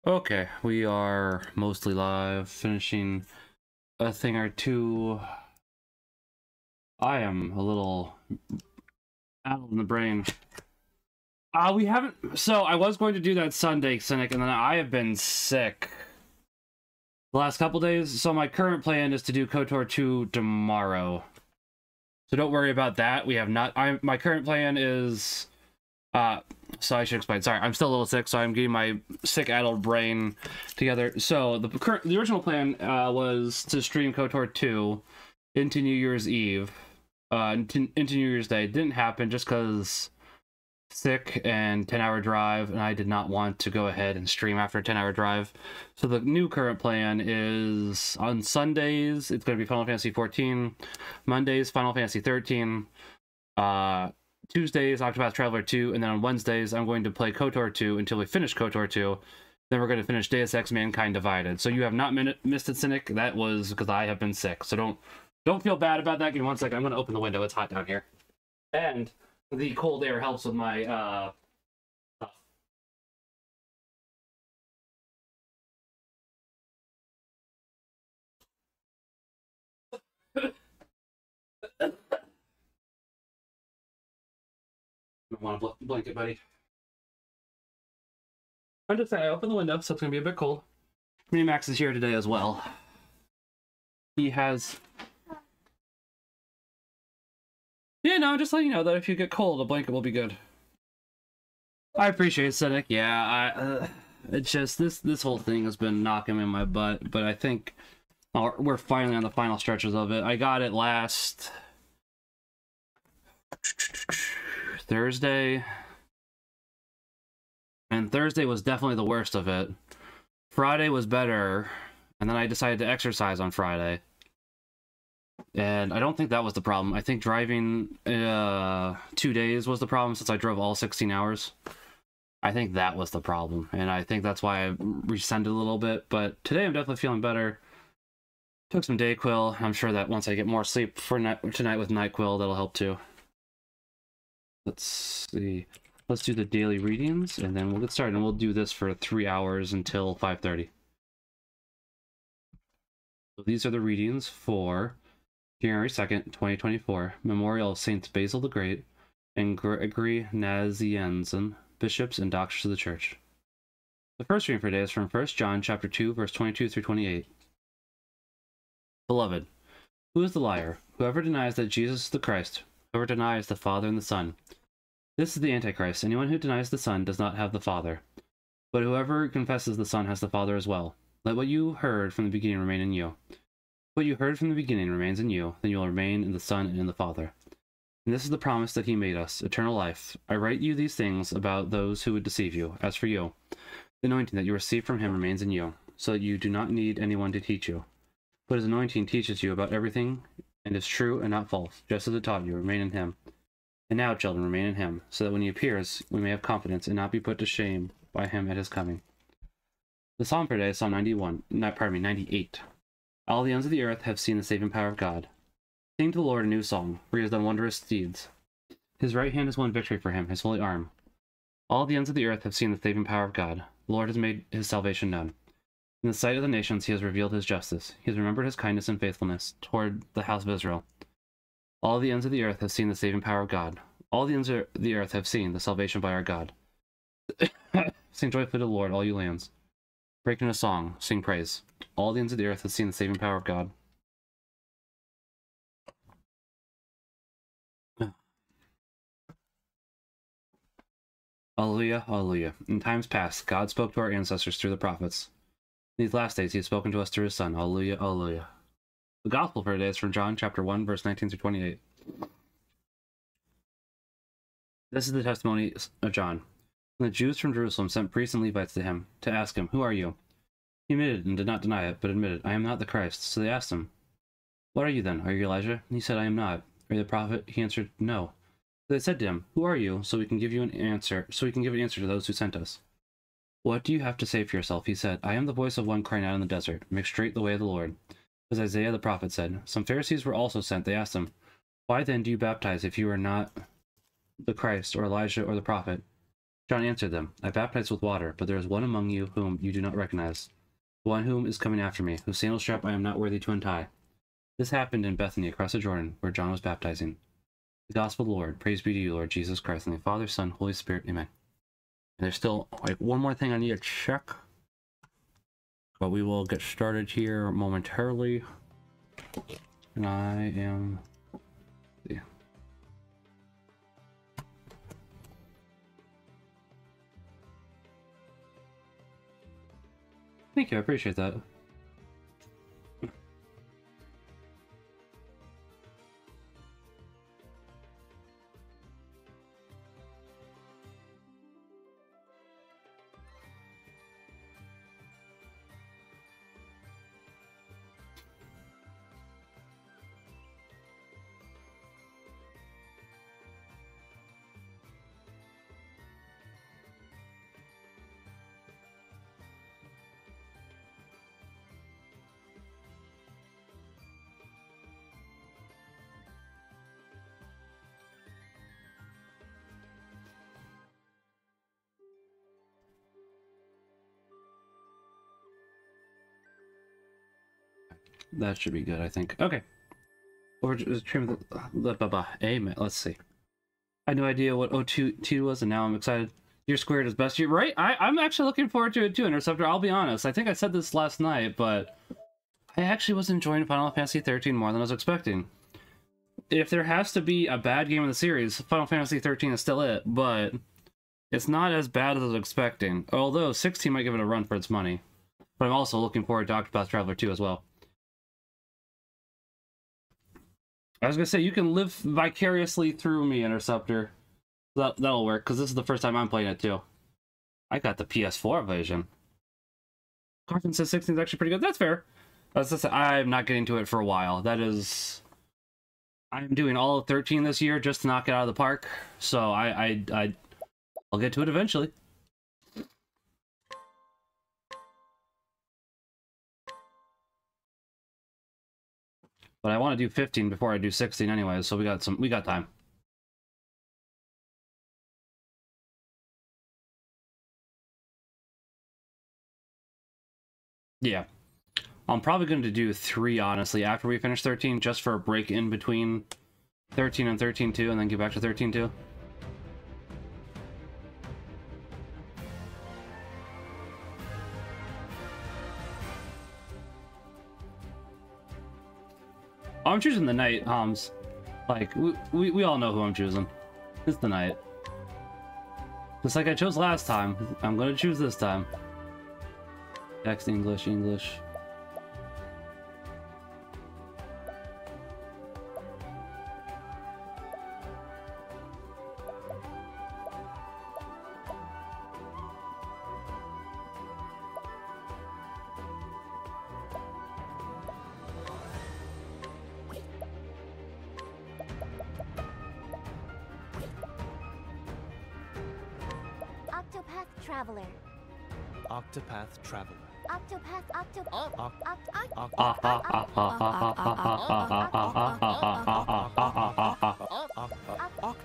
Okay, we are mostly live, finishing a thing or two. I am a little out in the brain. We haven't. So I was going to do that Sunday, Cynic, and then I have been sick the last couple days. So my current plan is to do KOTOR 2 tomorrow. So don't worry about that. We have not. My current plan is. So I should explain. Sorry, I'm still a little sick, so I'm getting my sick adult brain together. So the original plan was to stream KOTOR 2 into New Year's Eve, into New Year's Day. It didn't happen just because sick and 10-hour drive, and I did not want to go ahead and stream after a 10-hour drive. So the new current plan is on Sundays, it's going to be Final Fantasy 14, Mondays, Final Fantasy 13, Tuesdays, Octopath Traveler 2, and then on Wednesdays, I'm going to play KOTOR 2 until we finish KOTOR 2. Then we're going to finish Deus Ex Mankind Divided. So you have not missed it, Cynic. That was because I have been sick. So don't feel bad about that. Give me 1 second. I'm going to open the window. It's hot down here. And the cold air helps with my stuff. I want a blanket, buddy. I'm just saying, I opened the window, so it's going to be a bit cold. Max is here today as well. He has... Yeah, no, just letting you know that if you get cold, a blanket will be good. I appreciate it, Cynic. Yeah, it's just, this whole thing has been knocking me in my butt, but I think we're finally on the final stretches of it. I got it last... Thursday, and Thursday was definitely the worst of it. Friday was better, and then I decided to exercise on Friday, and I don't think that was the problem. I think driving 2 days was the problem, since I drove all 16 hours. I think that was the problem, and I think that's why I rescinded a little bit, but today I'm definitely feeling better. Took some Dayquil. I'm sure that once I get more sleep for tonight with NyQuil, that'll help too. Let's see. Let's do the daily readings, and then we'll get started. And we'll do this for 3 hours until 5:30. So these are the readings for January 2nd, 2024. Memorial of Saints Basil the Great and Gregory Nazianzen, bishops and doctors of the Church. The first reading for today is from 1 John chapter 2, verse 22 through 28. Beloved, who is the liar? Whoever denies that Jesus is the Christ, whoever denies the Father and the Son. This is the Antichrist. Anyone who denies the Son does not have the Father. But whoever confesses the Son has the Father as well. Let what you heard from the beginning remain in you. What you heard from the beginning remains in you, then you will remain in the Son and in the Father. And this is the promise that he made us, eternal life. I write you these things about those who would deceive you. As for you, the anointing that you receive from him remains in you, so that you do not need anyone to teach you. But his anointing teaches you about everything, and is true and not false, just as it taught you. Remain in him. And now, children, remain in him, so that when he appears, we may have confidence and not be put to shame by him at his coming. The psalm for today is Psalm 98. All the ends of the earth have seen the saving power of God. Sing to the Lord a new song, for he has done wondrous deeds. His right hand has won victory for him, his holy arm. All the ends of the earth have seen the saving power of God. The Lord has made his salvation known. In the sight of the nations he has revealed his justice. He has remembered his kindness and faithfulness toward the house of Israel. All the ends of the earth have seen the saving power of God. All the ends of the earth have seen the salvation by our God. Sing joyfully to the Lord, all you lands. Break into song, sing praise. All the ends of the earth have seen the saving power of God. Alleluia, alleluia. In times past, God spoke to our ancestors through the prophets. In these last days, he has spoken to us through his Son. Alleluia, alleluia. The Gospel for today is from John chapter 1, verse 19 through 28. This is the testimony of John. When the Jews from Jerusalem sent priests and Levites to him to ask him, "Who are you?" He admitted and did not deny it, but admitted, "I am not the Christ." So they asked him, "What are you then? Are you Elijah?" And he said, "I am not." "Are you the prophet?" He answered, "No." So they said to him, "Who are you?" So we can give an answer to those who sent us. "What do you have to say for yourself?" He said, "I am the voice of one crying out in the desert, make straight the way of the Lord." As Isaiah the prophet said. Some Pharisees were also sent. They asked him, "Why then do you baptize if you are not the Christ, or Elijah, or the prophet?" John answered them, I baptize with water, but there is one among you whom you do not recognize, one whom is coming after me, whose sandal strap I am not worthy to untie. This happened in Bethany across the Jordan, where John was baptizing. The gospel of the Lord. Praise be to you, Lord Jesus Christ, and the Father, Son, Holy Spirit. Amen. And there's still like one more thing I need to check, but we will get started here momentarily. And I am... Yeah. Thank you, I appreciate that. That should be good, I think. Okay. Or just trim the Amen. Let's see. I had no idea what O2 was, and now I'm excited. Year Squared is best year, right? I'm actually looking forward to it too, Interceptor. I'll be honest. I think I said this last night, but I actually was enjoying Final Fantasy 13 more than I was expecting. If there has to be a bad game in the series, Final Fantasy 13 is still it, but it's not as bad as I was expecting. Although 16 might give it a run for its money. But I'm also looking forward to Octopath Traveler 2 as well. I was gonna say, you can live vicariously through me, Interceptor. That'll work, because this is the first time I'm playing it too. I got the PS4 version. Carson says 16 is actually pretty good. That's fair. I'm not getting to it for a while. That is... I'm doing all of 13 this year just to knock it out of the park. So I'll get to it eventually. But I want to do 15 before I do 16 anyway, so we got time. Yeah. I'm probably going to do 3, honestly, after we finish 13, just for a break in between 13 and 13.2, and then get back to 13.2. I'm choosing the knight, Homs. Like, we all know who I'm choosing. It's the knight. Just like I chose last time, I'm gonna choose this time. Text, English. Octopath Traveler. Octopath Traveler.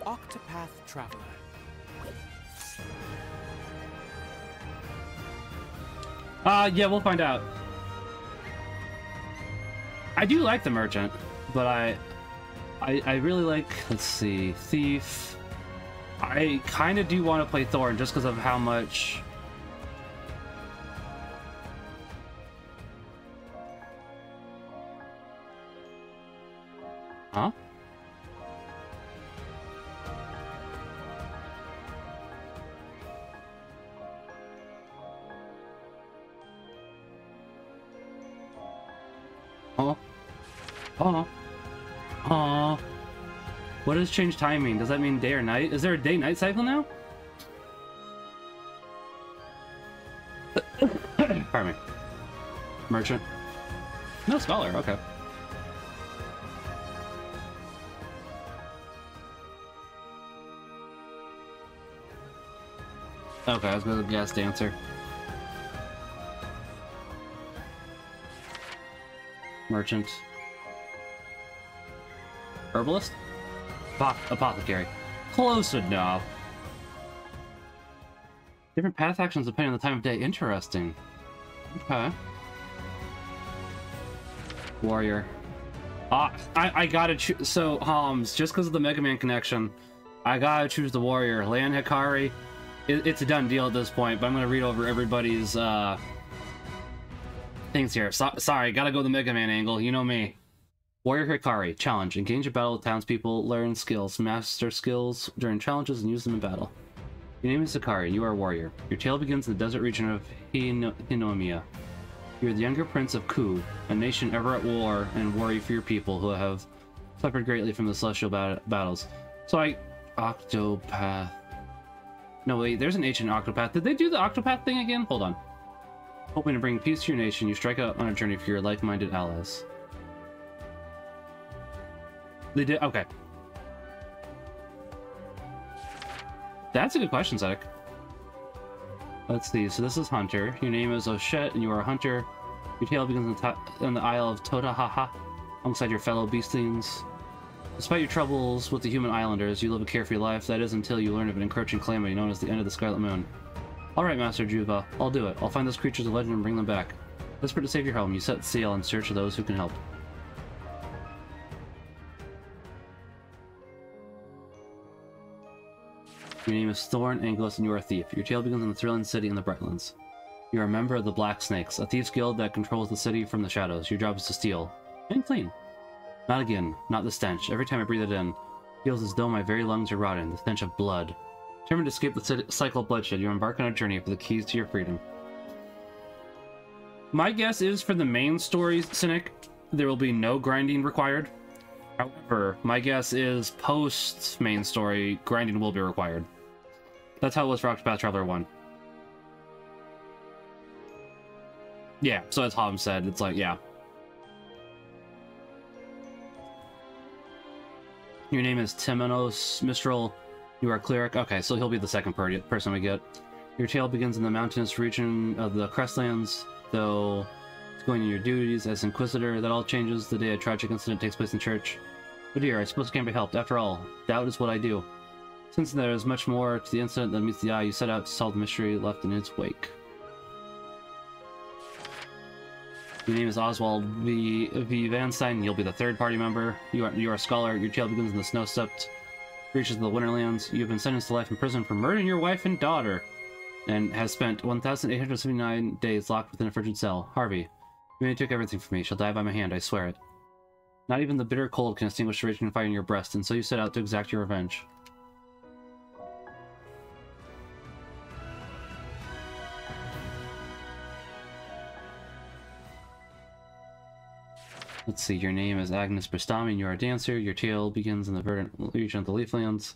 Octopath Traveler. Yeah, we'll find out. I do like the merchant, but I really like, let's see, Thief. I kind of do want to play Thorn just because of how much... Huh? Oh. Oh. Oh. What does change timing? Does that mean day or night? Is there a day-night cycle now? Pardon me. Merchant. No scholar, okay. Okay, I was gonna guess dancer. Merchant. Herbalist? Apothecary. Close enough. Different path actions depending on the time of day. Interesting. Okay. Warrior. I gotta choose. So, just because of the Mega Man connection, I gotta choose the Warrior. Land Hikari. It's a done deal at this point, but I'm gonna read over everybody's things here. Sorry, gotta go the Mega Man angle. You know me. Warrior Hikari. Challenge. Engage in battle with townspeople. Learn skills. Master skills during challenges and use them in battle. Your name is Hikari, and you are a warrior. Your tale begins in the desert region of Hinomiya. You are the younger prince of Ku, a nation ever at war and worry for your people who have suffered greatly from the celestial battles. So Octopath... No, wait, there's an H in Octopath. Did they do the Octopath thing again? Hold on. Hoping to bring peace to your nation, you strike out on a journey for your like-minded allies. They did? Okay. That's a good question, Zedek. Let's see. So this is Hunter. Your name is Oshet, and you are a hunter. Your tale begins in the Isle of Totahaha, alongside your fellow beastlings. Despite your troubles with the human islanders, you live a carefree life. That is until you learn of an encroaching calamity known as the end of the Scarlet Moon. Alright, Master Juva. I'll do it. I'll find those creatures of legend and bring them back. Desperate to save your home, you set sail in search of those who can help. Your name is Thorn Anglos, and you are a thief. Your tale begins in the thrilling city in the Brightlands. You are a member of the Black Snakes, a thieves guild that controls the city from the shadows. Your job is to steal. And clean. Not again. Not the stench. Every time I breathe it in, it feels as though my very lungs are rotting. The stench of blood. Determined to escape the cycle of bloodshed, you embark on a journey for the keys to your freedom. My guess is for the main story, Cynic, there will be no grinding required. However, my guess is post-main story, grinding will be required. That's how it was for Octopath Traveler 1. Yeah, so as Hobbs said, it's like, yeah. Your name is Temenos Mistral. You are a cleric. Okay, so he'll be the second person we get. Your tale begins in the mountainous region of the Crestlands, though it's going in your duties as Inquisitor. That all changes the day a tragic incident takes place in church. Oh dear, I suppose it can't be helped. After all, doubt is what I do. Since there is much more to the incident than meets the eye, you set out to solve the mystery left in its wake. Your name is Oswald V. Vanstein. You'll be the third party member. You are a scholar. Your tale begins in the snow-stepped reaches of the Winterlands. You have been sentenced to life in prison for murdering your wife and daughter, and has spent 1,879 days locked within a frigid cell. Harvey, you may take everything from me. She'll die by my hand, I swear it. Not even the bitter cold can extinguish the raging fire in your breast, and so you set out to exact your revenge. Let's see, your name is Agnes Bristami, and you are a dancer. Your tale begins in the verdant region of the Leaflands.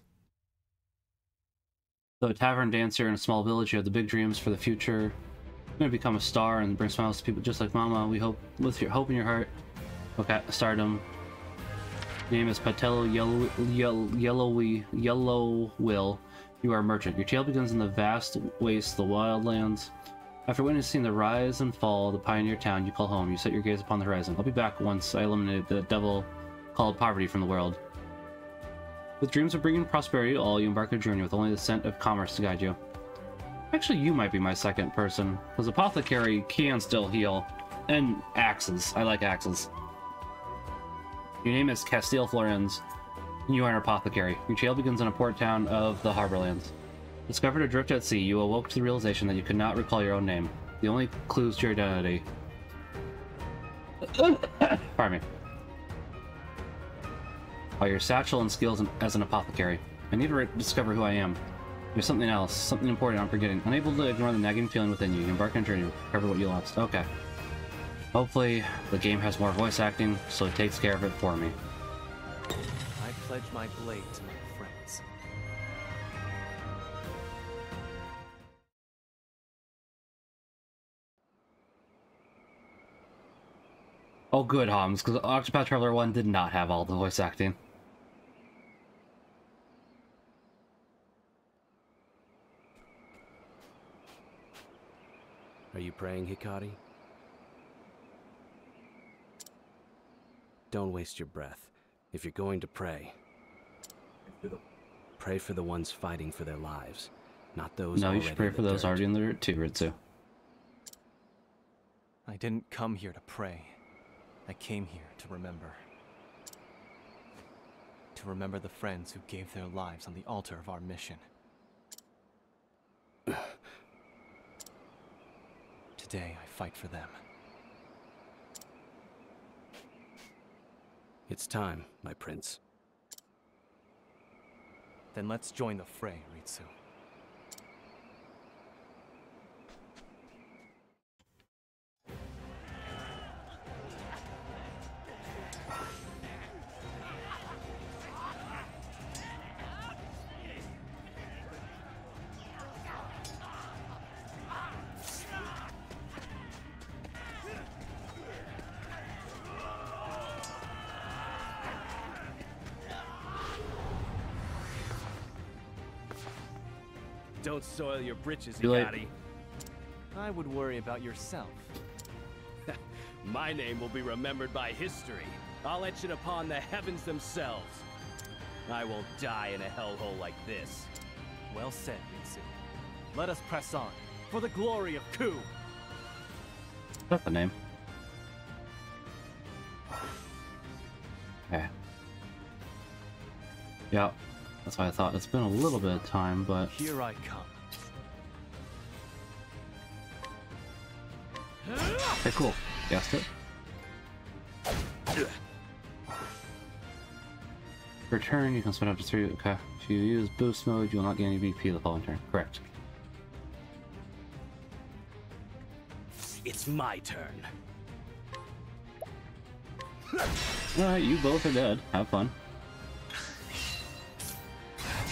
Though a tavern dancer in a small village, you have the big dreams for the future. You're going to become a star and bring smiles to people just like Mama. We hope, with your hope in your heart. Okay, stardom. Your name is Patello Yellow Will. You are a merchant. Your tale begins in the vast wastes, the wildlands. After witnessing the rise and fall of the pioneer town you call home, you set your gaze upon the horizon. I'll be back once I eliminate the devil called poverty from the world. With dreams of bringing prosperity to all, you embark on a journey with only the scent of commerce to guide you. Actually, you might be my second person, because Apothecary can still heal. And axes. I like axes. Your name is Castile Florens, and you are an apothecary. Your tale begins in a port town of the Harborlands. Discovered adrift at sea, you awoke to the realization that you could not recall your own name. The only clues to your identity. Pardon me. Are your satchel and skills as an apothecary. I need to discover who I am. There's something else, something important I'm forgetting. Unable to ignore the nagging feeling within you, you embark on a journey to recover what you lost. Okay. Hopefully, the game has more voice acting, so it takes care of it for me. I pledge my blade to my friends. Oh, good, Homs, because Octopath Traveler 1 did not have all the voice acting. Are you praying, Hikari? Don't waste your breath. If you're going to pray, pray for the ones fighting for their lives. not those No, you already should pray in for the those dirt. already in the dirt too, Ritsu. I didn't come here to pray. I came here to remember. To remember the friends who gave their lives on the altar of our mission. Today, I fight for them. It's time, my prince. Then let's join the fray, Ritsu. Don't soil your britches, Too late. Igati. I would worry about yourself. My name will be remembered by history. I'll etch it upon the heavens themselves. I won't die in a hellhole like this. Well said, Ritsu. Let us press on, for the glory of Ku! That's the name. Okay. Yeah, that's why I thought it's been a little bit of time, but Here I come. okay, cool. Guessed it. Per turn, you can spend up to 3. Okay. If you use boost mode, you will not gain any BP the following turn. Correct. It's my turn. Alright, you both are dead. Have fun.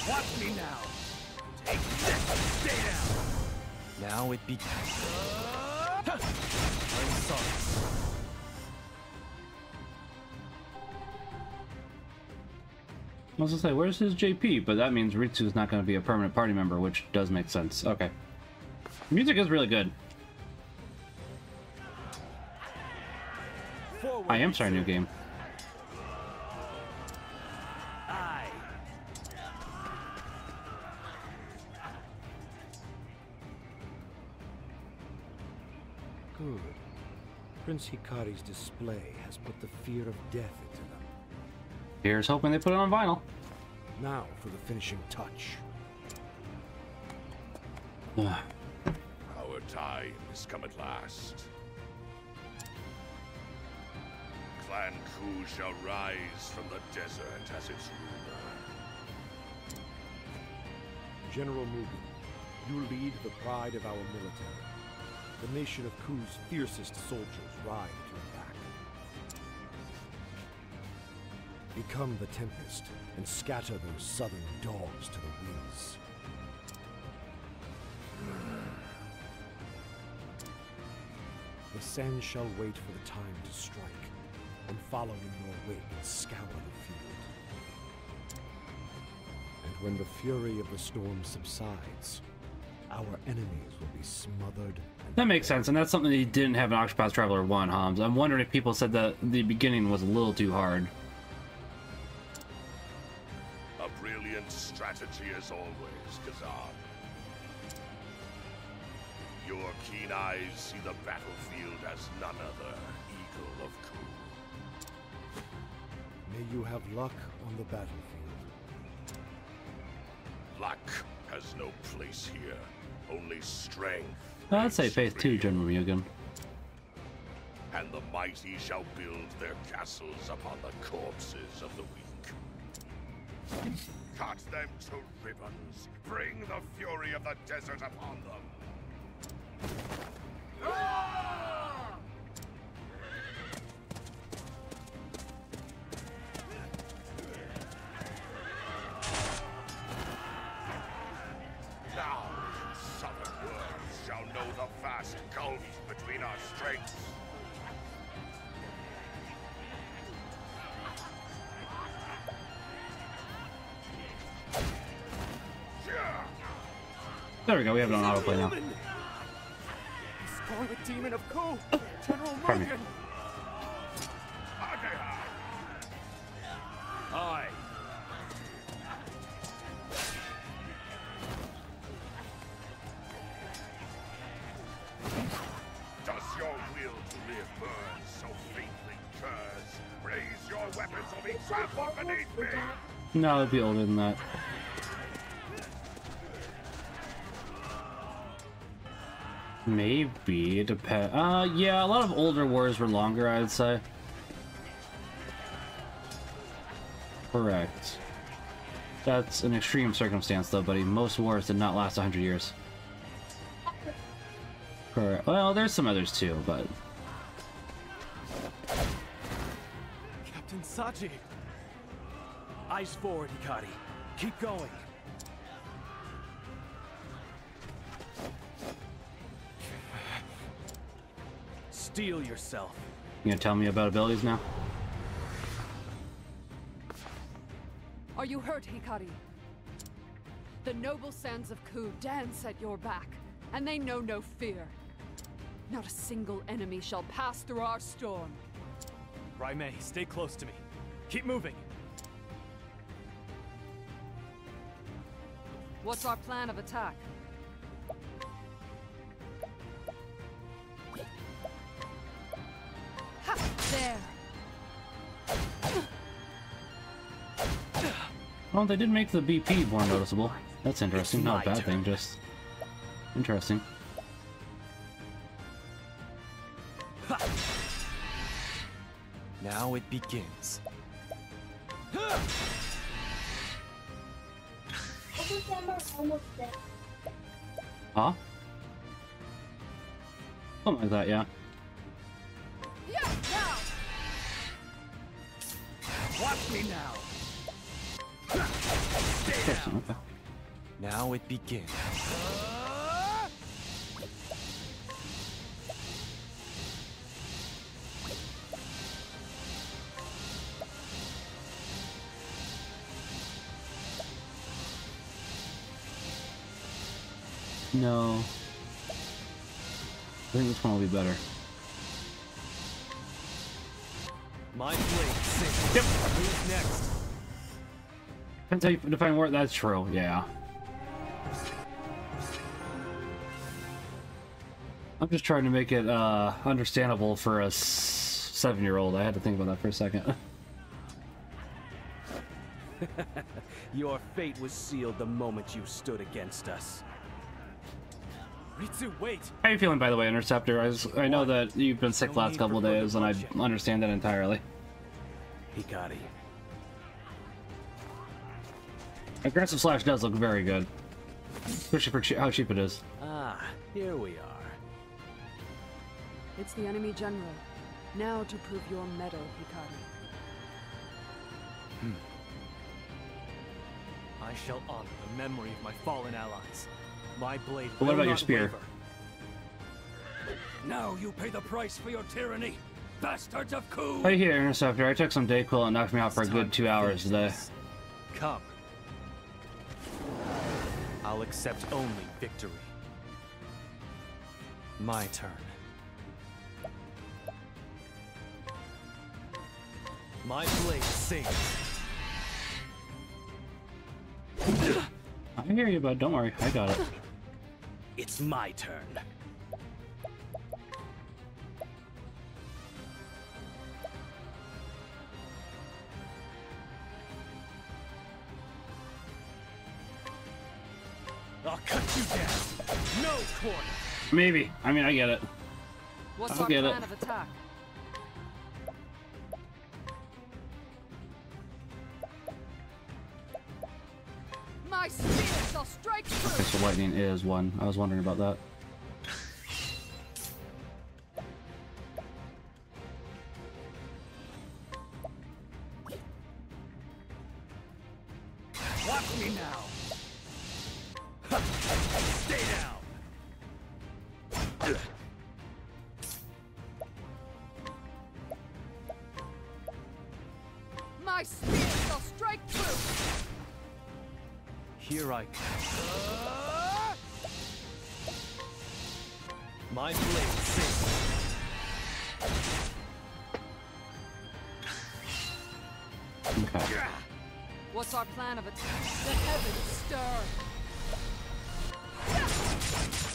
Watch me now. Take this. Stay down. Now it begins. I'm sorry. I was gonna say, where's his JP? But that means Ritsu's not gonna be a permanent party member, which does make sense. Okay. Music is really good. Forward, I am starting a new game. Aye. Good. Prince Hikari's display has put the fear of death into them. Here's hoping they put it on vinyl. Now for the finishing touch. Our time has come at last. Clan Ku shall rise from the desert as its ruler. General Mugen, you lead the pride of our military. The nation of Ku's fiercest soldiers ride at your back. Become the Tempest and scatter those southern dogs to the winds. The Sen shall wait for the time to strike, and follow in your wake and scour the field. And when the fury of the storm subsides, our enemies will be smothered and That makes sense, and that's something he didn't have in Octopath Traveler 1, Homs. I'm wondering if people said that the beginning was a little too hard. A brilliant strategy as always, Kazan. Your keen eyes see the battlefield as none other, Eagle of Ku. May you have luck on the battlefield. Luck has no place here, only strength. I'd say reigns Faith too, supreme. General Mugen. And the mighty shall build their castles upon the corpses of the weak. Cut them to ribbons. Bring the fury of the desert upon them. Now, southern worlds shall know the vast gulf between our strengths. There we go, we have it on autoplay now. The Scarlet Demon of Ku! General Pardon me. Mugen! Aye. burns so faintly curs. Raise your weapons or be trampled beneath me! No, it'd be older than that. Maybe, it depends. Yeah, a lot of older wars were longer, I'd say. Correct. That's an extreme circumstance, though, buddy. Most wars did not last 100 years. Correct. Well, there's some others too, but... Captain Saji! Eyes forward, Hikari. Keep going. Steel yourself. You gonna tell me about abilities now? Are you hurt, Hikari? The noble sands of Ku dance at your back, and they know no fear. Not a single enemy shall pass through our storm. Raimei, stay close to me. Keep moving. What's our plan of attack? Ha! There! Well, they did make the BP more noticeable. That's interesting. Not a bad thing, just... interesting. Now it begins. Huh? Something like that, yeah. Yeah, now! Watch me now. Interesting, okay. Now it begins. No. I think this one will be better. My blade sinks. Yep. Who's next? Depends how you define word. That's true, yeah. I'm just trying to make it understandable for a 7-year-old. I had to think about that for a second. Your fate was sealed the moment you stood against us. Ritsu, wait! How are you feeling, by the way, Interceptor? I know that you've been sick No the last need couple of for further days, and I bloodshed. understand that entirely. Hikari. Aggressive Slash does look very good. Especially for how cheap it is. Ah, here we are. It's the enemy general. Now to prove your mettle, Hikari. I shall honor the memory of my fallen allies. My blade But what will about your not spear? waver. Now you pay the price for your tyranny, bastards of Ku! Hey here, Interceptor. I took some Dayquil and knocked me out for a good 2 hours today. Come. I'll accept only victory. My turn. My blade sings. I hear you, bud. Don't worry. I got it. It's my turn. I'll cut you down. No corner. Maybe. I mean, I get it. What's I'll our get it. plan of attack? My spear shall strike Okay, through! so lightning is one. I was wondering about that. Watch me now. Stay down. My spear shall strike through! Here I come. My blade sings. Okay. What's our plan of attack? The heavens stir!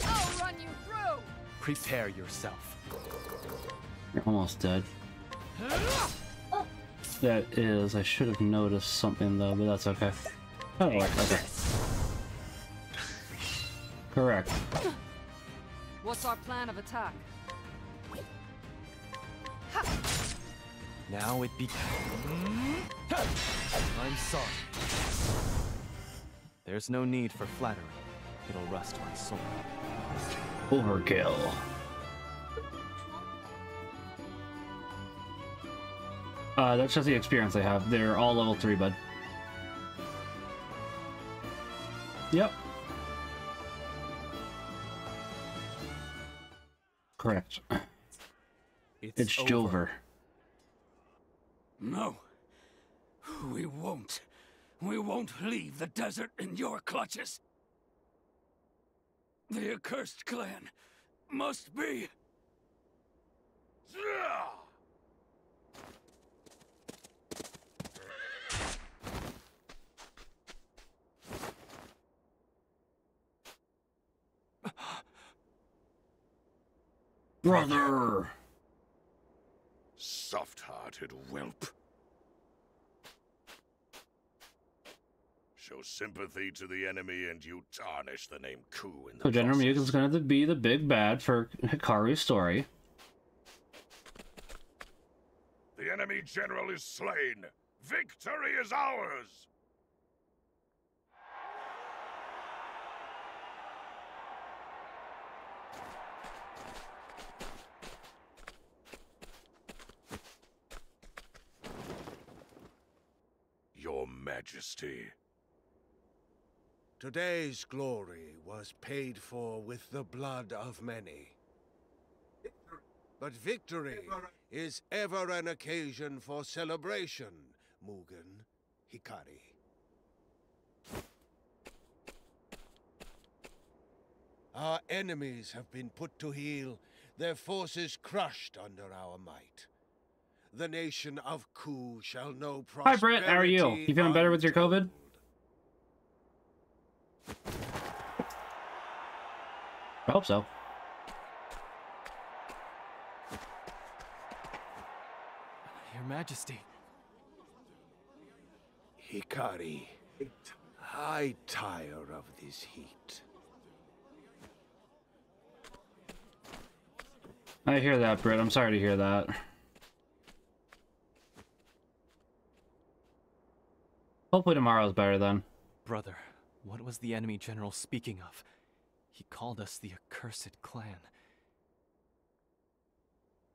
I'll run you through! Prepare yourself. You're almost dead. That is, I should have noticed something though, but that's okay. Oh, okay. Correct. What's our plan of attack? Now it begins. I'm sorry. There's no need for flattery. It'll rust my soul. Overkill. That's just the experience they have. They're all level 3, bud. Yep. Correct. It's Jover. No. We won't. We won't leave the desert in your clutches. The accursed clan must be... Brother! Soft-hearted whelp. Show sympathy to the enemy and you tarnish the name Ku in the So General process. Muk is going to be the big bad for Hikaru's story. The enemy general is slain. Victory is ours. Your Majesty. Today's glory was paid for with the blood of many. But victory is ever an occasion for celebration, Mugen, Hikari. Our enemies have been put to heel, their forces crushed under our might. The nation of Ku shall know prosperity. Hi Britt, how are you? You feeling better with your COVID? I hope so. Your Majesty. Hikari, I tire of this heat. I hear that, Britt. I'm sorry to hear that. Hopefully tomorrow's better then. Brother, what was the enemy general speaking of? He called us the accursed clan.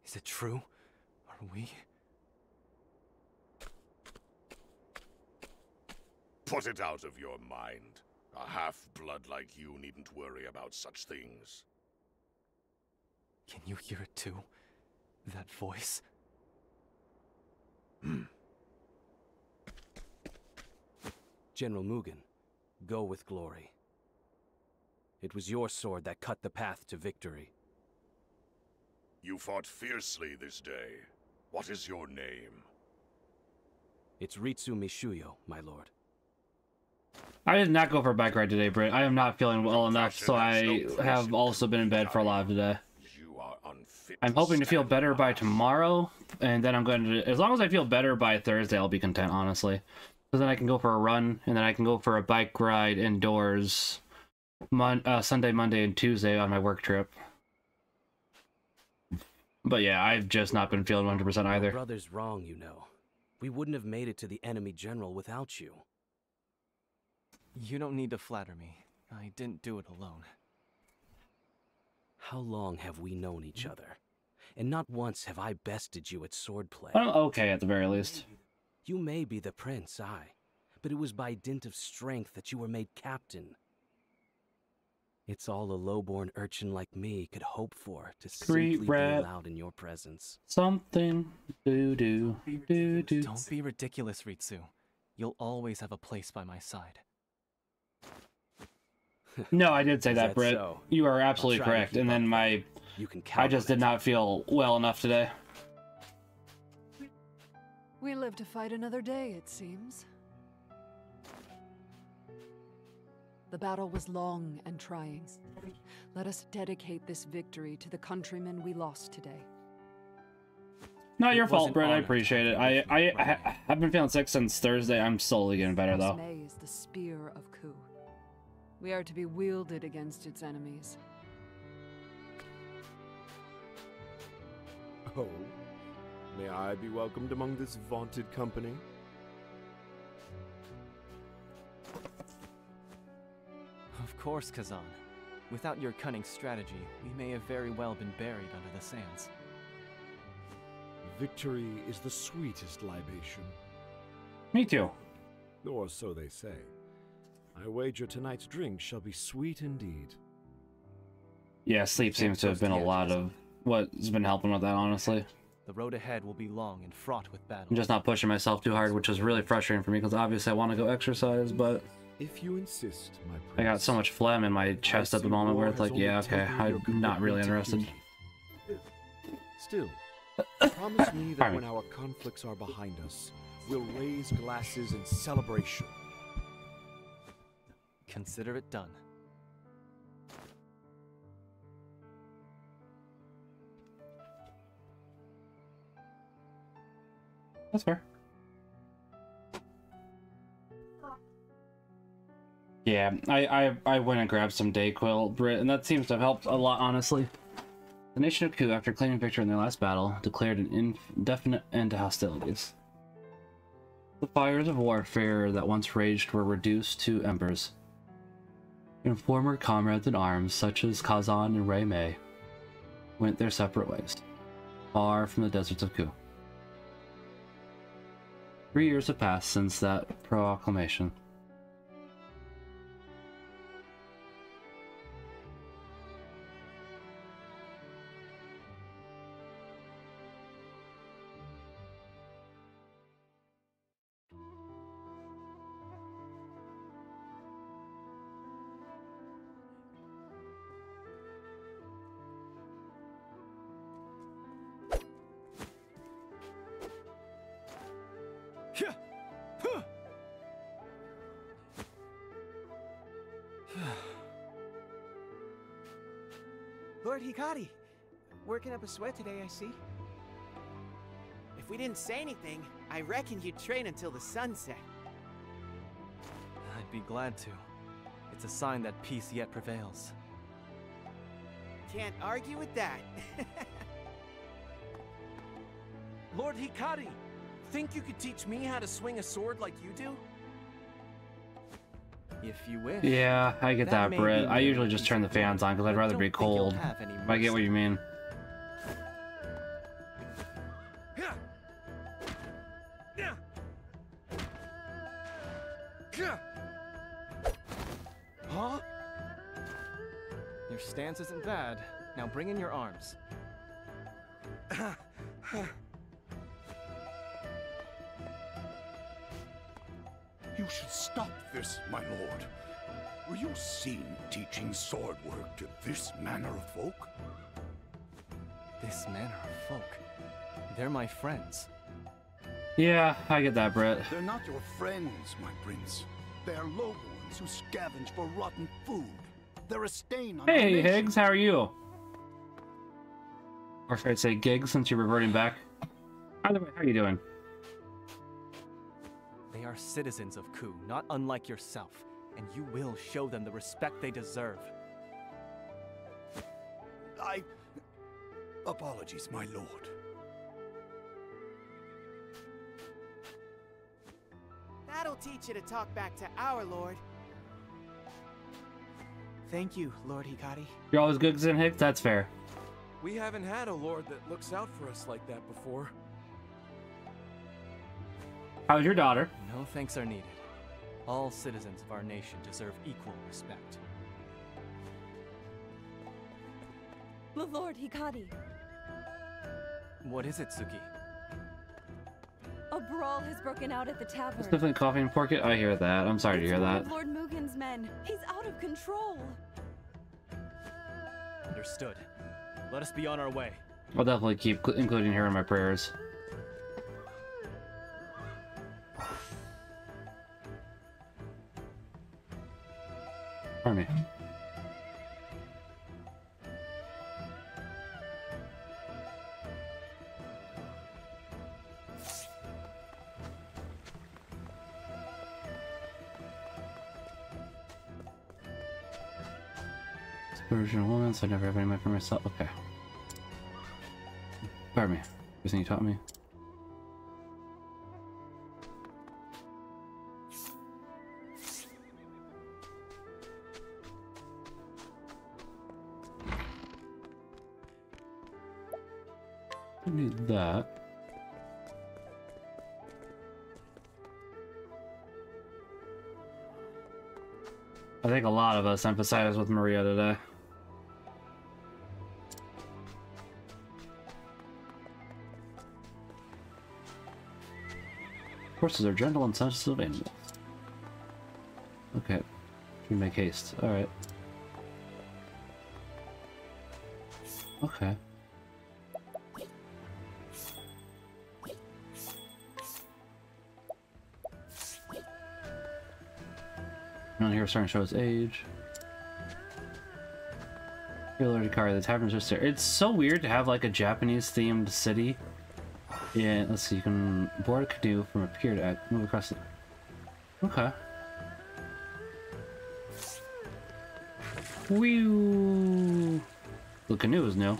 Is it true? Are we? Put it out of your mind. A half-blood like you needn't worry about such things. Can you hear it too? That voice? General Mugen, go with glory. It was your sword that cut the path to victory. You fought fiercely this day. What is your name? It's Ritsu Mishuyo, my lord. I did not go for a bike ride today, Britt. I am not feeling well enough, so I have also been in bed for a lot of today. You are unfit. I'm hoping to feel better by tomorrow, and then I'm going to... As long as I feel better by Thursday, I'll be content, honestly. So then I can go for a run, and then I can go for a bike ride indoors Sunday, Monday, and Tuesday on my work trip. But yeah, I've just not been feeling 100% either. Brother's wrong, you know. We wouldn't have made it to the enemy general without you. You don't need to flatter me. I didn't do it alone. How long have we known each other? And not once have I bested you at swordplay. I'm okay at the very least. You may be the prince, aye, but it was by dint of strength that you were made captain. It's all a low-born urchin like me could hope for to simply be allowed in your presence. Something do. Don't be ridiculous, Ritsu. You'll always have a place by my side. No, I did say Is that, that Britt. so? You are absolutely I'll try to correct. keep And then up. You can count I just on did it. not feel well enough today. We live to fight another day, it seems. The battle was long and trying. Let us dedicate this victory to the countrymen we lost today. Not your It was fault, an Britt. I honor to appreciate it. have you with me. I've been feeling sick since Thursday. I'm slowly getting better, though. May is the spear of Ku. We are to be wielded against its enemies. Oh, may I be welcomed among this vaunted company? Of course, Kazan. Without your cunning strategy, we may have very well been buried under the sands. Victory is the sweetest libation. Me too. Or so they say. I wager tonight's drink shall be sweet indeed. Yeah, sleep seems to have been a lot of what's been helping with that, honestly. The road ahead will be long and fraught with battle. I'm just not pushing myself too hard, which is really frustrating for me because obviously I want to go exercise, but If you insist, my prince. I got so much phlegm in my chest at the moment where it's like, yeah, okay, I'm not really interested. Still, promise me that when our conflicts are behind us, we'll raise glasses in celebration. Consider it done. That's fair. Yeah, I went and grabbed some Dayquil, Brit, and that seems to have helped a lot, honestly. The nation of Ku, after claiming victory in their last battle, declared an indefinite end to hostilities. The fires of warfare that once raged were reduced to embers. And former comrades in arms, such as Kazan and Rei Mei, went their separate ways, far from the deserts of Ku. 3 years have passed since that proclamation. Lord Hikari, working up a sweat today, I see. If we didn't say anything, I reckon you'd train until the sunset. I'd be glad to. It's a sign that peace yet prevails. Can't argue with that. Lord Hikari, think you could teach me how to swing a sword like you do? If you wish. Yeah, I get that, may Britt. be I usually just turn the fans on because I'd rather be cold. I get what you mean. Huh? Your stance isn't bad. Now bring in your arms. You should stop this, my lord. Were you seen teaching sword work to this manner of folk? This manner of folk? They're my friends. Yeah, I get that, Britt. They're not your friends, my prince. They are low ones who scavenge for rotten food. They're a stain on our Hey, nation. Higgs, how are you? Or should I say Gigs, since you're reverting back? Either way, how are you doing? They are citizens of Ku, not unlike yourself, and you will show them the respect they deserve. Apologies, my lord. That'll teach you to talk back to our lord. Thank you, Lord Hikari. You're always Gigs and Higgs? That's fair. We haven't had a lord that looks out for us like that before. How's your daughter? No thanks are needed. All citizens of our nation deserve equal respect. Lord Hikari, What is it, Suki? a brawl has broken out at the tavern. Sniffling coffee and pork it? I hear that. I'm sorry to hear that. It's one of Lord Mugen's men. He's out of control. Understood. Let us be on our way. I'll definitely keep including her in my prayers. Pardon me. Original woman, so I never have any money for myself. Okay. Pardon me. Everything you taught me. I need that. I think a lot of us emphasize with Maria today. Horses are gentle and sensitive animals. Okay. We make haste. Alright. Okay. Down here starting to show his age. Theology car, the tavern's just there. It's so weird to have like a Japanese themed city. Yeah, let's see, you can board a canoe from a pier to move across the... Okay. Whew. The canoe is new.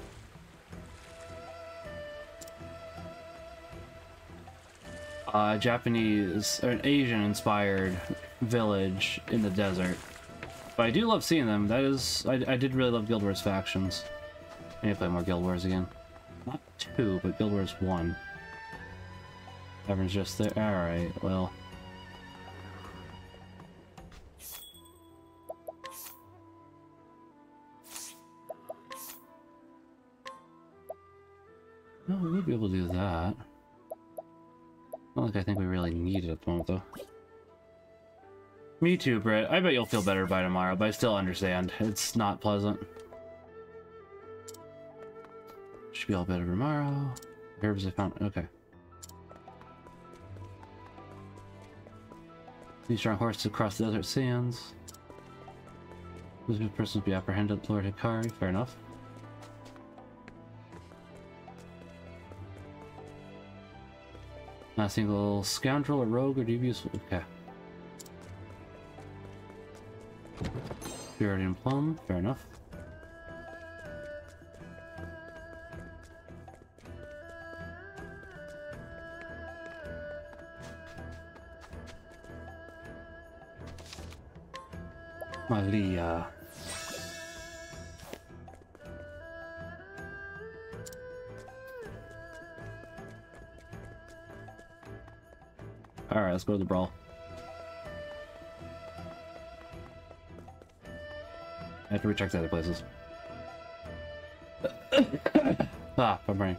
Japanese, or an Asian-inspired village in the desert. But I do love seeing them. That is, I did really love Guild Wars factions. I need to play more Guild Wars again. Not 2, but Guild Wars 1. Everyone's just there. Alright, well. No, we would be able to do that. Not like I think we really need it at the moment, though. Me too, Britt. I bet you'll feel better by tomorrow, but I still understand. It's not pleasant. Should be all better tomorrow. Herbs I found. Okay. These strong horses across the desert sands. This person be apprehended, Lord Hikari. Fair enough. Not a single scoundrel or rogue or devious. Okay. Purity and plum. Fair enough. Malia. Alright, let's go to the brawl. I have to recheck the other places. Ah, my brain.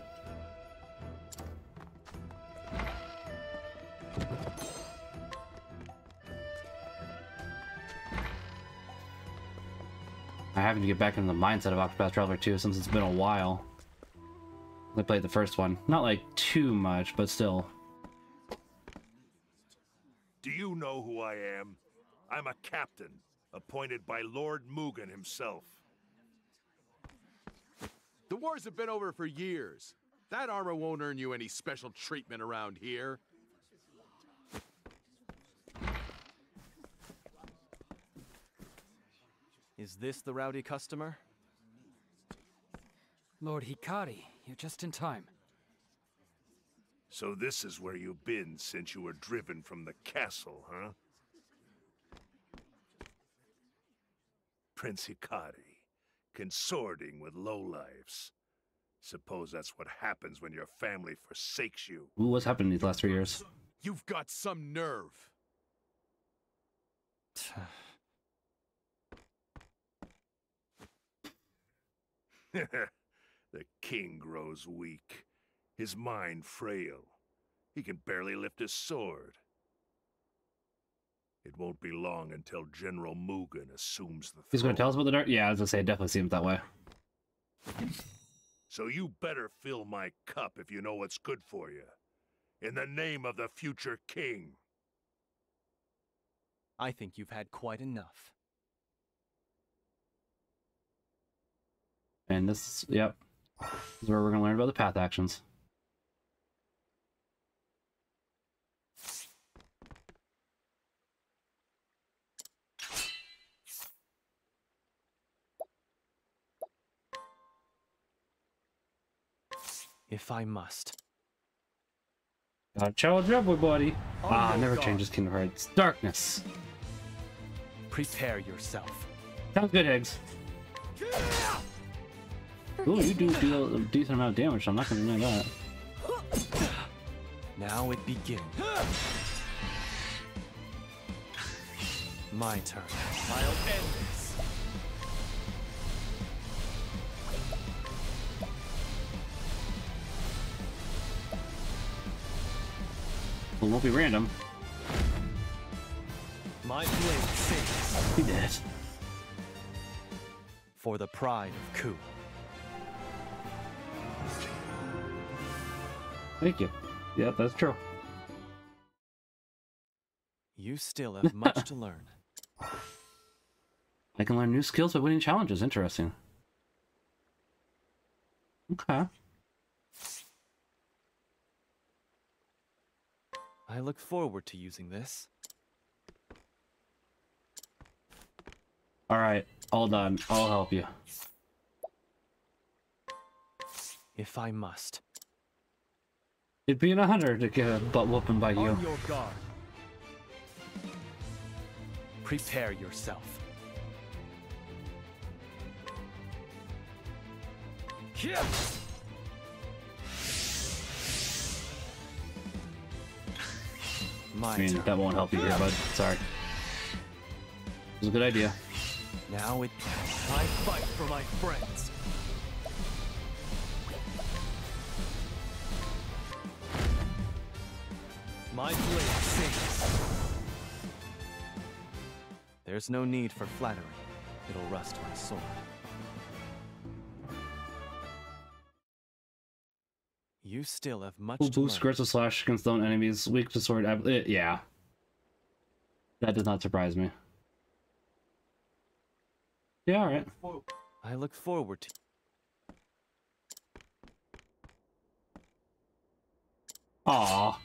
I having to get back into the mindset of Octopath Traveler 2 since it's been a while. I played the first one. Not like too much, but still. Do you know who I am? I'm a captain, appointed by Lord Mugen himself. The wars have been over for years. That armor won't earn you any special treatment around here. Is this the rowdy customer? Lord Hikari, you're just in time. So this is where you've been since you were driven from the castle, huh? Prince Hikari, consorting with lowlifes. Suppose that's what happens when your family forsakes you. Ooh, what's happened these last 3 years? You've got some nerve. The king grows weak. His mind frail. He can barely lift his sword. It won't be long until General Mugen assumes the throne. He's going to tell us about the dark? Yeah, I was going to say, it definitely seems that way. So you better fill my cup if you know what's good for you. In the name of the future king. I think you've had quite enough. And this, yep. This is where we're going to learn about the path actions. If I must. Gotta challenge everybody. Never changes Kingdom Hearts. Darkness. Prepare yourself. Sounds good, Eggs. Ooh, you do deal a decent amount of damage, so I'm not gonna deny that. Now it begins. My turn. I'll end this. It won't be random. My blade sings. He did. For the pride of Ku. Thank you. Yeah, that's true. You still have much to learn. I can learn new skills by winning challenges. Interesting. Okay. I look forward to using this. Alright, all done. I'll help you. If I must. It'd be an honor to get a butt whooping by you. On your guard. Prepare yourself. Here. I mean, that won't help you here, bud. Sorry. It was a good idea. Now I fight for my friends. My blade sings. There's no need for flattery. It'll rust my sword. You still have much to learn. Boost crits of slash against lone enemies, weak to sword. Yeah. That does not surprise me. Yeah, alright. I look forward to. Aw.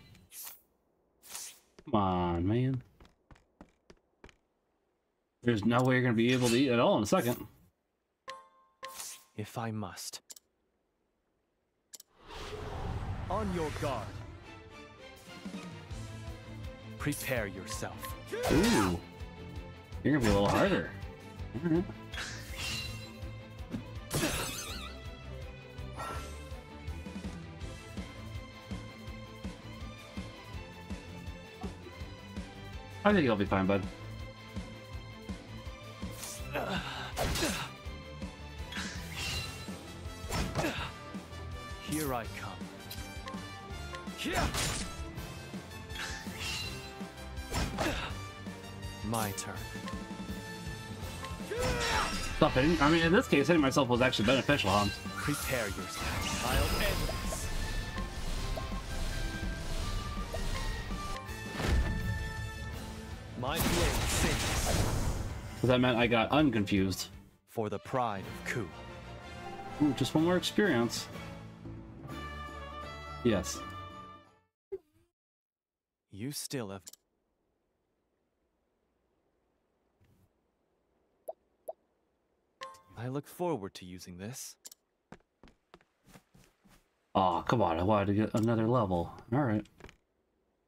Come on, man. There's no way you're gonna be able to eat at all in a second. If I must. On your guard. Prepare yourself. Ooh. You're gonna be a little harder. Alright. I think you'll be fine, bud. Here I come. My turn. Stop hitting. I mean, in this case, hitting myself was actually beneficial, Hans. Prepare yourself. I'll end this. My blade sings. Because that meant I got unconfused. For the pride of Ku. Ooh, just one more experience. Yes. You still have. I look forward to using this. Aw, come on, I wanted to get another level. Alright.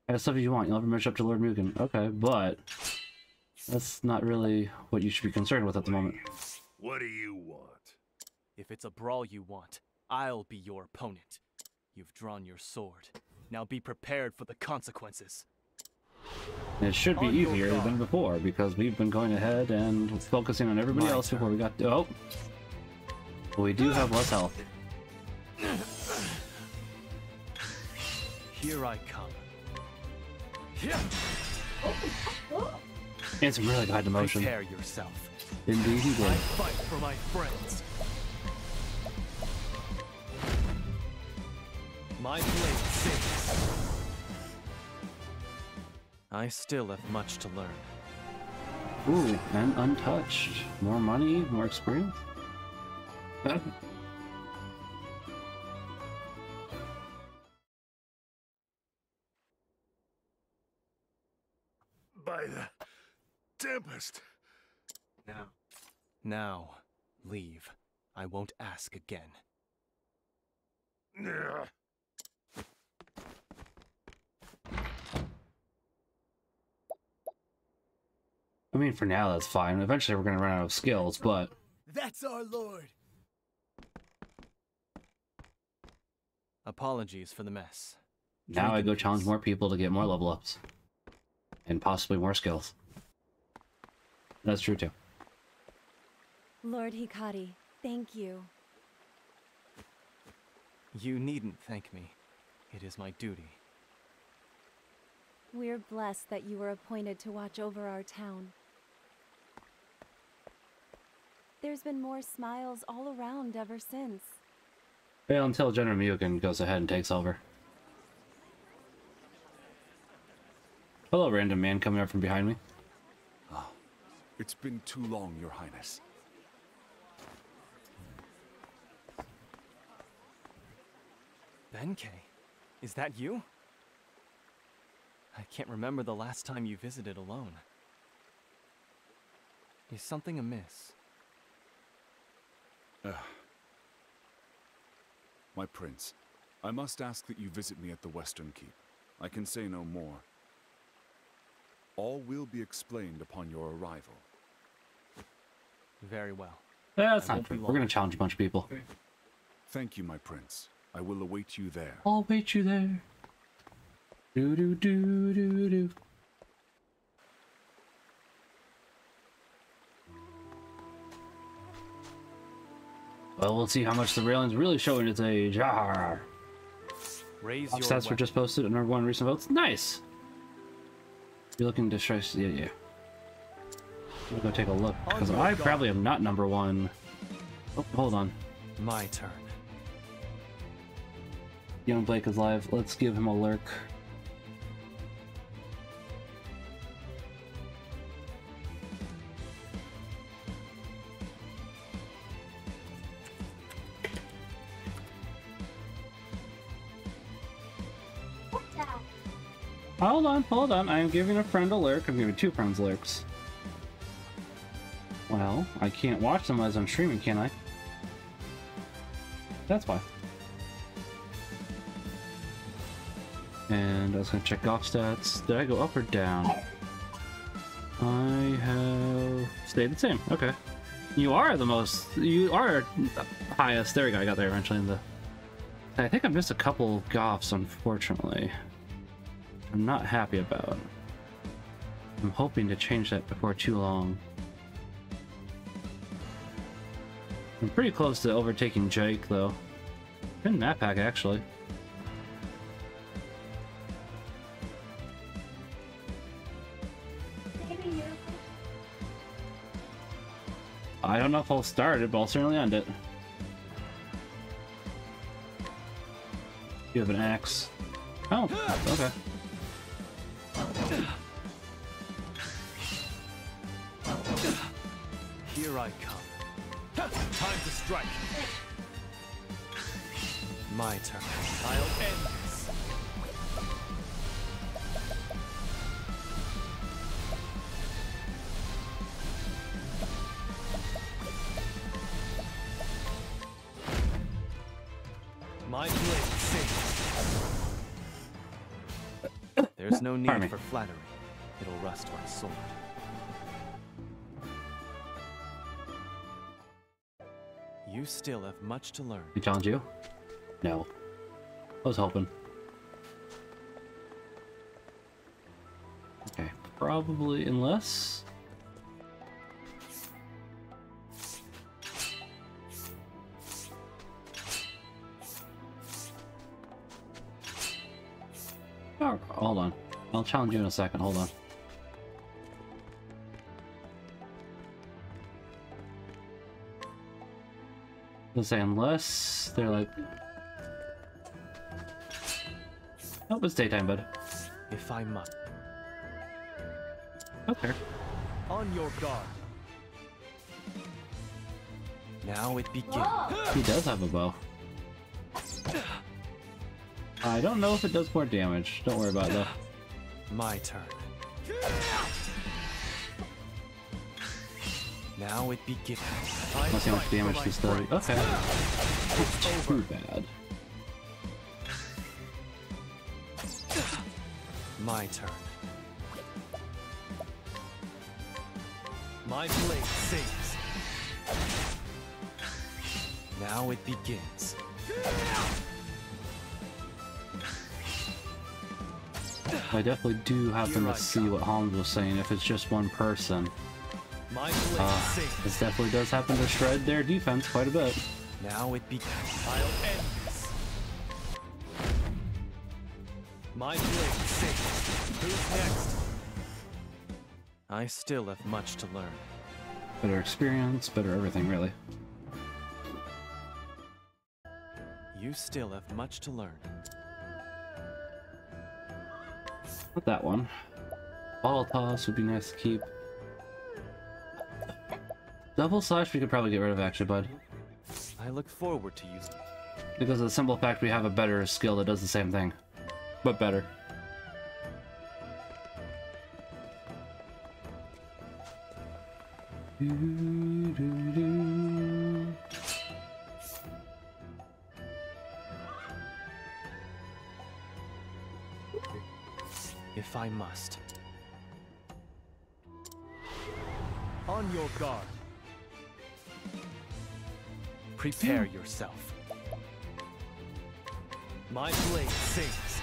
That's stuff you want. You'll never match up to Lord Mugen. Okay, but that's not really what you should be concerned with at the moment. What do you want? If it's a brawl you want, I'll be your opponent. You've drawn your sword. Now be prepared for the consequences. It should be easier than before, because we've been going ahead and focusing on everybody else before we got to... Oh! We do have less health. Here I come. And some really high emotion. Prepare yourself. Indeed he did. I fight for my friends. My blade sings. I still have much to learn. Ooh, and untouched. More money, more experience. By the Tempest. Now, leave. I won't ask again. I mean, for now, that's fine. Eventually, we're gonna run out of skills, but... That's our lord. Apologies for the mess. Now I go challenge more people to get more level ups. And possibly more skills. That's true, too. Lord Hikari, thank you. You needn't thank me. It is my duty. We're blessed that you were appointed to watch over our town. There's been more smiles all around ever since. Well, until General Mugen goes ahead and takes over. Hello, random man coming up from behind me. Ah, it's been too long, Your Highness. Benkei, is that you? I can't remember the last time you visited alone. Is something amiss? My prince, I must ask that you visit me at the Western Keep. I can say no more. All will be explained upon your arrival. Very well. Yeah, that's not true. We're gonna challenge a bunch of people. Thank you, my prince. I will await you there. I'll wait you there. Do do do do do. Well, we'll see how much the railing's really showing its age. Arr. Stats were just posted at number 1 recent votes. Nice. You're looking to stress. Yeah. I'm gonna go take a look because I probably am not number 1. Oh, hold on. My turn. Young Blake is live. Let's give him a lurk. Hold on. I am giving a friend a lurk. I'm giving 2 friends lurks. Well, I can't watch them as I'm streaming, can I? That's why. And I was gonna check golf stats. Did I go up or down? I have stayed the same. Okay. You are the most. You are highest. There we go. I got there eventually in the. I think I missed a couple golfs, unfortunately. I'm not happy about. I'm hoping to change that before too long. I'm pretty close to overtaking Jake, though. In map pack, actually. I don't know if I'll start it, but I'll certainly end it. You have an axe. Oh, okay. Here I come. Time to strike. My turn. I'll end this. My blade sings. There's no need for flattery. It'll rust my sword. You still have much to learn. We challenge you? No. I was hoping. Okay, probably unless... Oh, hold on. I'll challenge you in a second. Hold on. Let's say unless they're like... Oh, it's daytime, bud. If I must. Okay. On your guard. Now it begins. He does have a bow. I don't know if it does more damage. Don't worry about it, though. My turn. Now it begins. Let's see how much damage this does. Okay. It's too bad. My turn. My blade sings. Now it begins. I definitely do happen to see what Holmes was saying. If it's just one person, this definitely does happen to shred their defense quite a bit. Now it begins. I'll end this. My blade sings. Who's next? I still have much to learn. Better experience, better everything, really. You still have much to learn. Not that one. Bottle toss would be nice to keep. Double slash we could probably get rid of, actually, bud. I look forward to using it. Because of the simple fact we have a better skill that does the same thing, but better. If I must. On your guard. Prepare yourself. My blade sings.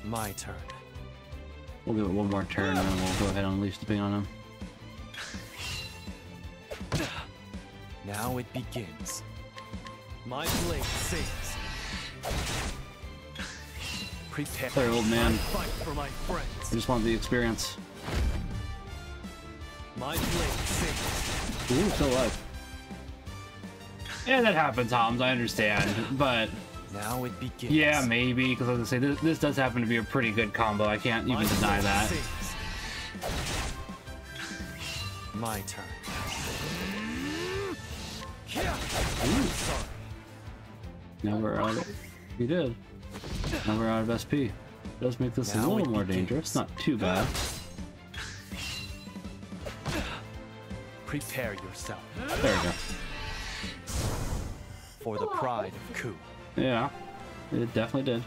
My turn. We'll give it one more turn and then we'll go ahead and unleash the ping on him. Now it begins. My blade sings. Prepare. Sorry, old man. Fight for my friends. I just want the experience. My blade sings. Ooh, still alive. Yeah, that happens, Holmes, I understand, but... Now it begins. Yeah, maybe, because I was gonna say, this does happen to be a pretty good combo, I can't even deny that. Sings. My turn. Ooh. Sorry. Now we're out of... We did. Now we're out of SP. Does make this Now a little more dangerous, not too bad. Prepare yourself. There we go. For the pride of Ku. Yeah, it definitely did.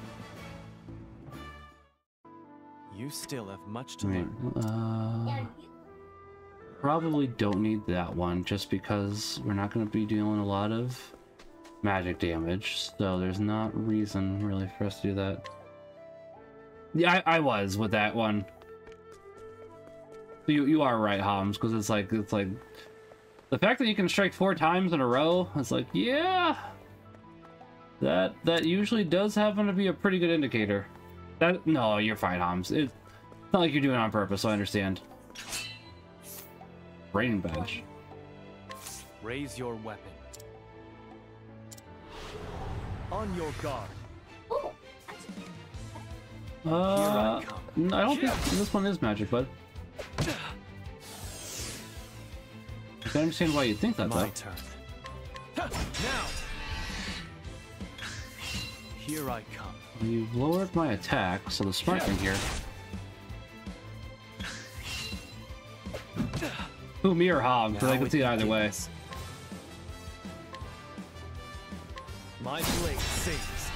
You still have much to learn. Probably don't need that one, just because we're not going to be dealing a lot of magic damage, so there's not reason really for us to do that. Yeah, I was with that one. You are right, Homs, because it's like the fact that you can strike 4 times in a row, it's like, yeah, that usually does happen to be a pretty good indicator. No, you're fine, Homs. It's not like you're doing it on purpose, so I understand. Rain badge. Raise your weapon. On your guard. I don't think this one is magic, bud. I can understand why you think that, though. My turn. Now. Here I come. You've lowered my attack, so the smart thing here. Ooh, me or Hob, because I can see it either way. My blade sings.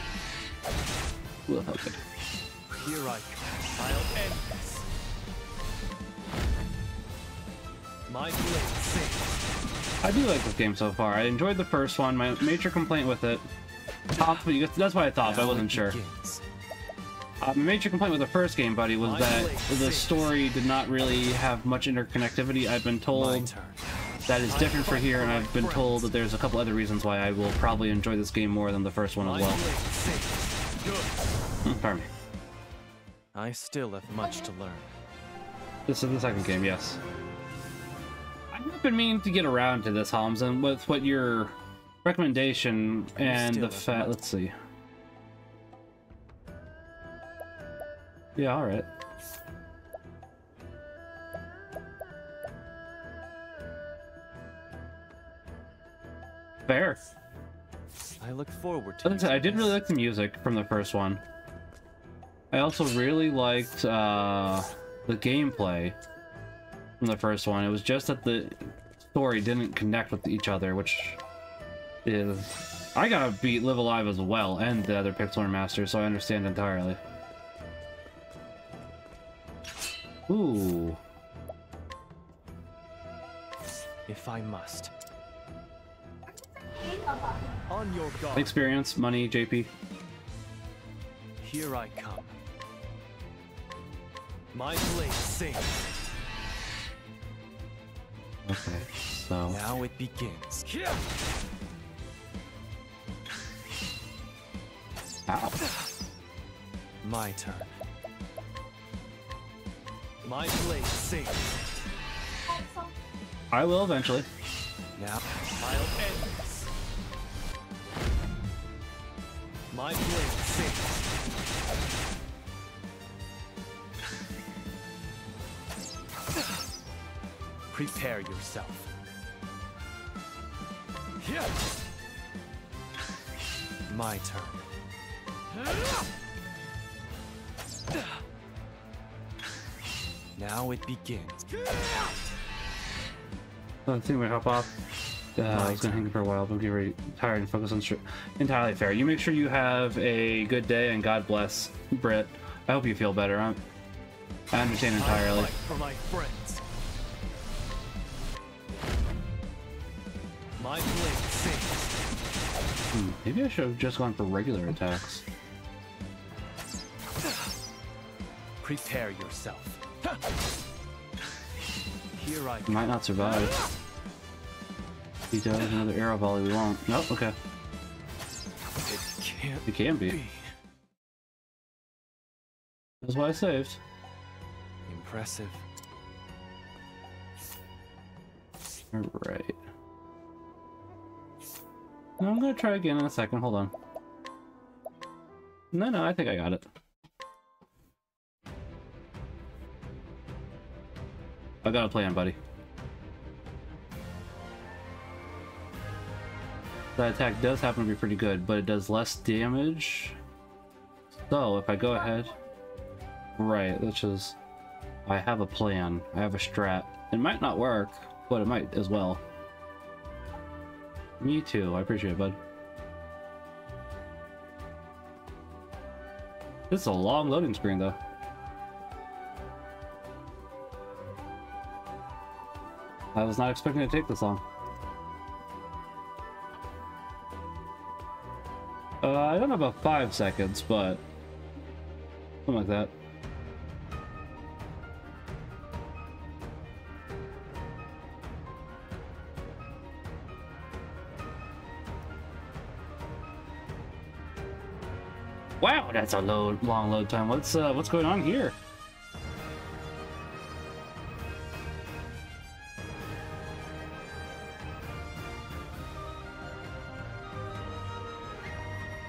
We'll help it. Here I come. I'll end this. My blade sings. I do like this game so far. I enjoyed the first one. My major complaint with it... That's what I thought, but I wasn't sure. My major complaint with the first game, buddy, was that the story did not really have much interconnectivity. I've been told that is different for here, and I've been told that there's a couple other reasons why I will probably enjoy this game more than the first one as well. Pardon me. I still have much to learn. This is the second game, yes. I've been meaning to get around to this, Holmes, and with what your recommendation and the fact... Let's see. Yeah, alright. Fair. I look forward to it. I did really like the music from the first one. I also really liked the gameplay from the first one. It was just that the story didn't connect with each other, which is... I gotta beat Live Alive as well, and the other Pixel Master, so I understand entirely. Ooh. If I must. On your guard. Experience, money, JP. Here I come. My blade sings. Okay, so... Now it begins. Ow. My turn. My blade sings. I will eventually. Now I'll end this. My blade sings. Prepare yourself. My turn. Now it begins. I think we hop off. I was gonna hang for a while, but I'm getting really tired and focus on entirely fair. You make sure you have a good day and God bless, Britt. I hope you feel better. I understand entirely. I fight for my friends. My blade sings. Maybe I should have just gone for regular attacks. Prepare yourself. Here I might not survive. He does another arrow volley. We won't. Nope. Okay. It can be. That's why I saved. Impressive. All right. No, I'm gonna try again in a second. Hold on. No, I think I got it. I got a plan, buddy. That attack does happen to be pretty good, but it does less damage. So if I go ahead, right, which is, I have a plan. I have a strat. It might not work, but it might as well. Me too. I appreciate it, bud. This is a long loading screen, though. I was not expecting it to take this long. I don't know about 5 seconds, but something like that. Wow, that's a long load time. What's going on here?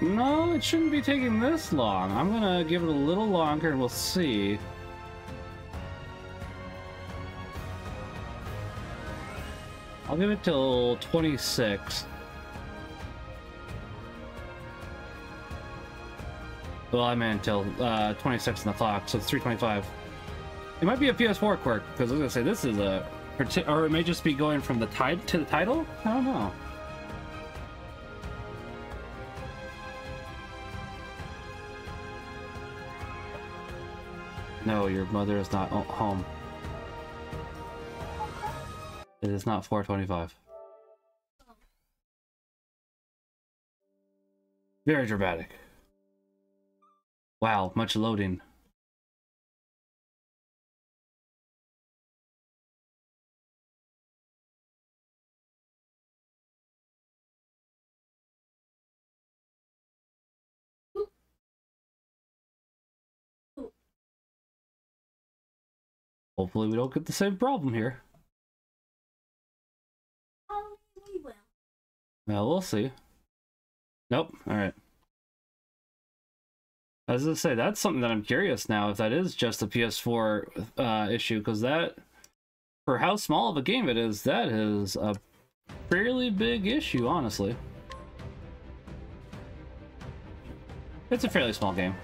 No, it shouldn't be taking this long. I'm gonna give it a little longer and we'll see. I'll give it till 26. Well, I meant until 26 on the clock, so it's 3:25. It might be a PS4 quirk, because I was gonna say this is a, or it may just be going from the to the title. I don't know. No, your mother is not home. It is not 4:25. Very dramatic. Wow, much loading. Hopefully we don't get the same problem here. We will. Well, we'll see. Nope. Alright. I was gonna say, that's something that I'm curious now, if that is just a PS4 issue, because that, for how small of a game it is, that is a fairly big issue, honestly. It's a fairly small game.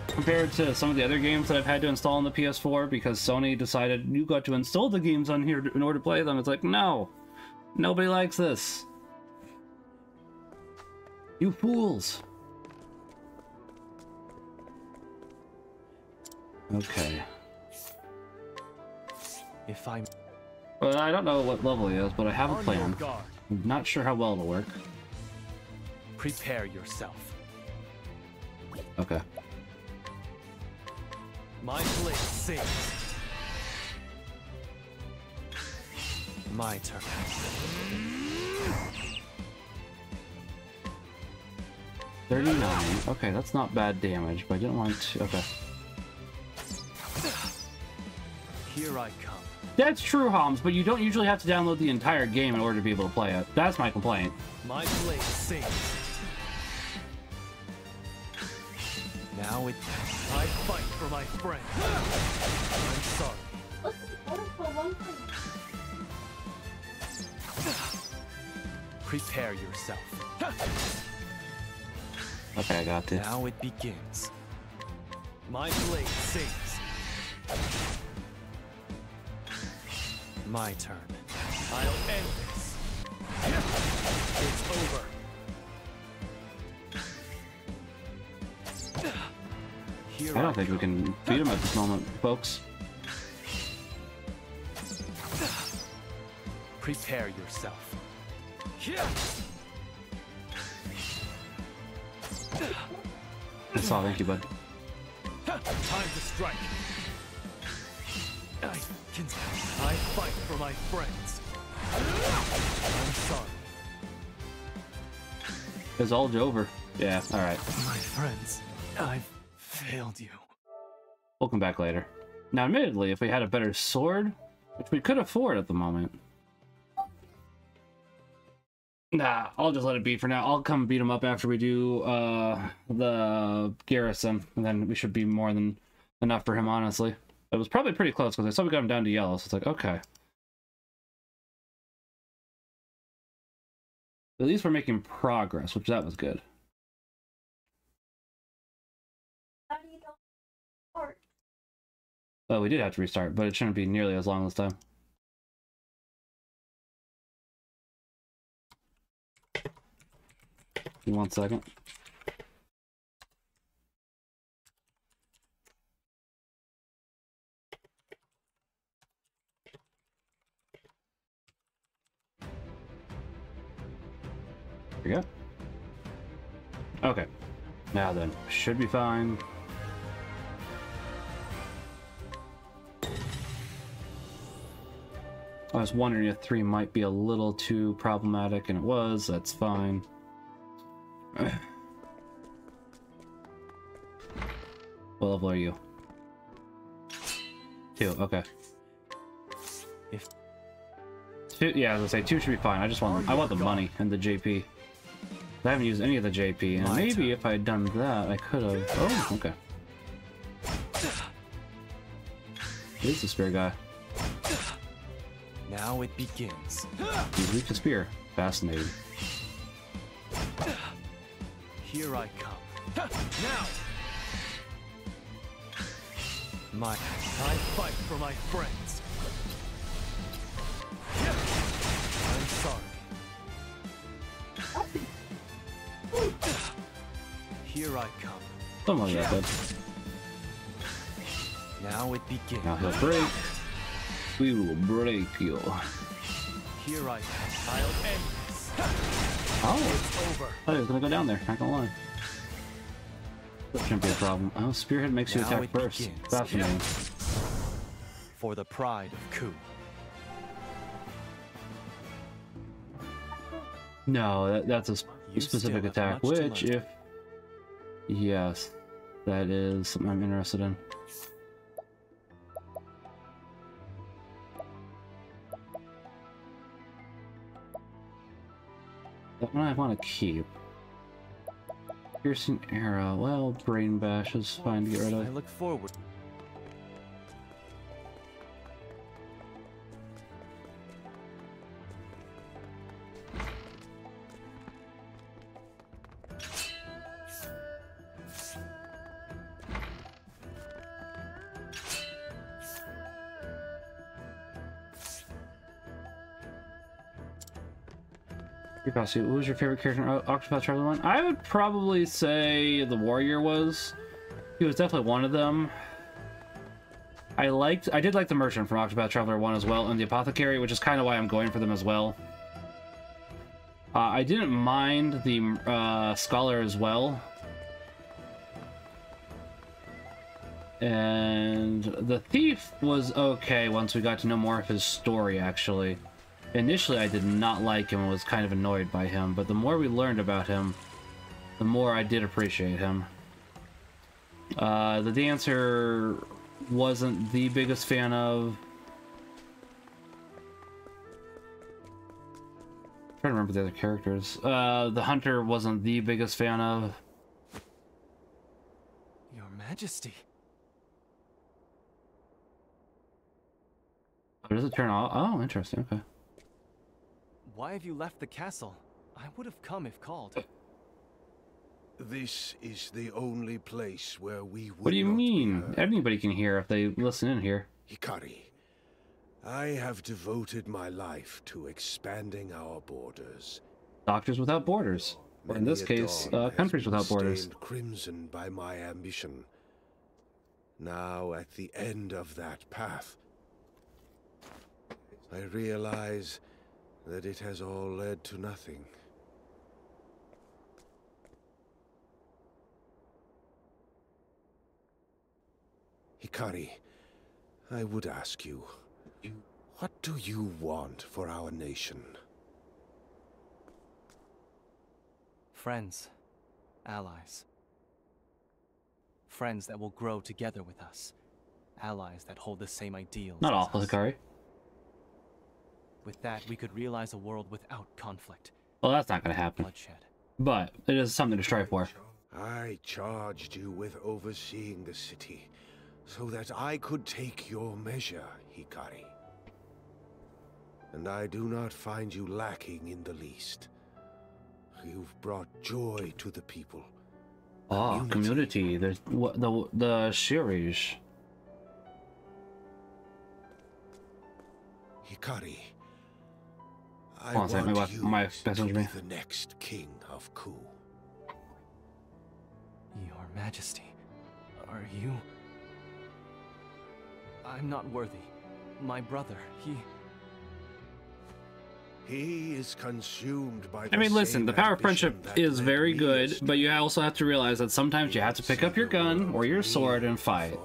Compared to some of the other games that I've had to install on the PS4, because Sony decided, you got to install the games on here in order to play them. It's like, no! Nobody likes this. You fools! Okay. If I'm... Well, I don't know what level he is, but I have a plan. I'm not sure how well it'll work. Prepare yourself. Okay. My blade sings. My turn. $39. Okay, that's not bad damage, but I didn't want to... Okay. Here I come. That's true, Homs, but you don't usually have to download the entire game in order to be able to play it. That's my complaint. My blade sings. Now it... I fight for my friend. I'm sorry. Prepare yourself. Okay, I got this. Now it begins. My blade sings. My turn. I'll end this. It's over. I don't think we can beat him at this moment, folks. Prepare yourself. That's all, thank you, bud. Time to strike. I fight for my friends. I'm sorry. It's all over. Yeah, alright. My friends, I've failed you. We'll come back later. Now, admittedly, if we had a better sword, which we could afford at the moment. Nah, I'll just let it be for now. I'll come beat him up after we do the garrison, and then we should be more than enough for him, honestly. It was probably pretty close, because I saw we got him down to yellow, so it's like, okay. At least we're making progress, which that was good. Well, we did have to restart, but it shouldn't be nearly as long this time. Give me 1 second. There we go. Okay. Now then, should be fine. I was wondering if 3 might be a little too problematic, and it was. That's fine. What level are you? 2, okay. If 2, yeah, I was gonna say 2 should be fine. I just want I want the money and the JP. I haven't used any of the JP, and maybe if I had done that, I could have. Oh, okay. He's the spear guy. Now it begins. He's weak to spear. Fascinating. Here I come. Now! I fight for my friends. I'm sorry. Here I come. Something like that, bud. Now it begins. Now he'll break. We will break you. Here I come. I'll end this. Oh, it's over. I thought he was gonna go down there. Not gonna lie. That shouldn't be a problem. Oh, Spearhead makes you Now attack it first. begins. Fascinating. For the pride of Ku. No, that's a specific still attack. have much to Which, learn. if yes, that is something I'm interested in. That one I want to keep. Piercing arrow. Well, brain bash is fine to get rid I of. look forward. What was your favorite character in Octopath Traveler 1? I would probably say the warrior was. He was definitely one of them. I did like the merchant from Octopath Traveler 1 as well, and the apothecary, which is kind of why I'm going for them as well. I didn't mind the scholar as well. And the thief was okay once we got to know more of his story, actually. Initially, I did not like him and was kind of annoyed by him, but the more we learned about him, the more I did appreciate him. The dancer wasn't the biggest fan of. I'm trying to remember the other characters. The hunter wasn't the biggest fan of. Your Majesty. Does it turn off? Oh, interesting. Okay. Why have you left the castle? I would have come if called. This is the only place where we would. What do you mean? Anybody can hear if they listen in here. Hikari, I have devoted my life to expanding our borders. Doctors Without Borders. Or in this case, Countries Without Borders. Stained crimson by my ambition. Now, at the end of that path, I realize that it has all led to nothing. Hikari, I would ask you, what do you want for our nation? Friends. Allies. Friends that will grow together with us. Allies that hold the same ideals. Not awful, Hikari. With that, we could realize a world without conflict. Well, that's not going to happen. Bloodshed. But it is something to strive for. I charged you with overseeing the city, so that I could take your measure, Hikari. And I do not find you lacking in the least. You've brought joy to the people. Oh, community. The Shirish. Hikari, I Hold on a want second, you my to be the next king of Ku. Your Majesty, are you... I'm not worthy. My brother, He is consumed by I mean, listen, the power of friendship is very good, but you also have to realize that sometimes you have to pick up your gun or your sword and fight.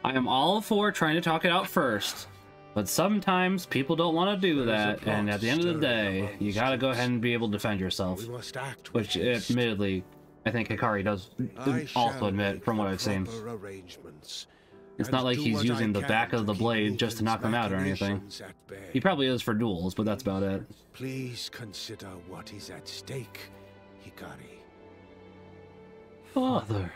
I am all for trying to talk it out first, but sometimes people don't want to do that, and at the end of the day, you gotta go ahead and be able to defend yourself. Which, admittedly, I think Hikari does also admit from what I've seen. It's not like he's using the back of the blade just to knock them out or anything. He probably is for duels, but that's about it. Please consider what is at stake, Hikari. Father.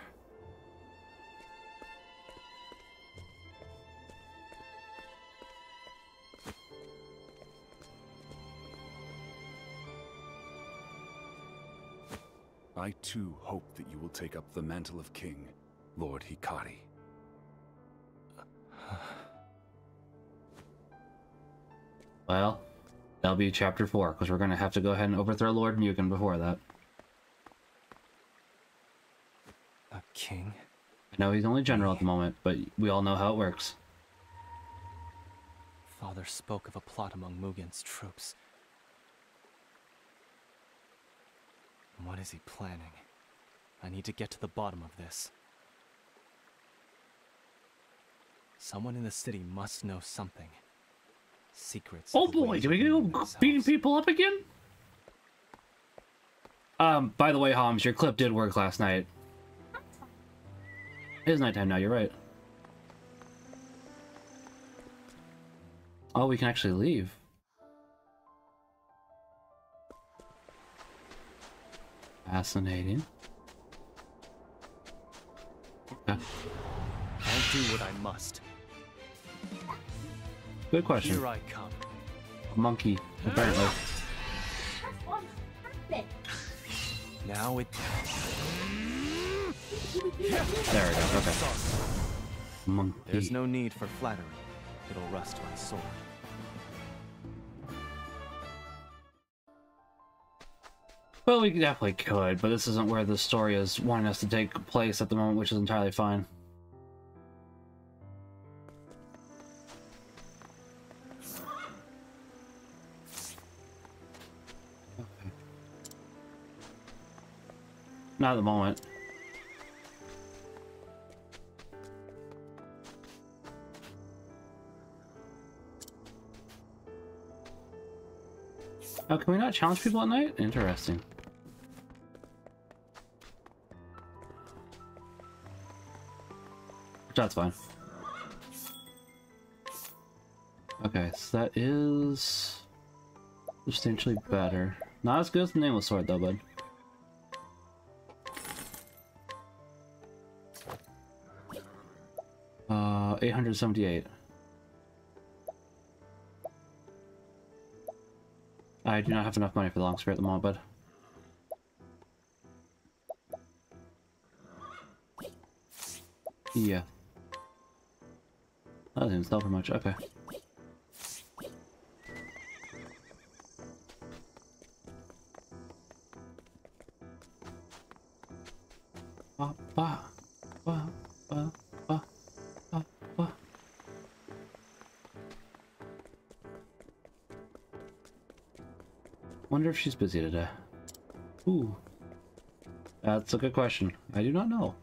I too hope that you will take up the mantle of king, Lord Hikari. Well, that'll be chapter 4, because we're going to have to go ahead and overthrow Lord Mugen before that. A king? I know he's only general at the moment, but we all know how it works. Father spoke of a plot among Mugen's troops. What is he planning? I need to get to the bottom of this. Someone in the city must know something. Secrets. Oh boy, do we go beating people up again? By the way, Homs, your clip did work last night. It is nighttime now, you're right. Oh, we can actually leave. Fascinating. Okay. I'll do what I must. Good question. Here I come. A monkey, apparently. Now it... There we go, okay. Monkey. There's no need for flattery. It'll rust my sword. Well, we definitely could, but this isn't where the story is wanting us to take place at the moment, which is entirely fine. Okay. Not at the moment. Oh, can we not challenge people at night? Interesting. That's fine. Okay, so that is substantially better. Not as good as the Nameless Sword though, bud. Uh, 878. I do not have enough money for the long spear at the moment, bud. Yeah. That didn't sell for much, okay. Wonder if she's busy today. Ooh. That's a good question. I do not know.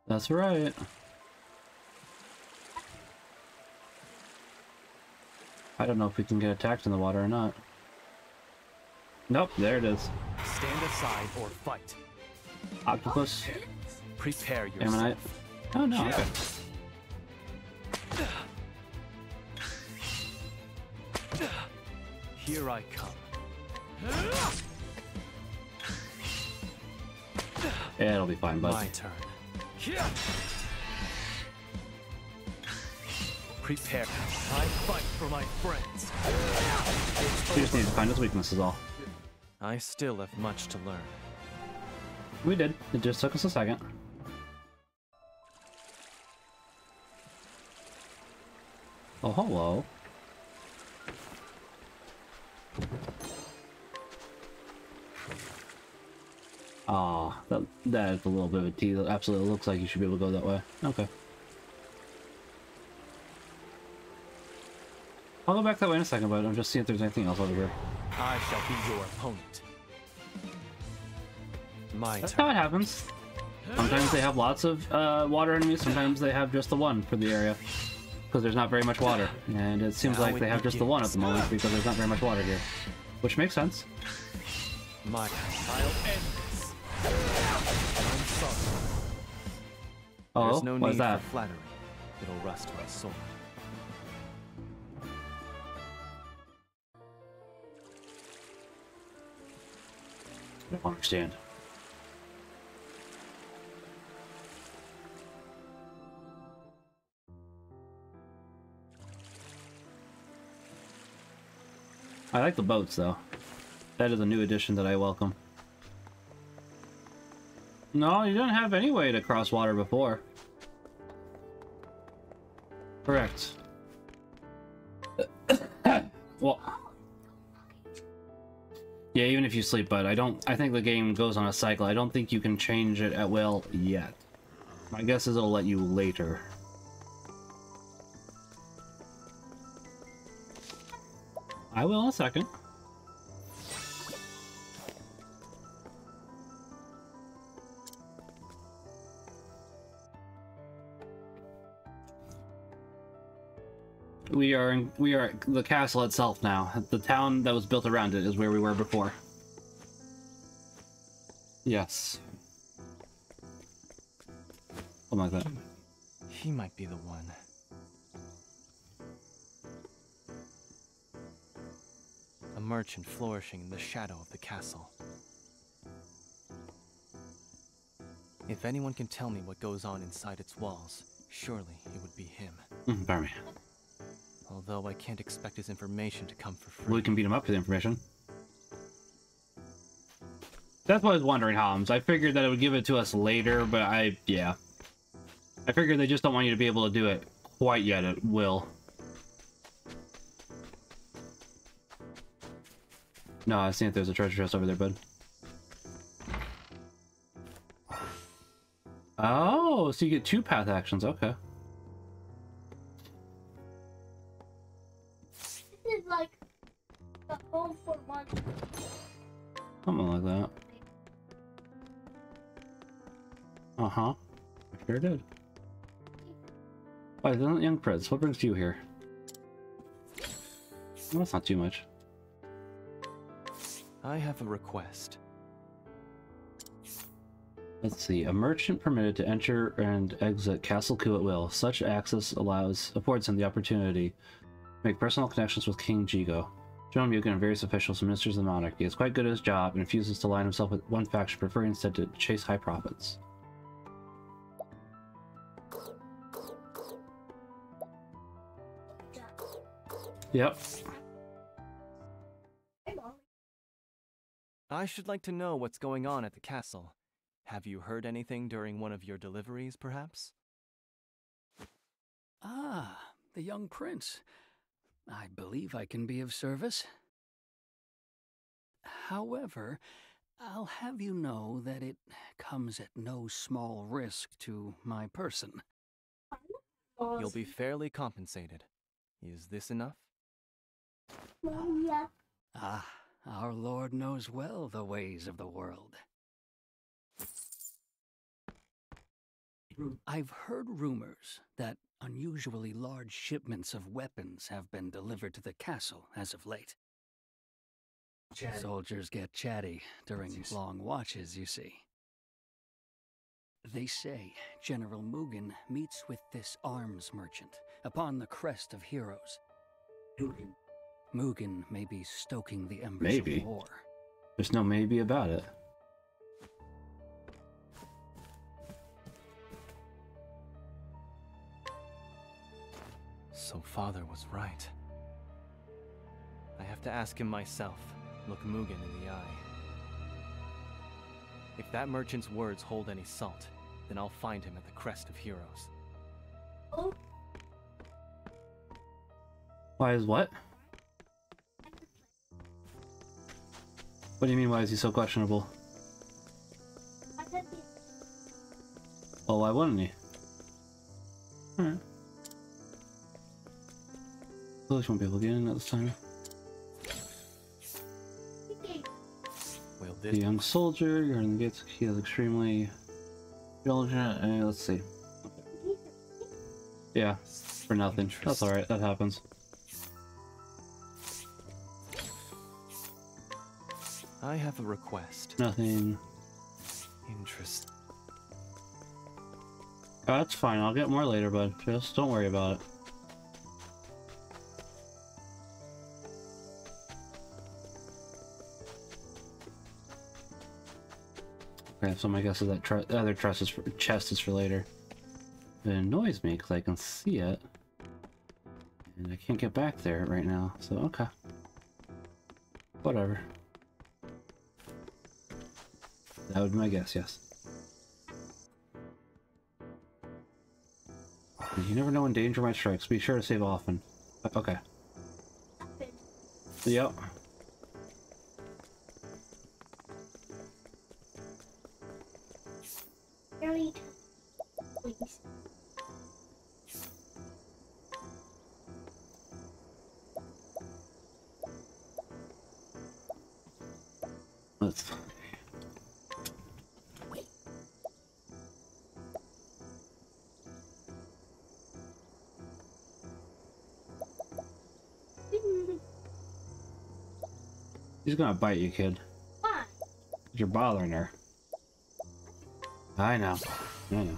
That's right. I don't know if we can get attacked in the water or not. Nope, there it is. Stand aside or fight. Octopus. Prepare yourself. Ammonite. Oh no, okay. Here I come. Yeah, it'll be fine, bud. My turn. Prepare. I fight for my friends. We just need to find his weakness is all. I still have much to learn. We did. It just took us a second. Oh, hello. Ah, that is a little bit of a tease. It absolutely looks like you should be able to go that way. Okay. I'll go back that way in a second, but I'm just seeing if there's anything else over here. I shall be your opponent. That's how it happens. Sometimes they have lots of water enemies, sometimes they have just the one for the area. Because there's not very much water. And it seems like they have just the one at the moment because there's not very much water here. Which makes sense. I'll end this. I'm sorry. Oh, there's no what is need that? for flattery. It'll rust my sword. I don't understand. I like the boats, though. That is a new addition that I welcome. No, you didn't have any way to cross water before. Correct. Well... Yeah, even if you sleep, bud, I think the game goes on a cycle. I don't think you can change it at will yet. My guess is it'll let you later. I will in a second. We are at the castle itself now. The town that was built around it is where we were before. Yes. Something like that. He might be the one. A merchant flourishing in the shadow of the castle. If anyone can tell me what goes on inside its walls, surely it would be him. Pardon me. Although I can't expect his information to come for free. We can beat him up for the information. That's what I was wondering, Homs. I figured that it would give it to us later, but yeah. I figured they just don't want you to be able to do it quite yet at will. No, I see if there's a treasure chest over there, bud. Oh, so you get 2 path actions, okay. This is like the whole for one. Something like that. Uh-huh. I sure did. Why, isn't young Prince? What brings you here? Well, that's not too much. I have a request. Let's see. A merchant permitted to enter and exit Castle Ku at will. Such access affords him the opportunity to make personal connections with King Jigo, General Mugen, and various officials and ministers of the monarchy. He is quite good at his job and refuses to align himself with one faction, preferring instead to chase high profits. Yep. I should like to know what's going on at the castle. Have you heard anything during one of your deliveries, perhaps? Ah, the young prince. I believe I can be of service. However, I'll have you know that it comes at no small risk to my person. You'll be fairly compensated. Is this enough? Ah, our Lord knows well the ways of the world. I've heard rumors that unusually large shipments of weapons have been delivered to the castle as of late. Soldiers get chatty during long watches, you see. They say General Mugen meets with this arms merchant upon the crest of heroes. Mugen may be stoking the embers of war. There's no maybe about it. So father was right. I have to ask him myself, look Mugen in the eye. If that merchant's words hold any salt, then I'll find him at the crest of heroes. Why is what? What do you mean, why is he so questionable? Well, why wouldn't he? Alright. Police won't be able to get in at this time. The young soldier, you're in the gates. He is extremely diligent. And let's see. Yeah, for nothing. That's alright, that happens. I have a request. Nothing. Interest. Oh, that's fine, I'll get more later, bud. Just don't worry about it. Okay, so my guess is that the other chest is for later. It annoys me because I can see it. And I can't get back there right now, so okay. Whatever. That would be my guess, yes. You never know when danger might strike, so be sure to save often. Okay. Yep. Please. Let's... She's gonna bite you, kid. Why? You're bothering her. I know. I know.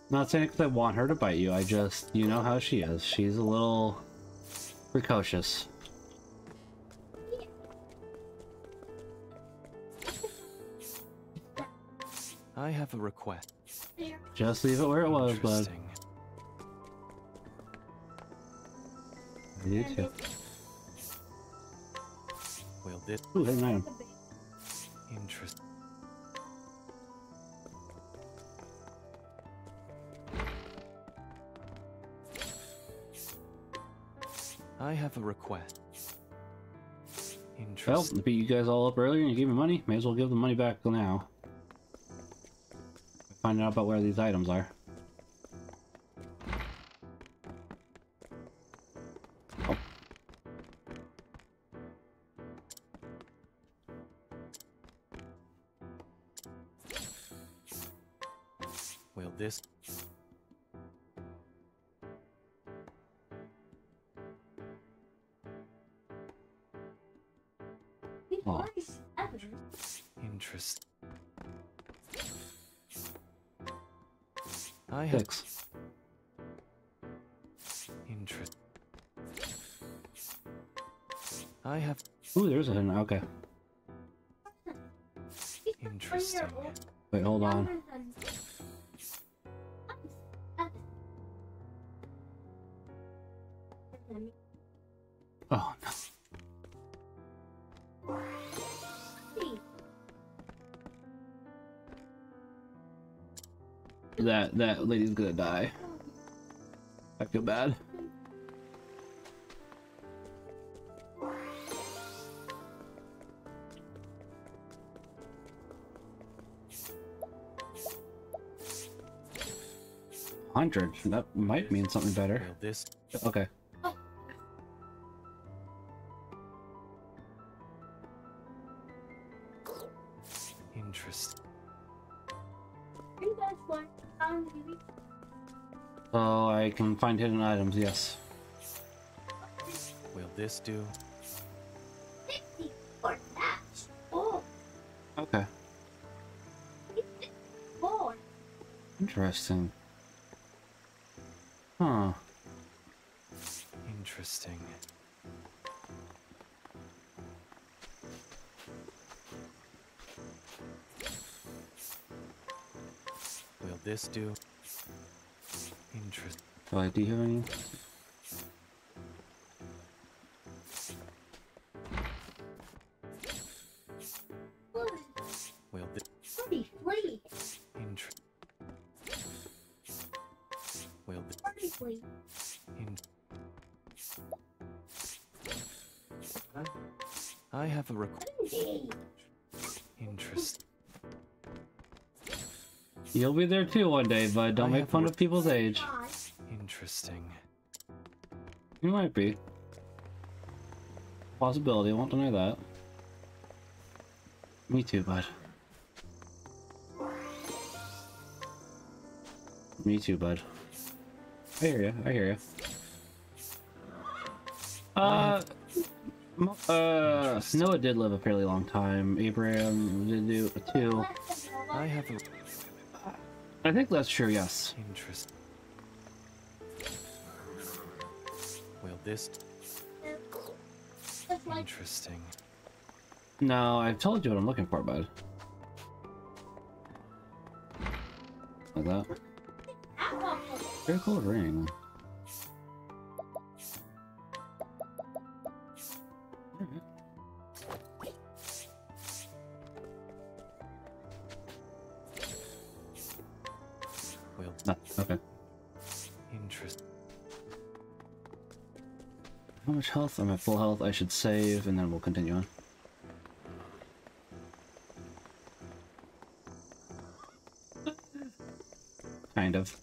Not saying because I want her to bite you, I just, you know how she is. She's a little precocious. I have a request. Just leave it where it was, bud. You too. Well, this. Ooh, hidden item. Interesting. I have a request. Well, I beat you guys all up earlier and you gave me money. May as well give the money back now. Find out about where these items are. Oh. Well, this. Oh. Interest. I have. 6. Interest. I have. Ooh, there's a hidden. Okay. Interesting. Wait, hold on. Oh no. That lady's gonna die. I feel bad. $100. That might mean something better. Well, this. Okay. Interest. So I can find hidden items, yes. Will this do? Okay. Interesting. Huh. Interesting. Will this do? Interesting. Do you have any? Will this? Interest. Will this? I have a request. Interest. You'll be there too one day, bud. Don't make fun of people's age. Interesting. You might be. Possibility, I won't deny that. Me too, bud. Me too, bud. I hear you, I hear you. Noah did live a fairly long time. Abraham did do too. I have a... I think that's true, yes. Interesting. Will this... Interesting. No, I've told you what I'm looking for, bud. Like that. Very cool ring. Well, okay. Interesting. How much health? I'm at full health. I should save, and then we'll continue on. Kind of.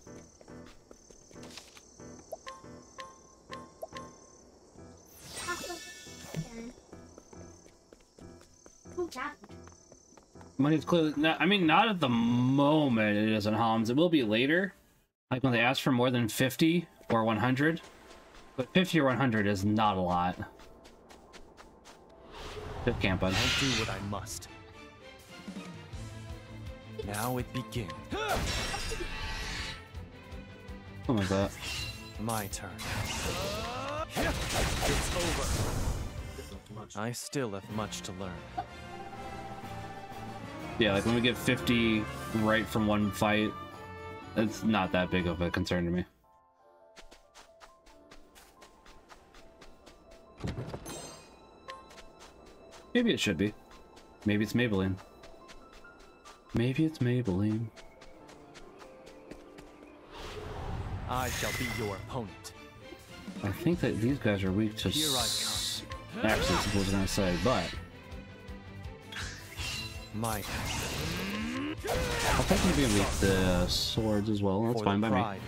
Money's clearly not, I mean, not at the moment it isn't Homs. It will be later. Like when they ask for more than 50 or 100. But 50 or 100 is not a lot. Good camp, bud. I'll do what I must. Now it begins. Something like that. My turn. It's over. I still have much to learn. Yeah, like when we get 50 right from one fight, It's not that big of a concern to me. Maybe it should be. Maybe it's Maybelline. Maybe it's Maybelline. I shall be your opponent. I think that these guys are weak to axes, I was gonna say, but my I'll technically be weak to swords as well. That's fine by me.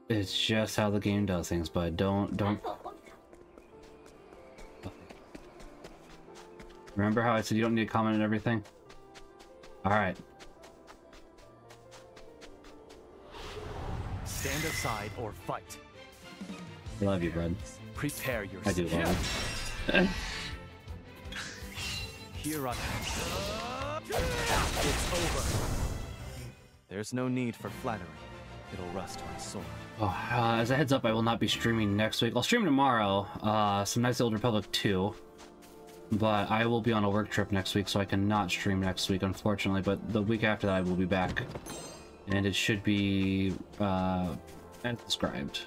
It's just how the game does things, but don't. Remember how I said you don't need to comment on everything? Alright. Stand aside or fight. I love you, bud. Prepare yourself. I do love you. Here I come. It's over. There's no need for flattery. It'll rust my sword. Oh, as a heads up, I will not be streaming next week. I'll stream tomorrow, some Knights of the Old Republic 2. But I will be on a work trip next week, so I cannot stream next week, unfortunately. But the week after that, I will be back. And it should be, as described.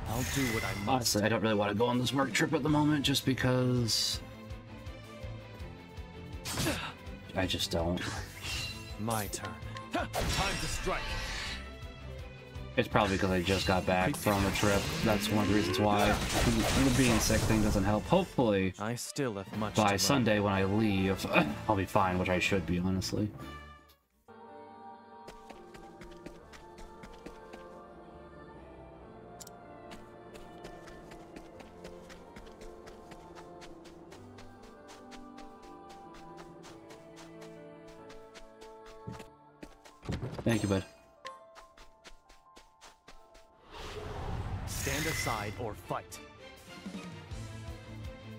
I'll do what I must. Honestly, I don't really want to go on this work trip at the moment, just because I just don't. My turn. Time to strike. It's probably because I just got back from a trip. That's one of the reasons why. The being sick thing doesn't help. Hopefully, I still have much by Sunday when I leave, I'll be fine, which I should be, honestly. Thank you, bud. Stand aside or fight.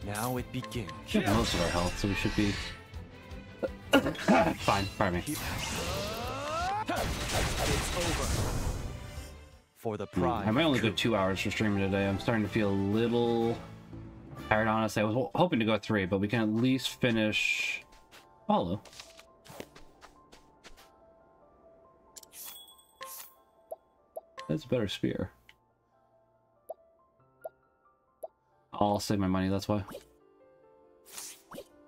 Now it begins. We have most of our health, so we should be fine. Pardon me. It's over. For the pride. I might only go 2 hours for streaming today. I'm starting to feel a little tired, honestly. I was hoping to go 3, but we can at least finish Follow. That's a better spear. I'll save my money, that's why.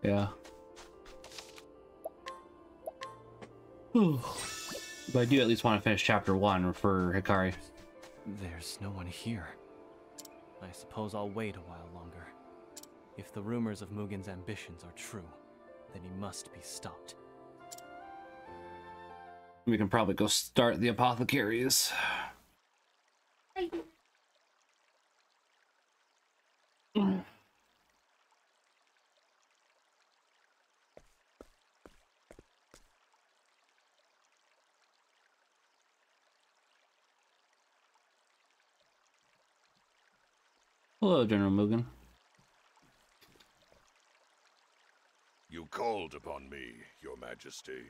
Yeah. But I do at least want to finish chapter 1 for Hikari. There's no one here. I suppose I'll wait a while longer. If the rumors of Mugen's ambitions are true, then he must be stopped. We can probably go start the apothecaries. Hello, General Mugen. You called upon me, Your Majesty.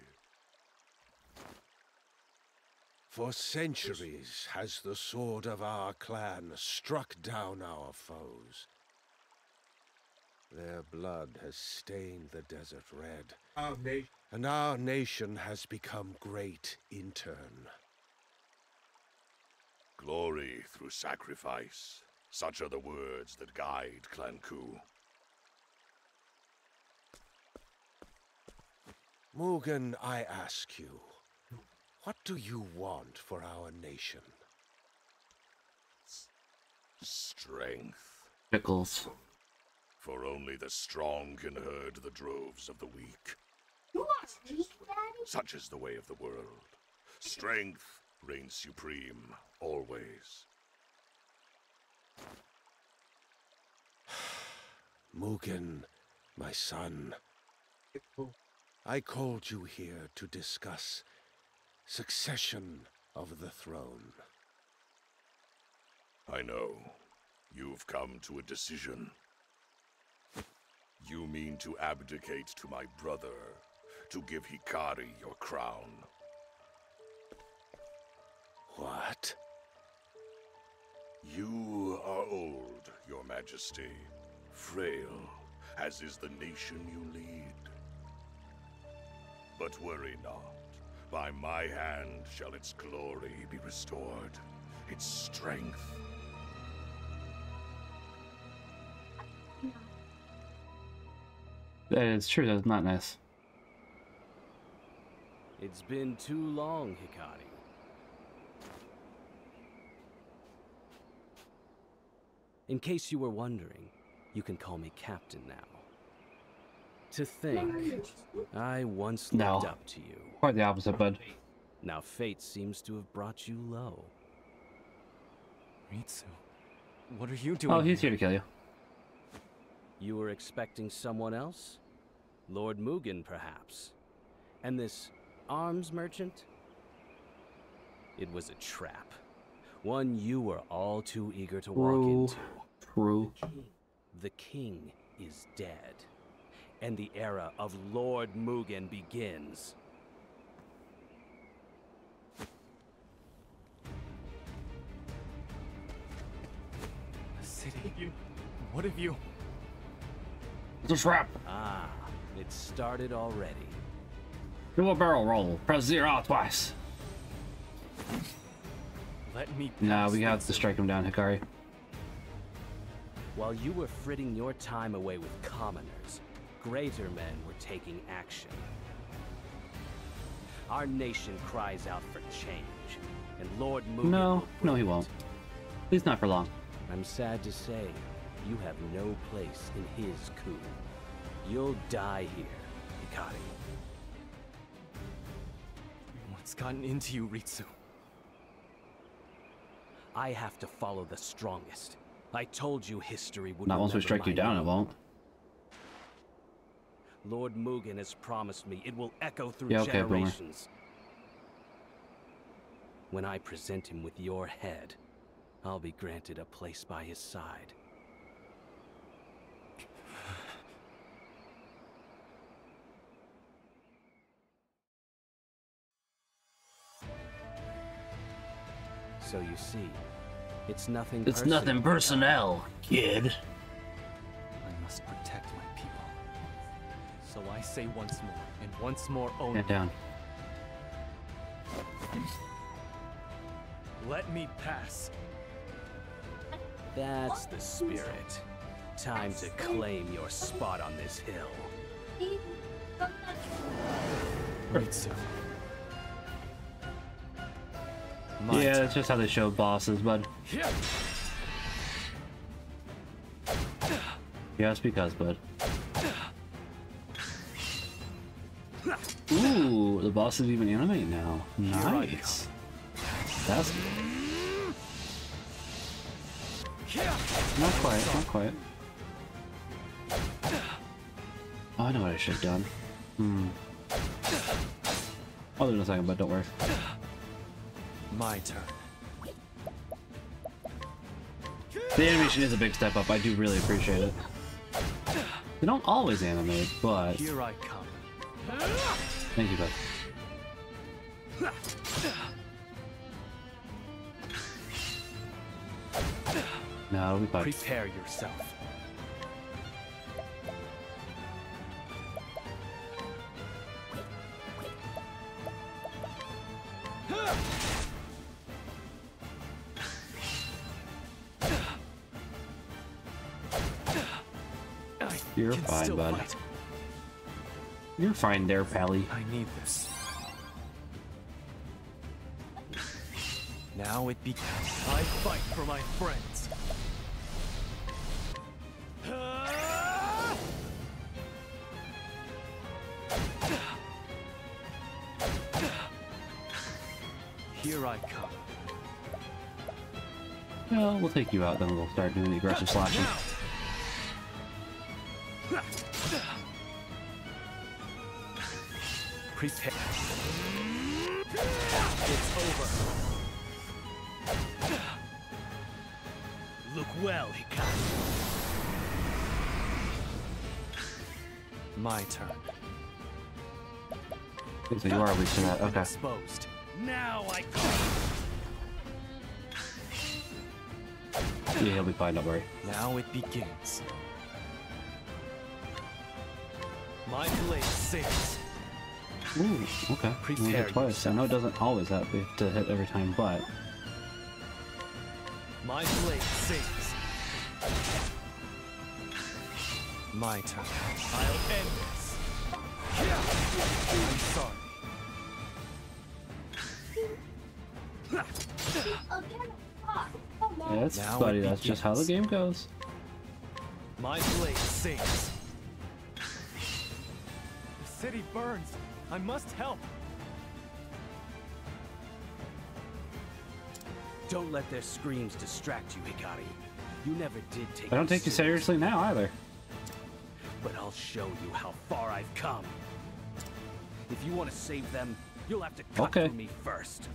For centuries has the sword of our clan struck down our foes. Their blood has stained the desert red, and our nation has become great in turn. Glory through sacrifice. Such are the words that guide Clan Ku. Mugen, I ask you, what do you want for our nation? Strength. Pickles. For only the strong can herd the droves of the weak. Such is the way of the world. Strength reigns supreme, always. Mugen, my son, I called you here to discuss succession of the throne. I know. You've come to a decision. You mean to abdicate to my brother, to give Hikari your crown. What? You are old, Your Majesty. Frail, as is the nation you lead. But worry not. By my hand shall its glory be restored, its strength. It's true, that's not nice. It's been too long, Hikari. In case you were wondering, you can call me Captain now. To think, I once looked up to you. Quite the opposite, bud. Now fate seems to have brought you low. Ritsu, what are you doing? Oh, he's here to kill you. You were expecting someone else? Lord Mugen, perhaps? And this arms merchant? It was a trap. One you were all too eager to walk into. True. The king is dead, and the era of Lord Mugen begins. The city. What have you? It's a trap. Ah, it started already. Do a barrel roll. Press 0 twice. Let me. Nah, we have to strike him down, Hikari. While you were fritting your time away with commoners, greater men were taking action. Our nation cries out for change, and Lord Mugen No, he won't. At least not for long. I'm sad to say, you have no place in his coup. You'll die here, Hikari. What's gotten into you, Ritsu? I have to follow the strongest. I told you history would Not once we strike you down, it won't. Lord Mugen has promised me it will echo through Boomer. generations. When I present him with your head, I'll be granted a place by his side. So you see, it's nothing It's nothing personnel, kid. I must protect my people. So I say once more, and once more only. Get down. Let me pass. That's the spirit. Time to claim your spot on this hill. Ritsu. Yeah, that's just how they show bosses, bud. Yes, because, bud. Ooh, the boss is even animate now. Nice. That's good. Not quite, not quite. Oh, I know what I should have done. I'll do it in a second, but don't worry. My turn. The animation is a big step up. I do really appreciate it. They don't always animate, but... Here I come. Thank you, bud. No, it'll be fine. Prepare yourself. You're fine, bud. Fight. You're fine there, Pally. I need this. Now it begins. I fight for my friends. Here I come. Well, we'll take you out, then we'll start doing the aggressive slashing. Prepare. It's over. Look well, Hikari. My turn. So you are weak to that, okay. Exposed. Now I come. Yeah, he'll be fine, don't worry. Now it begins. My blade sings. Ooh, okay. Prepare Twice. I know it doesn't always have to hit every time, but my blade sings. My turn. I'll end this. I'm sorry. yeah, it's buddy. That's just how the game goes. My blade sings. The city burns. I must help. Don't let their screams distract you, Hikari. You never did take I don't take you seriously now either. But I'll show you how far I've come. If you want to save them, you'll have to cut through me first.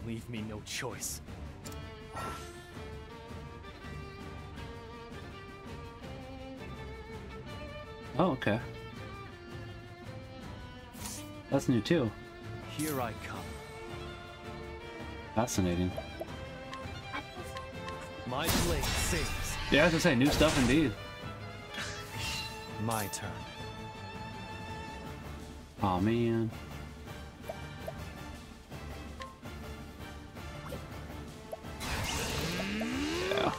You leave me no choice. Oh, okay. That's new too. Here I come. Fascinating. My blade sings. Yeah, I was gonna say, new stuff indeed. My turn. Aw, man. Yeah.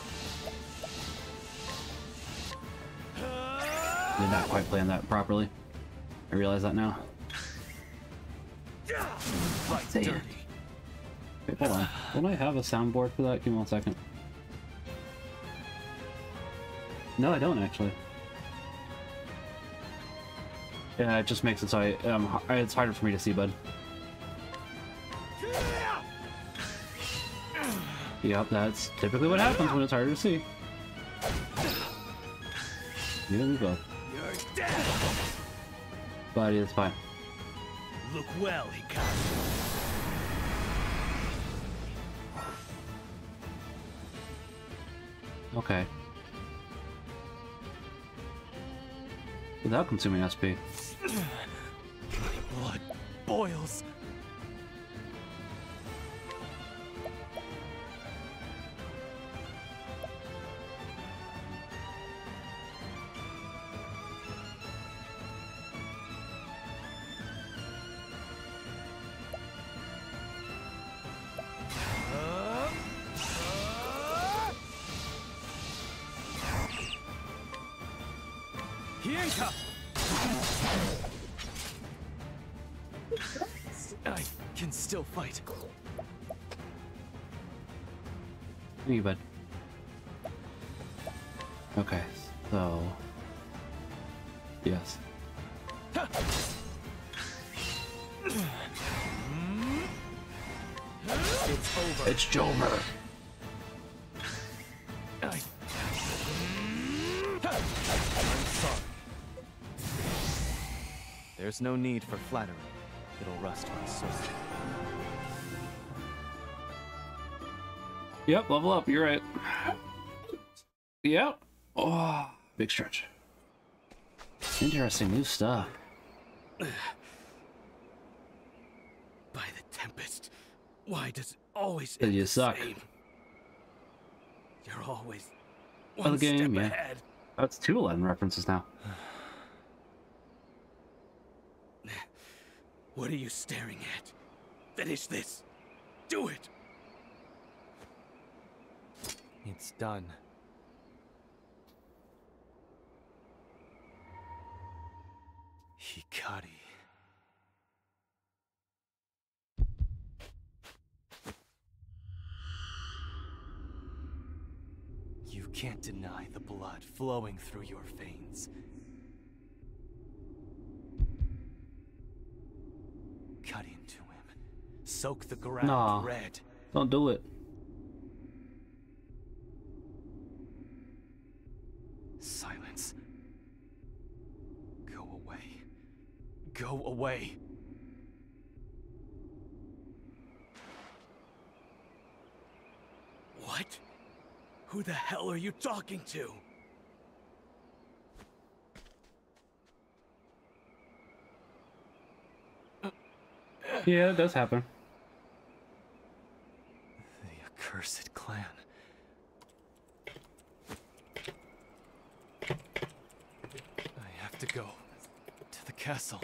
Did not quite plan that properly. I realize that now. Dirty. Wait, hold on. Don't I have a soundboard for that? Give me 1 second. No, I don't actually. Yeah, it just makes it so it's harder for me to see, bud. Yep, that's typically what happens when it's harder to see. Yeah, we go. Buddy, that's fine. Look well, Hikari. Okay. Without consuming SP. My blood boils. I can still fight. Thank you, bud. Okay, so... Yes. It's over. It's Jomer. I'm sorry. There's no need for flattery. It'll rust my soul. Yep, level up, you're right. Yep. Oh, big stretch. Interesting new stuff. By the Tempest, why does it always end You the suck. same? You're always Oh, one the game, step yeah. ahead. That's 2 Aladdin references now. What are you staring at? Finish this. Do it. It's done. Hikari. You can't deny the blood flowing through your veins. Cut into him. Soak the ground Nah, red. don't do it. Silence. Go away. Go away. What? Who the hell are you talking to? Yeah, it does happen. The accursed clan. I have to castle.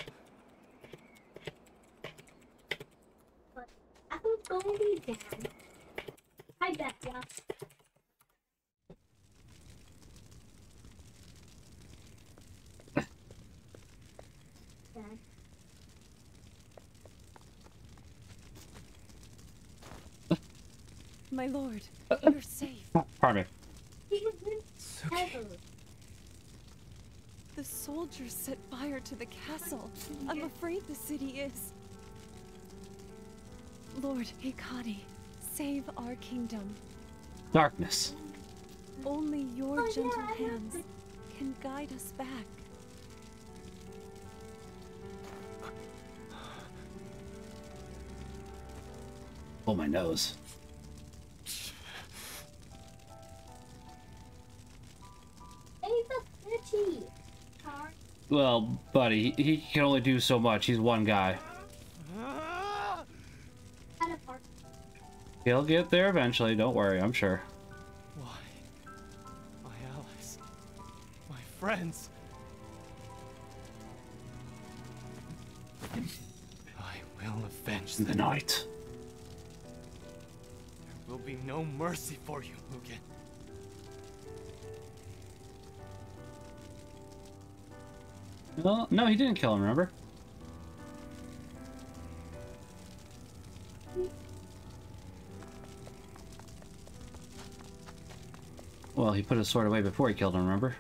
But I was going to be down. Hi, Becca. My lord, you're safe. Pardon me. The soldiers set fire to the castle. I'm afraid the city is. Lord Hikari, save our kingdom. Darkness. Only your gentle hands can guide us back. Oh, my nose. Well, buddy, he can only do so much. He's one guy. He'll get there eventually, don't worry, I'm sure. Why? My allies. My friends. I will avenge The night. There will be no mercy for you, Mugen. Well, no, he didn't kill him, remember? Well, he put his sword away before he killed him, remember?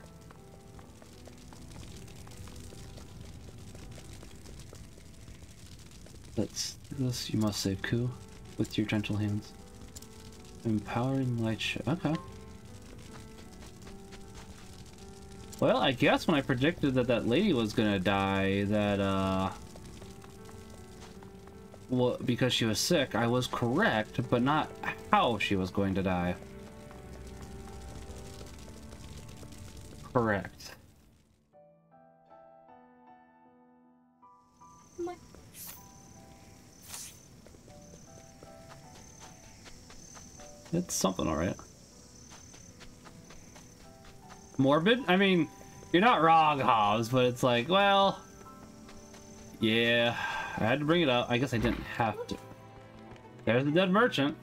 That's this. You must save Ku with your gentle hands. Empowering light show. Okay. Well, I guess when I predicted that that lady was gonna die, that, well, because she was sick, I was correct, but not how she was going to die. Correct. It's something, alright. Morbid? I mean, you're not wrong, Hobbs, but it's like, well... Yeah, I had to bring it up. I guess I didn't have to. There's the dead merchant.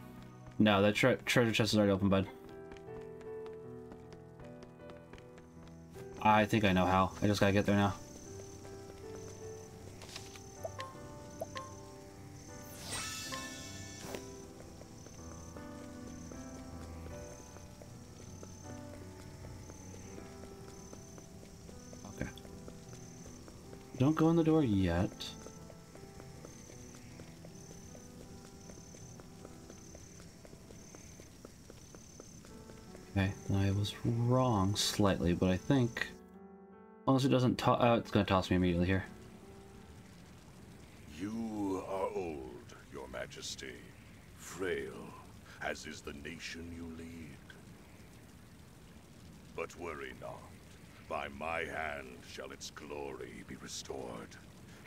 No, that treasure chest is already open, bud. I think I know how. I just gotta get there now. Okay. Don't go in the door yet. Okay, I was wrong slightly, but I think... As long as it doesn't it's gonna toss me immediately here. You are old, Your Majesty. Frail, as is the nation you lead. But worry not. By my hand shall its glory be restored.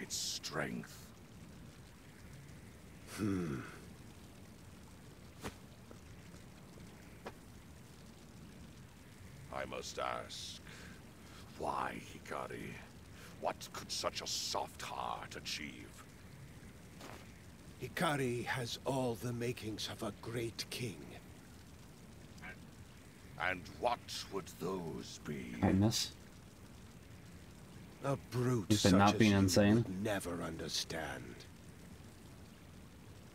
Its strength. I must ask, why, Hikari? What could such a soft heart achieve? Hikari has all the makings of a great king. And what would those be? Kindness. A brute He's been such not as being you insane. would never understand.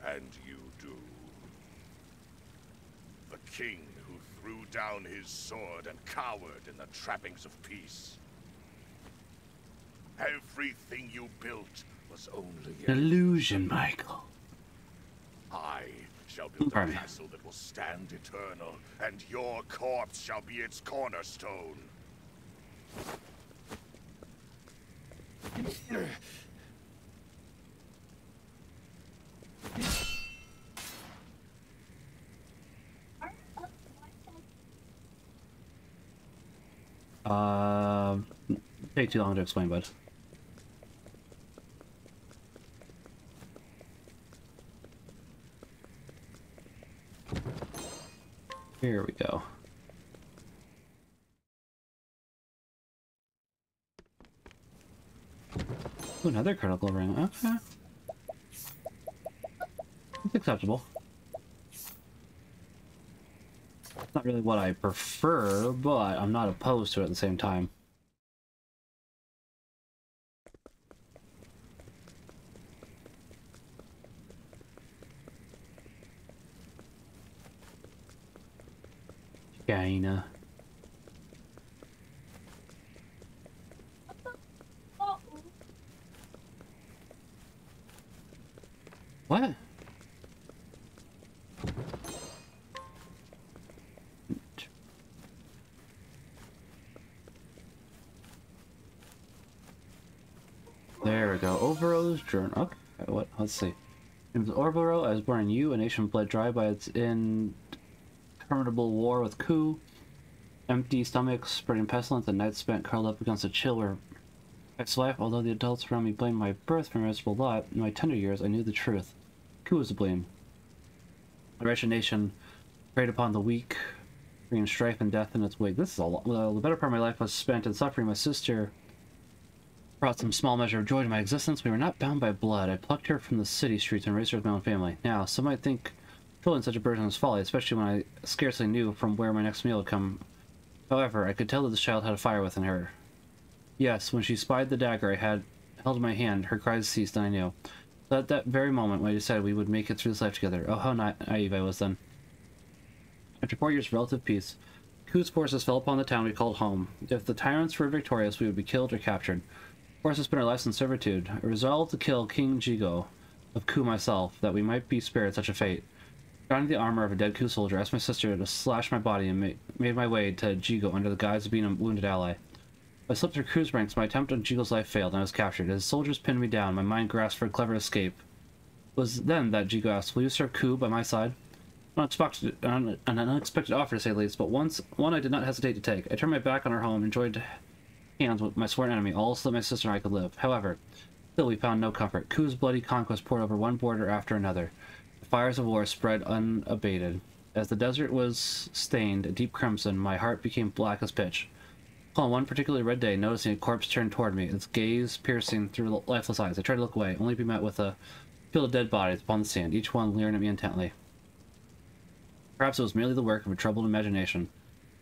And you do. The king who threw down his sword and cowered in the trappings of peace. Everything you built was only An illusion, Michael. I shall build a castle that will stand eternal, and your corpse shall be its cornerstone. Take too long to explain, bud. Here we go. Ooh, another critical ring. Okay. It's acceptable. It's not really what I prefer, but I'm not opposed to it at the same time. China. What? There we go. Overo's journal. Okay, what? Let's see. In Orvoro, I was born in you, a nation bled dry by its interminable war with Ku. Empty stomachs, spreading pestilence, and nights spent curled up against a chill where ex-life, although the adults around me blamed my birth for my miserable lot, in my tender years I knew the truth. Ku was to blame. The wretched nation preyed upon the weak, bringing strife and death in its wake. This is all. Well, the better part of my life was spent in suffering. My sister brought some small measure of joy to my existence. We were not bound by blood. I plucked her from the city streets and raised her with my own family. Now, some might think filling such a burden was folly, especially when I scarcely knew from where my next meal would come. However, I could tell that this child had a fire within her. Yes, when she spied the dagger I had held in my hand, her cries ceased, and I knew. So at that very moment, when I decided we would make it through this life together, oh, how naive I was then. After 4 years of relative peace, Ku's forces fell upon the town we called home. If the tyrants were victorious, we would be killed or captured. Forced to spend our lives in servitude. I resolved to kill King Jigo of Ku myself, that we might be spared such a fate. Donning the armor of a dead Ku soldier, I asked my sister to slash my body and made my way to Jigo under the guise of being a wounded ally. I slipped through Ku's ranks, my attempt on Jigo's life failed, and I was captured. His soldiers pinned me down, my mind grasped for a clever escape. It was then that Jigo asked, "Will you serve Ku by my side?" An unexpected offer, to say the least, but one I did not hesitate to take. I turned my back on our home and joined hands with my sworn enemy, all so that my sister and I could live. However, still we found no comfort. Ku's bloody conquest poured over one border after another. The fires of war spread unabated. As the desert was stained a deep crimson, my heart became black as pitch. On one particularly red day, noticing a corpse turned toward me, its gaze piercing through lifeless eyes, I tried to look away, only to be met with a field of dead bodies upon the sand, each one leering at me intently. Perhaps it was merely the work of a troubled imagination,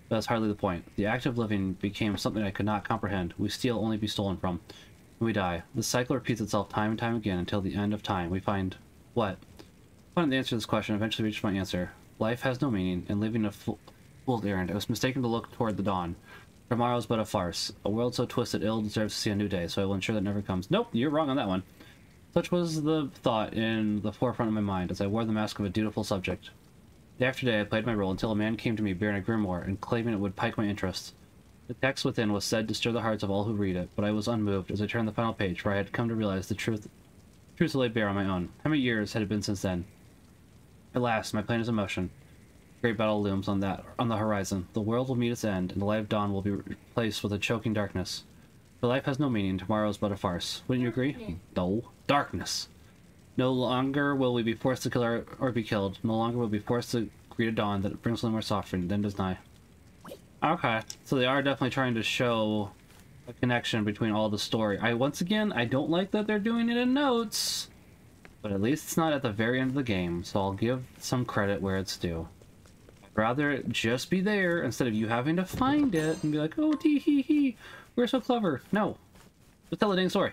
but that's hardly the point. The act of living became something I could not comprehend. We steal, only be stolen from. When we die, the cycle repeats itself time and time again until the end of time. We find what? Finding the answer to this question, eventually reached my answer. Life has no meaning, and living a fool's errand. I was mistaken to look toward the dawn. Tomorrow's but a farce. A world so twisted ill deserves to see a new day, so I will ensure that never comes. Nope, you're wrong on that one. Such was the thought in the forefront of my mind as I wore the mask of a dutiful subject. Day after day I played my role until a man came to me bearing a grimoire and claiming it would pique my interest. The text within was said to stir the hearts of all who read it, but I was unmoved as I turned the final page, for I had come to realize the truth laid bare on my own. How many years had it been since then? At last, my plan is in motion. Great battle looms on the horizon. The world will meet its end, and the light of dawn will be replaced with a choking darkness. For life has no meaning, tomorrow is but a farce. Wouldn't you agree? No. Darkness! No longer will we be forced to kill or be killed. No longer will we be forced to greet a dawn that brings only more suffering than does nigh. Okay, so they are definitely trying to show a connection between all the story. Once again, I don't like that they're doing it in notes, but at least it's not at the very end of the game, so I'll give some credit where it's due. I'd rather it just be there instead of you having to find it and be like, oh, tee hee hee, we're so clever. No, just tell the dang story.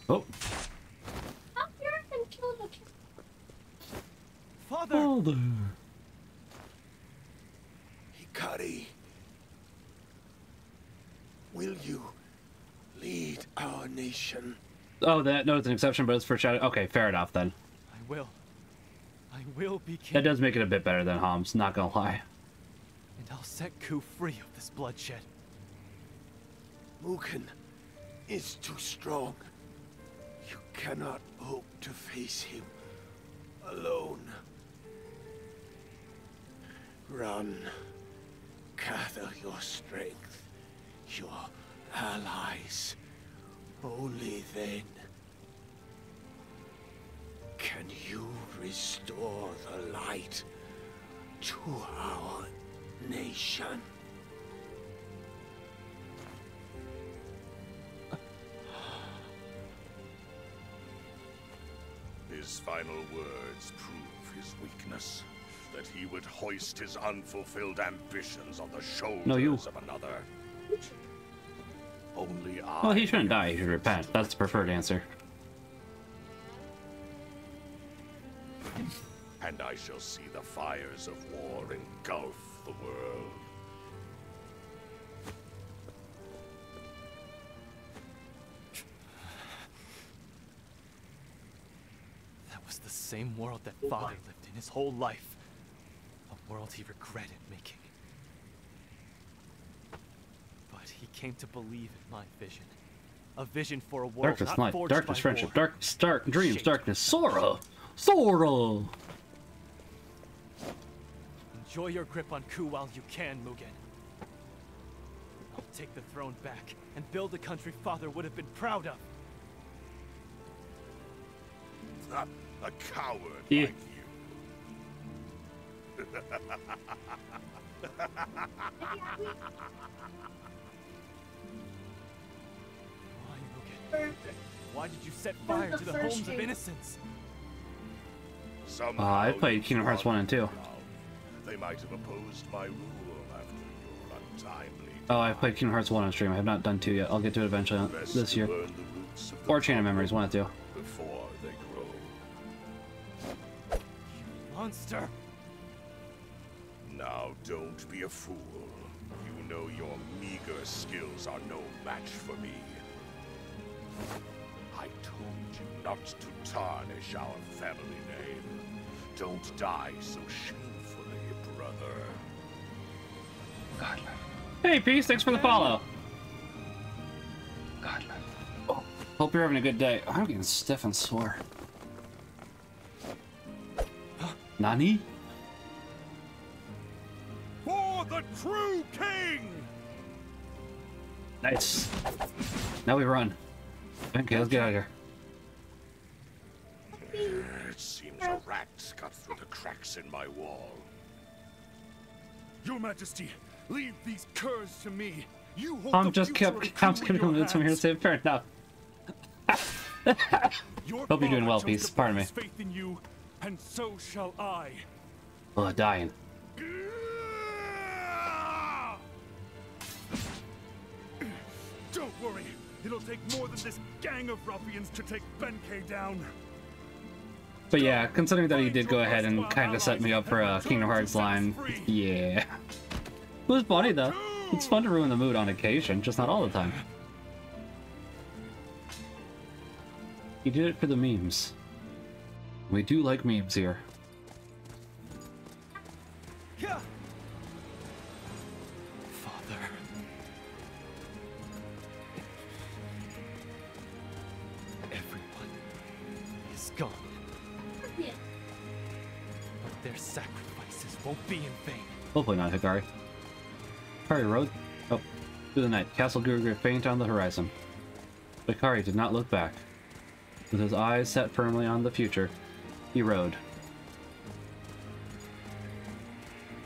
Oh. Father! Hikari, will you lead our nation? Oh, that note's an exception, but it's for shadow. Okay, fair enough then. I will be king. That does make it a bit better than Homs, not gonna lie. And I'll set Ku free of this bloodshed. Mugen is too strong. You cannot hope to face him alone. Run. Gather your strength, your allies, Only then can you restore the light to our nation. His final words prove his weakness. That he would hoist his unfulfilled ambitions on the shoulders of another. Only I... Well, he shouldn't die, he should repent. That's the preferred answer. And I shall see the fires of war engulf the world. That was the same world that Father lived in his whole life. A world he regretted making. But he came to believe in my vision. A vision for a world Darkness, not light, forged darkness, by friendship, war. darkness, dreams, darkness, Sora! Sora! Enjoy your grip on Ku while you can, Mugen. I'll take the throne back and build a country Father would have been proud of. A coward Yeah. like you. Why, Mugen? Why did you set fire to the homes of innocents? I played Kingdom Hearts 1 and 2. They might have opposed my rule after your untimely. Oh, I played Kingdom Hearts 1 on stream. I have not done 2 yet. I'll get to it eventually this year. Or Chain of Memories, 1 and 2. Before they grow. Monster! Now don't be a fool. You know your meager skills are no match for me. I told you not to tarnish our family name. Don't die so shamefully, brother. Hey, Peace, thanks for the follow. Oh, hope you're having a good day. I'm getting stiff and sore. Nani? For the true king! Nice. Now we run. Okay, let's get out of here. It seems a rat got through the cracks in my wall. Your Majesty, leave these curs to me. You hold I'm the just future kept. of I'm Ku just in gonna your come from here to hands. save. Fair enough. Your Hope you're doing father well, chose Peace. to Pardon put me. his faith in you, and so shall I. Oh, dying. Don't worry, it'll take more than this gang of ruffians to take Benkei down. But yeah, considering that he did go ahead and kind of set me up for a Kingdom Hearts line, yeah. It was funny though. It's fun to ruin the mood on occasion, just not all the time. He did it for the memes. We do like memes here. Father. Everyone is gone. But their sacrifices won't be in vain. Hopefully not, Hikari. Hikari rode. Oh, through the night, Castle grew faint on the horizon. Hikari did not look back. With his eyes set firmly on the future, he rode.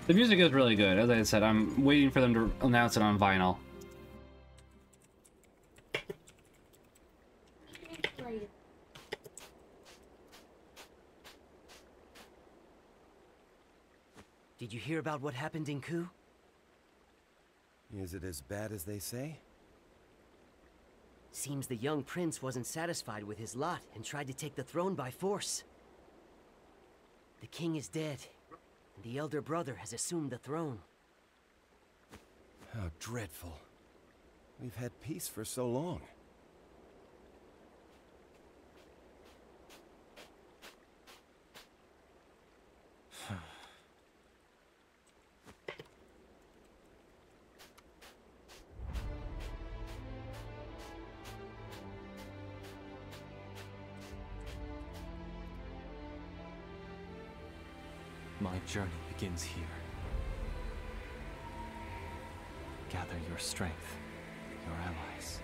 The music is really good. As I said, I'm waiting for them to announce it on vinyl. Did you hear about what happened in Ku? Is it as bad as they say? Seems the young prince wasn't satisfied with his lot and tried to take the throne by force. The king is dead, and the elder brother has assumed the throne. How dreadful. We've had peace for so long. My journey begins here. Gather your strength, your allies,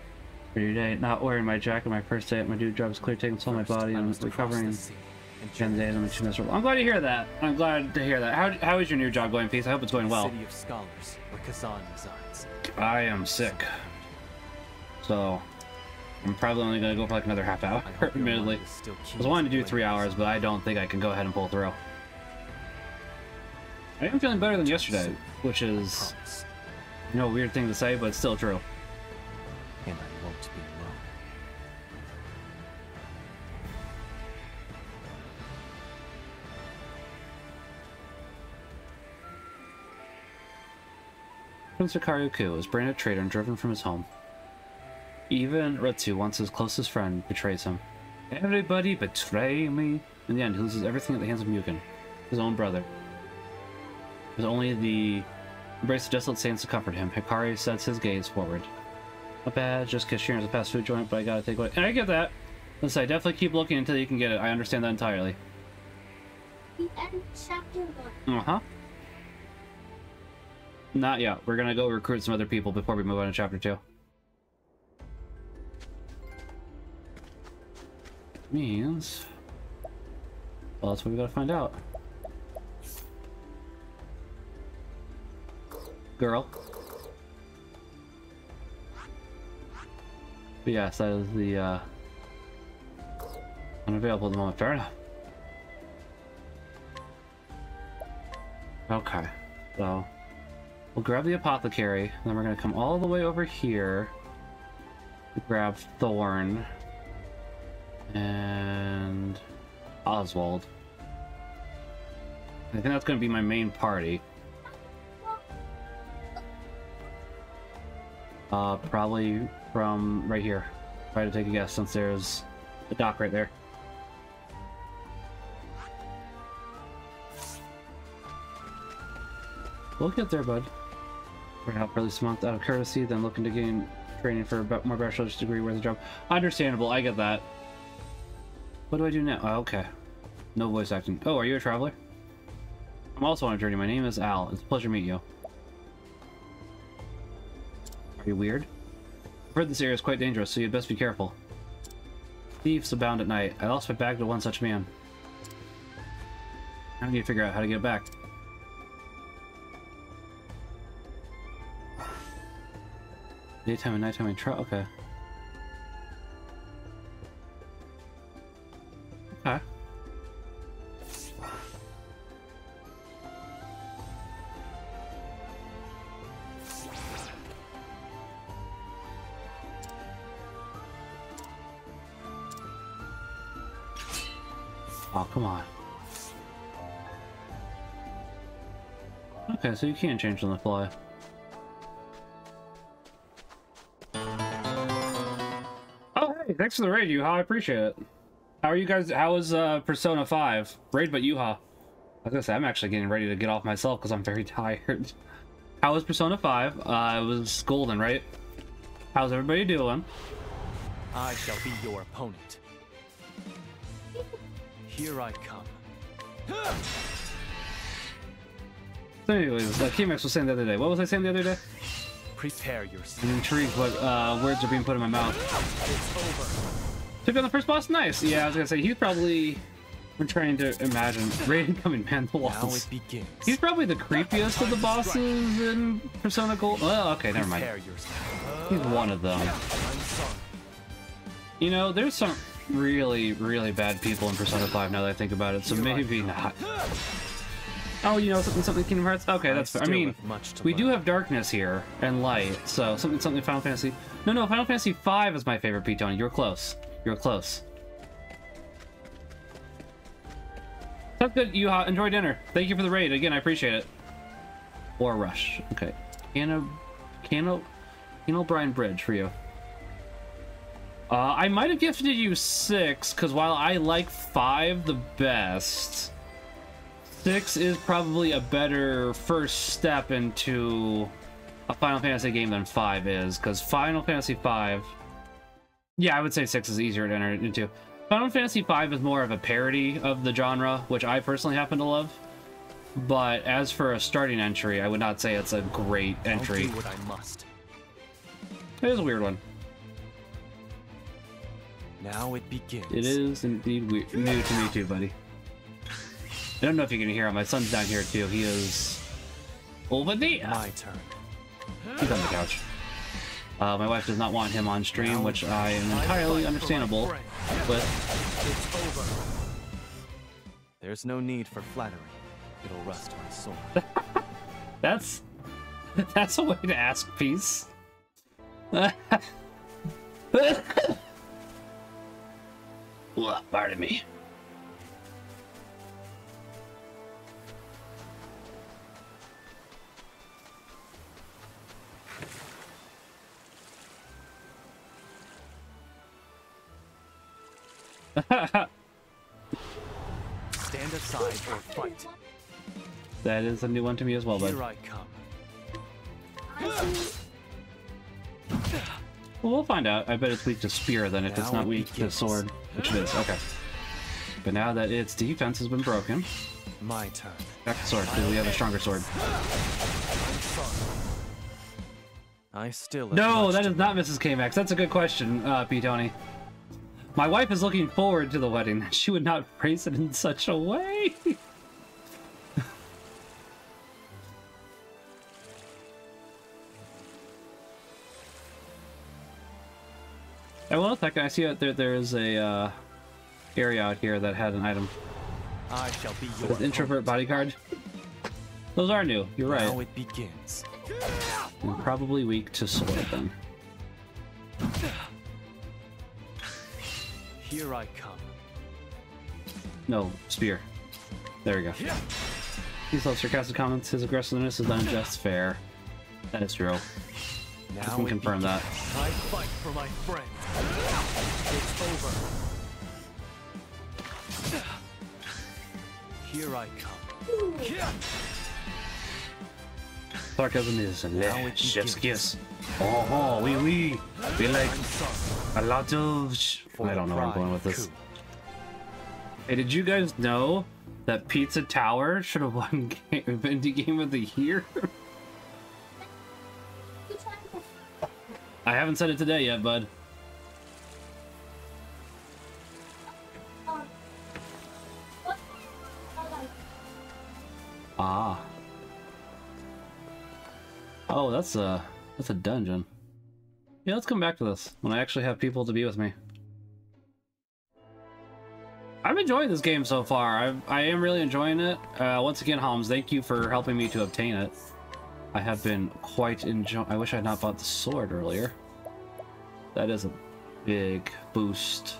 Every day, not wearing my jacket my first day at my new job is clear, taking toll on my body and recovering. 10 days I'm too miserable. I'm glad to hear that. I'm glad to hear that. How is your new job going, Peace? I hope it's going well. City of Scholars, where Kazan resides. I am sick. So I'm probably only gonna go for like another half hour, admittedly. I was wanting to do 3 hours, but I don't think I can go ahead and pull through. I am feeling better than yesterday, which is, you know, a weird thing to say, but it's still true. And I won't be alone. Prince Hikaru was branded traitor and driven from his home. Even Retsu, once his closest friend, betrays him. Everybody betray me. In the end, he loses everything at the hands of Mugen, his own brother. It was only the embrace of desolate saints to comfort him. Hikari sets his gaze forward. Not bad, just because Sharon's a fast food joint, but I gotta take away. And I get that. Let's say, definitely keep looking until you can get it. I understand that entirely. The end of chapter 1. Uh-huh. Not yet. We're gonna go recruit some other people before we move on to chapter 2. Means... well, that's what we gotta find out. Girl. But yes, that is the, unavailable at the moment. Fair enough. Okay, so... we'll grab the apothecary, then we're gonna come all the way over here to grab Thorn and Oswald. I think that's gonna be my main party. Probably from right here. Try to take a guess since there's the dock right there. We'll get there, bud. We're out for at least a month out of courtesy, then looking to gain training for a more bachelor's degree worth of job. Understandable, I get that. What do I do now? Oh, okay. No voice acting. Oh, are you a traveler? I'm also on a journey. My name is Al. It's a pleasure to meet you. Are you weird? I've heard this area is quite dangerous, so you'd best be careful. Thieves abound at night. I lost my bag to one such man. I need to figure out how to get it back. Daytime and nighttime and okay. Okay. Oh, come on. Okay, so you can't change on the fly. Oh, hey, thanks for the raid, Yuha. I appreciate it. How are you guys? How is Persona 5? Raid but Yuha. I was gonna say, I'm actually getting ready to get off myself because I'm very tired. How was Persona 5? It was golden, right? How's everybody doing? I shall be your opponent. Here I come. So anyways, KAMax was saying the other day. What was I saying the other day? Prepare yourself. I'm intrigued what words are being put in my mouth. It's over. Took on the first boss? Nice. Yeah, I was gonna say, he's probably... I'm trying to imagine. Raid coming man the walls. Now it begins. He's probably the creepiest of the bosses in Persona Gold. Oh, okay, never mind. He's one of them. You know, there's some really, really bad people in Persona 5 now that I think about it, so maybe not. Oh, you know, something Kingdom Hearts? Okay, that's fair. I mean, we do have darkness here, and light, so something Final Fantasy... No, Final Fantasy 5 is my favorite, Pete Tony. You're close. You're close. Sounds good, Yuha. Enjoy dinner. Thank you for the raid. Again, I appreciate it. Or Rush. Okay. Cano Bryan Bridge for you. I might have gifted you 6, because while I like 5 the best, 6 is probably a better first step into a Final Fantasy game than 5 is, because Final Fantasy 5... Yeah, I would say 6 is easier to enter into. Final Fantasy V is more of a parody of the genre, which I personally happen to love. But as for a starting entry, I would not say it's a great entry. I'll do what I must. It is a weird one. Now it begins. It is indeed new to me too, buddy. I don't know if you can hear him. My son's down here too. He is over there. My turn. He's on the couch. My wife does not want him on stream, which I am entirely understandable with. It's over. There's no need for flattery. It'll rust my soul. That's a way to ask peace. Pardon me. Stand aside or fight. That is a new one to me as well, bud. Here I come. Well, we'll find out. I bet it's weak to spear then if it's not weak to sword, which it is. Okay. But now that its defense has been broken, my turn. Back to sword, because we have a stronger sword. I still No, that is not Mrs. KAMax. That's a good question, P. Tony. My wife is looking forward to the wedding. She would not phrase it in such a way. Oh, well, I see out there is a area out here that had an item. I shall be your With introvert bodyguard. Those are new. You're right. Now it begins. And probably weak to sword then. Here I come. No, spear. There we go. These love sarcastic comments. His aggressiveness is unjust fair. That is true. Now I can confirm that. I fight for my friend. It's over. Here I come. Sarcasm is a chef's kiss. Oh, we like a lot of. I don't know where I'm going with this. Hey, did you guys know that Pizza Tower should have won Indie Game of the Year? I haven't said it today yet, bud. Ah. Oh, that's a dungeon. Yeah, let's come back to this when I actually have people to be with me. I'm enjoying this game so far. I am really enjoying it. Once again, Homs, thank you for helping me to obtain it. I have been quite enjoying. I wish I had not bought the sword earlier. That is a big boost.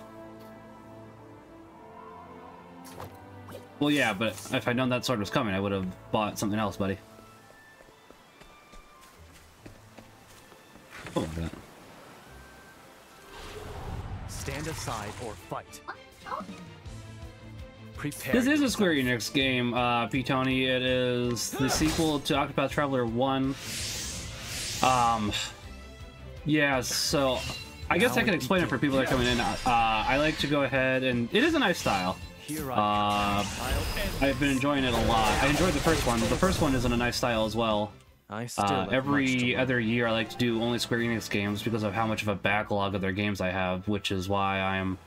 Well, yeah, but if I'd known that sword was coming, I would have bought something else, buddy. Oh, that. Stand aside or fight. Prepare. This is a Square Enix game, P. Tony. It is the sequel to Octopath Traveler 1. Yeah, so I guess I can explain it for people that are coming in. I like to go ahead and it is a nice style. I've been enjoying it a lot. I enjoyed the first one. The first one is in a nice style as well. Every other year I like to do only Square Enix games because of how much of a backlog of their games I have, which is why I'm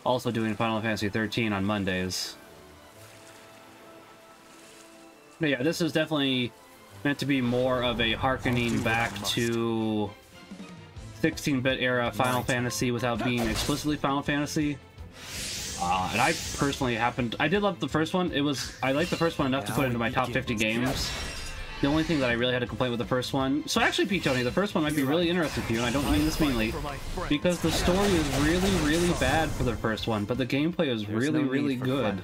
also doing Final Fantasy 13 on Mondays. But yeah, this is definitely meant to be more of a harkening back to 16-bit era Final Fantasy without being explicitly Final Fantasy. And I personally I did love the first one. I liked the first one enough to put it into my top 50 games. The only thing that I really had to complain with the first one... So actually, P. Tony, the first one might be really interesting to you, and I don't mean this meanly, because the story is really, really bad for the first one, but the gameplay is really, really good.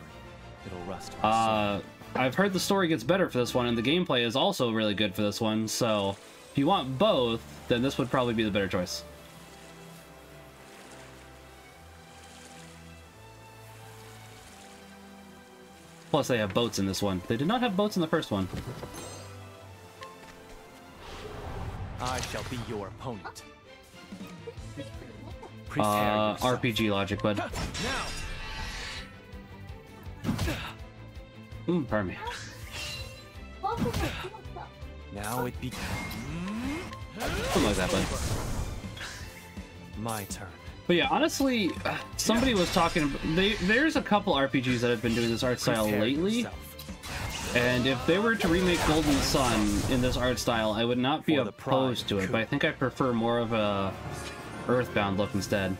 I've heard the story gets better for this one, and the gameplay is also really good for this one, so if you want both, then this would probably be the better choice. Plus, they have boats in this one. They did not have boats in the first one. I shall be your opponent. RPG logic, bud. Pardon me. Now it begins. Something like that, bud. My turn. But yeah, honestly, somebody was talking. There's a couple RPGs that have been doing this art style lately, and if they were to remake Golden Sun in this art style, I would not be opposed to it. But I think I prefer more of a Earthbound look instead.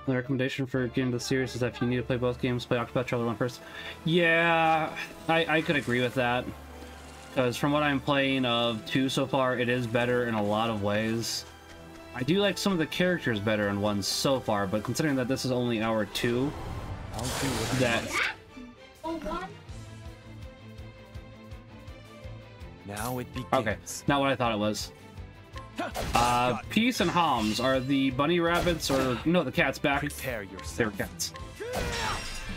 The recommendation for getting the series is that if you need to play both games, play Octopath Traveler 1 first. Yeah, I could agree with that. Because from what I'm playing of 2 so far, it is better in a lot of ways. I do like some of the characters better in 1 so far, but considering that this is only hour 2, that... Now it begins. Okay, not what I thought it was. Peace and Homs are the bunny rabbits, or no, the cat's back. Prepare yourself. They're cats.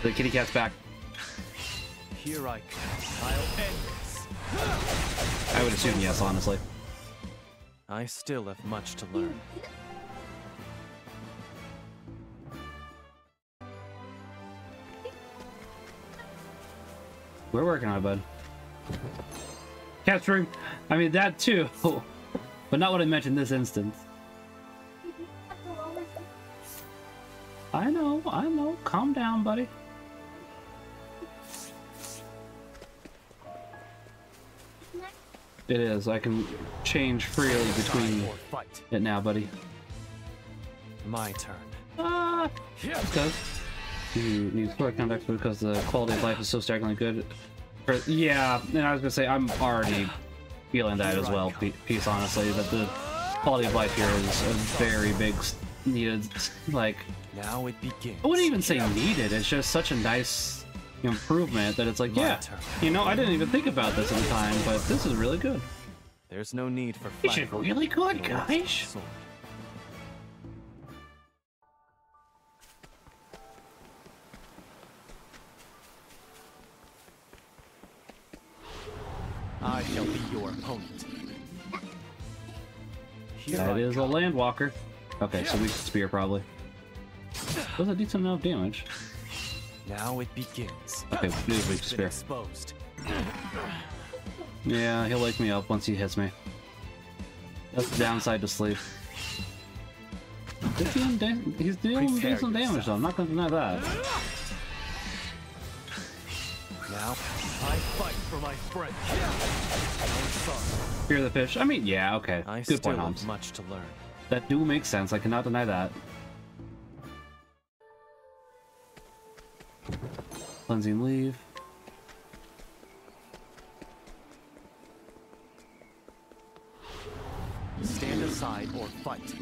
The kitty cat's back. Here I come. I'll end this. I would assume yes, honestly. I still have much to learn. We're working on it, bud. Capturing, I mean that too, but not what I mentioned in this instance. I know. Calm down, buddy. It is. I can change freely between it now, buddy. My turn. Because you need sport context because the quality of life is so staggeringly good. Yeah, and I was gonna say I'm already feeling that as well. Peace, honestly, that the quality of life here is a very big needed. Like, now it begins. I wouldn't even say needed. It's just such a nice improvement that it's like, yeah, you know, I didn't even think about this at the time, but this is really good. There's no need for This is really good, guys. I shall be your opponent. That is a landwalker. Okay, so we can spear probably. Does a decent amount of damage. Now it begins. Okay, we can spear. Exposed. Yeah, he'll wake me up once he hits me. That's the downside to sleep. He's doing some damage though, I'm not gonna deny that. Now, I fight for my friend. Fear the fish. I mean, yeah, okay. I Good point, still Holmes. have much to learn. That do make sense. I cannot deny that. Cleansing leave. Stand aside or fight.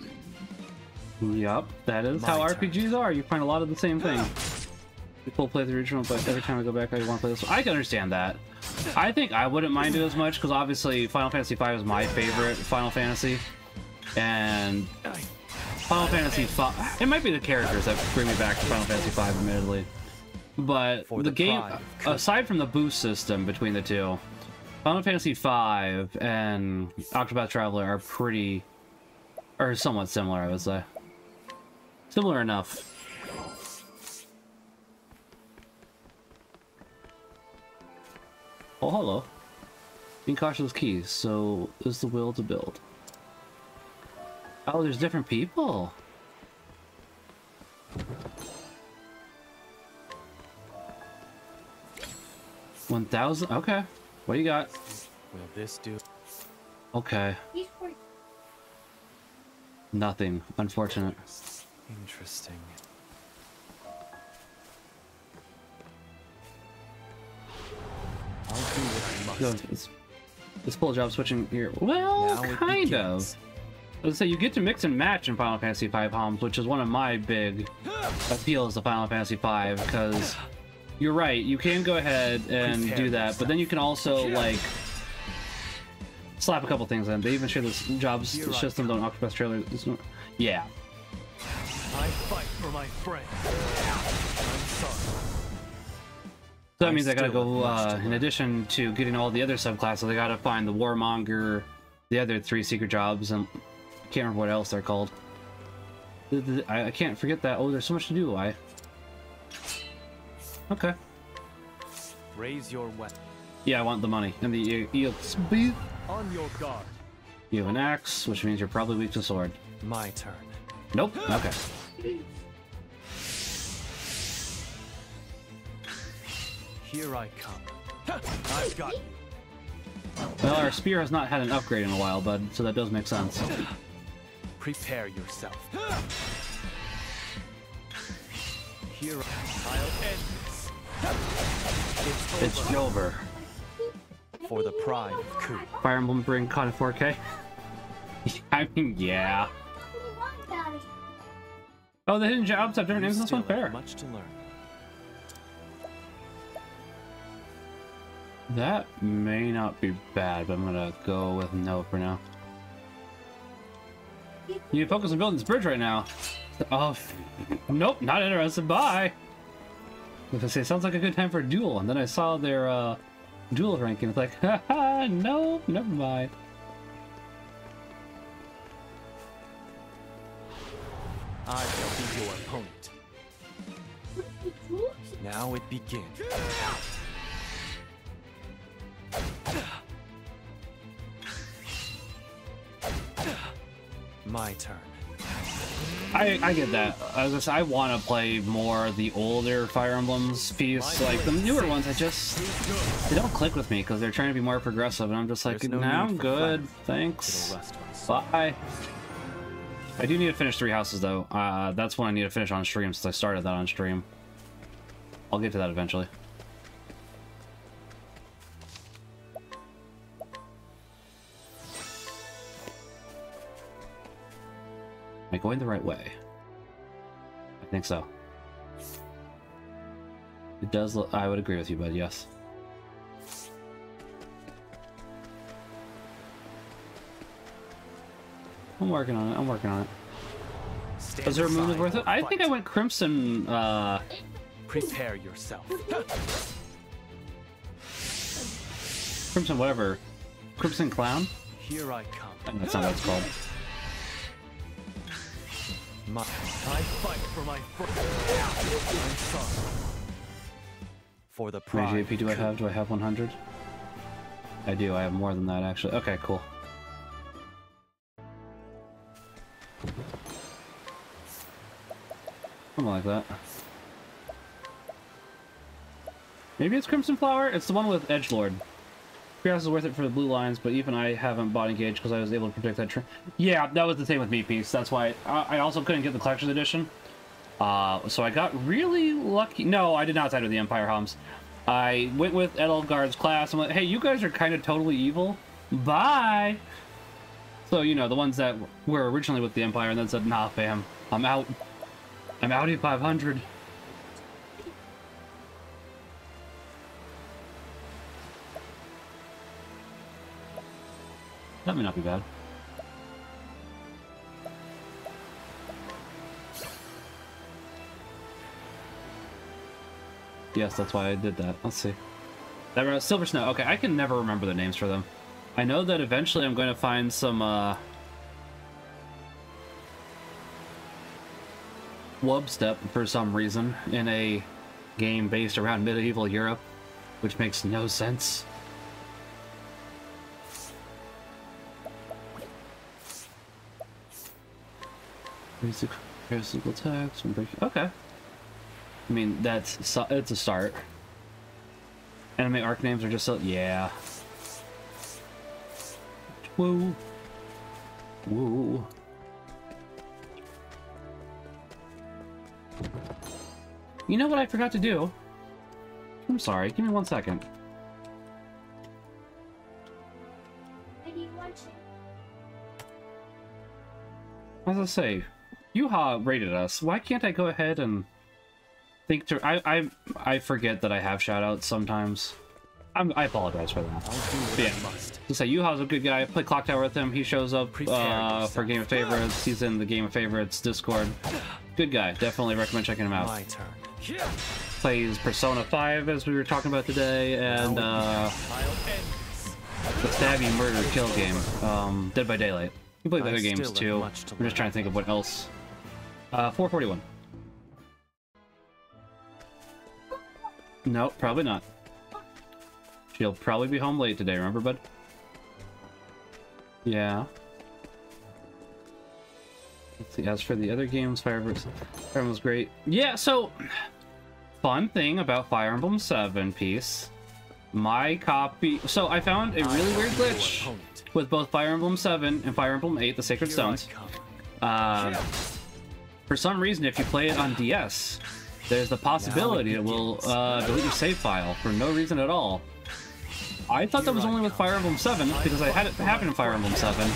Yup, that is how RPGs are. You find a lot of the same thing. People play the original, but every time I go back, I want to play this one. I can understand that. I think I wouldn't mind it as much, because obviously Final Fantasy V is my favorite Final Fantasy. And Final Fantasy V... It might be the characters that bring me back to Final Fantasy V, admittedly. But the game, aside from the boost system between the two, Final Fantasy V and Octopath Traveler are pretty... or somewhat similar, I would say. Similar enough. Oh, hello. Being cautious keys, so is the will to build. Oh, there's different people. $1,000. Okay. What do you got? Will this do? Okay. Nothing. Unfortunate. Interesting. I'll do what I must. This pull job switching here. Well, kind of. I would say you get to mix and match in Final Fantasy V Homs, which is one of my big appeals to Final Fantasy V, because you're right, you can go ahead and do that, but then you can also, like, slap a couple things in. They even share this job system on Octopath Traveler. Yeah. I fight for my friend. I'm sorry. So that means I gotta go, in addition to getting all the other subclasses, I gotta find the Warmonger, the other 3 secret jobs, and I can't remember what else they're called. I can't forget that. Oh, there's so much to do. Okay. Raise your weapon. Yeah, I want the money. And the EXP. On your guard. You have an axe, which means you're probably weak to sword. My turn. Nope. Okay. Here I come. I've got you. Well, our spear has not had an upgrade in a while, bud, so that does make sense. Prepare yourself. Here I'll end this. It's over. For the pride of Ku. Fire Emblem bring COD to 4K? I mean, yeah. Oh, the hidden jobs have different names. That's unfair. Much to learn. That may not be bad, but I'm gonna go with no for now. You need to focus on building this bridge right now. Oh, nope, not interested. Bye. If I say sounds like a good time for a duel, and then I saw their duel ranking. It's like, haha, no, never mind. I shall be your opponent. Now it begins. My turn. I get that. I want to play more the older Fire Emblems feasts. Like the newer ones, they don't click with me because they're trying to be more progressive, and I'm just like, nah, I'm good, thanks, bye. I do need to finish 3 houses though. That's one I need to finish on stream since I started that on stream. I'll get to that eventually. Am I going the right way? I think so. It does look... I would agree with you, bud, yes. I'm working on it, I'm working on it. Was there a moon that's worth it? I think I went Crimson, Prepare yourself. Crimson whatever. Crimson Clown? Here I come. That's not what it's called. I fight for my I'm sorry. For the pride. How many JP do I have? Do I have 100? I do. I have more than that, actually. Okay, cool. Something like that. Maybe it's Crimson Flower? It's the one with Edgelord. Grass is worth it for the blue lines, but even I haven't bought Engage because I was able to predict that trend. Yeah, that was the same with me, Peace. That's why I also couldn't get the Collector's Edition. So I got really lucky. No, I did not side with the Empire Homs. I went with Edelgard's class and went, hey, you guys are kind of totally evil. Bye! So, you know, the ones that were originally with the Empire and then said, nah, fam, I'm out. I'm out at 500. That may not be bad. Yes, that's why I did that. Let's see. That Silver Snow. Okay, I can never remember the names for them. I know that eventually I'm going to find some Wubstep for some reason in a game based around medieval Europe, which makes no sense. Physical text and breaking. Okay. I mean, it's a start. Anime arc names are just so, yeah. Woo. Woo. You know what I forgot to do? I'm sorry, give me 1 second. As I say, Yuha rated us. Why can't I go ahead and think to... I forget that I have shoutouts sometimes. I apologize for that. But yeah, to say Yuha's a good guy. I play Clock Tower with him. He shows up for Game of Favorites. He's in the Game of Favorites Discord. Good guy. Definitely recommend checking him out. My turn. Plays Persona 5 as we were talking about today, and the stabby murder kill game, Dead by Daylight. You play the other games too. I'm just trying to think of what else. 441. Nope, probably not. She'll probably be home late today, remember, bud? Yeah. As for the other games, Fire Emblem was great. Yeah, so fun thing about Fire Emblem 7 piece. My copy. So I found a really weird glitch with both Fire Emblem 7 and Fire Emblem 8, the Sacred Stones. For some reason, if you play it on DS, there's the possibility it will delete your save file for no reason at all. I thought that was only with Fire Emblem 7 because I had it happen in Fire Emblem 7.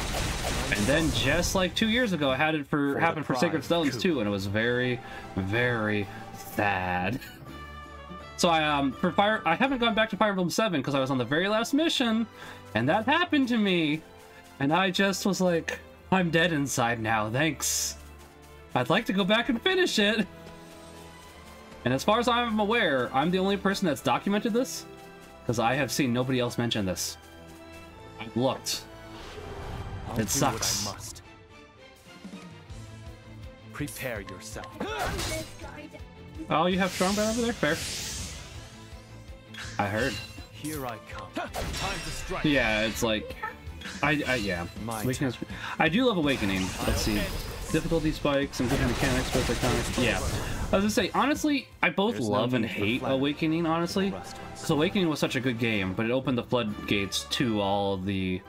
And then just like 2 years ago, I had it happen for Sacred Stones too, and it was very, very sad. So I haven't gone back to Fire Emblem 7 because I was on the very last mission, and that happened to me. And I just was like, I'm dead inside now, thanks. I'd like to go back and finish it. And as far as I'm aware, I'm the only person that's documented this, because I have seen nobody else mention this. I've looked. It sucks. What I must. Prepare yourself. Oh, you have strong bad over there? Fair. I heard. Here I come. Time to strike. Yeah, it's like, yeah. I do love Awakening. Let's see, difficulty spikes and good mechanics, both iconic. Yeah, I was gonna say, honestly, I both love and hate Awakening. Honestly, because Awakening was such a good game, but it opened the floodgates to all the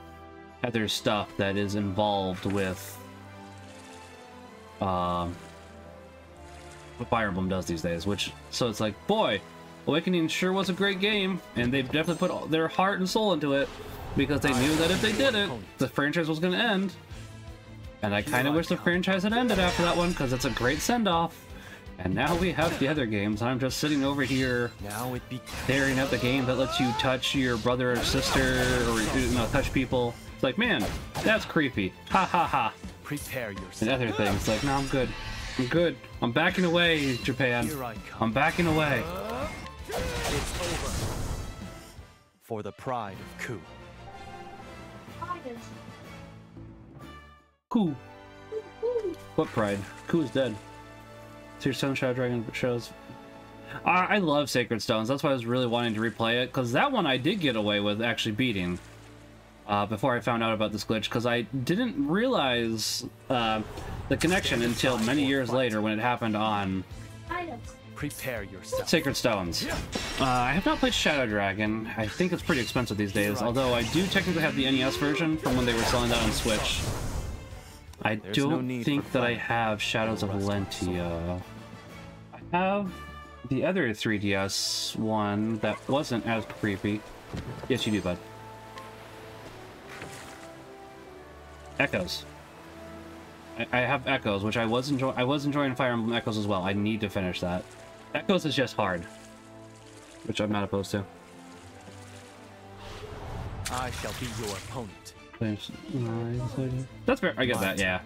other stuff that is involved with what Fire Emblem does these days. So it's like, boy, Awakening sure was a great game, and they've definitely put their heart and soul into it, because they knew that if they did it, the franchise was going to end. And I kind of wish the franchise had ended after that one, because it's a great send-off. And now we have the other games, and I'm just sitting over here staring at the game that lets you touch your brother or sister, or touch people. It's like, man, that's creepy. Ha ha ha. Prepare yourself. And other things, like, no, I'm good. I'm good. I'm backing away, Japan. I'm backing away. It's over. For the pride of Ku. Ku. What pride? Ku is dead. Seer Stone Shadow Dragon shows. I love Sacred Stones. That's why I was really wanting to replay it, because that one I did get away with actually beating before I found out about this glitch, because I didn't realize the connection until many years later when it happened on Prepare yourself. Sacred Stones. I have not played Shadow Dragon. I think it's pretty expensive these days, although I do technically have the NES version from when they were selling that on Switch. I don't think that I have Shadows of Valentia. I have the other 3DS one that wasn't as creepy. Yes, you do, bud. Echoes. I have Echoes, which I was enjoying Fire Emblem Echoes as well. I need to finish that. Echoes is just hard, which I'm not opposed to. I shall be your opponent. That's fair. I get that. Yeah.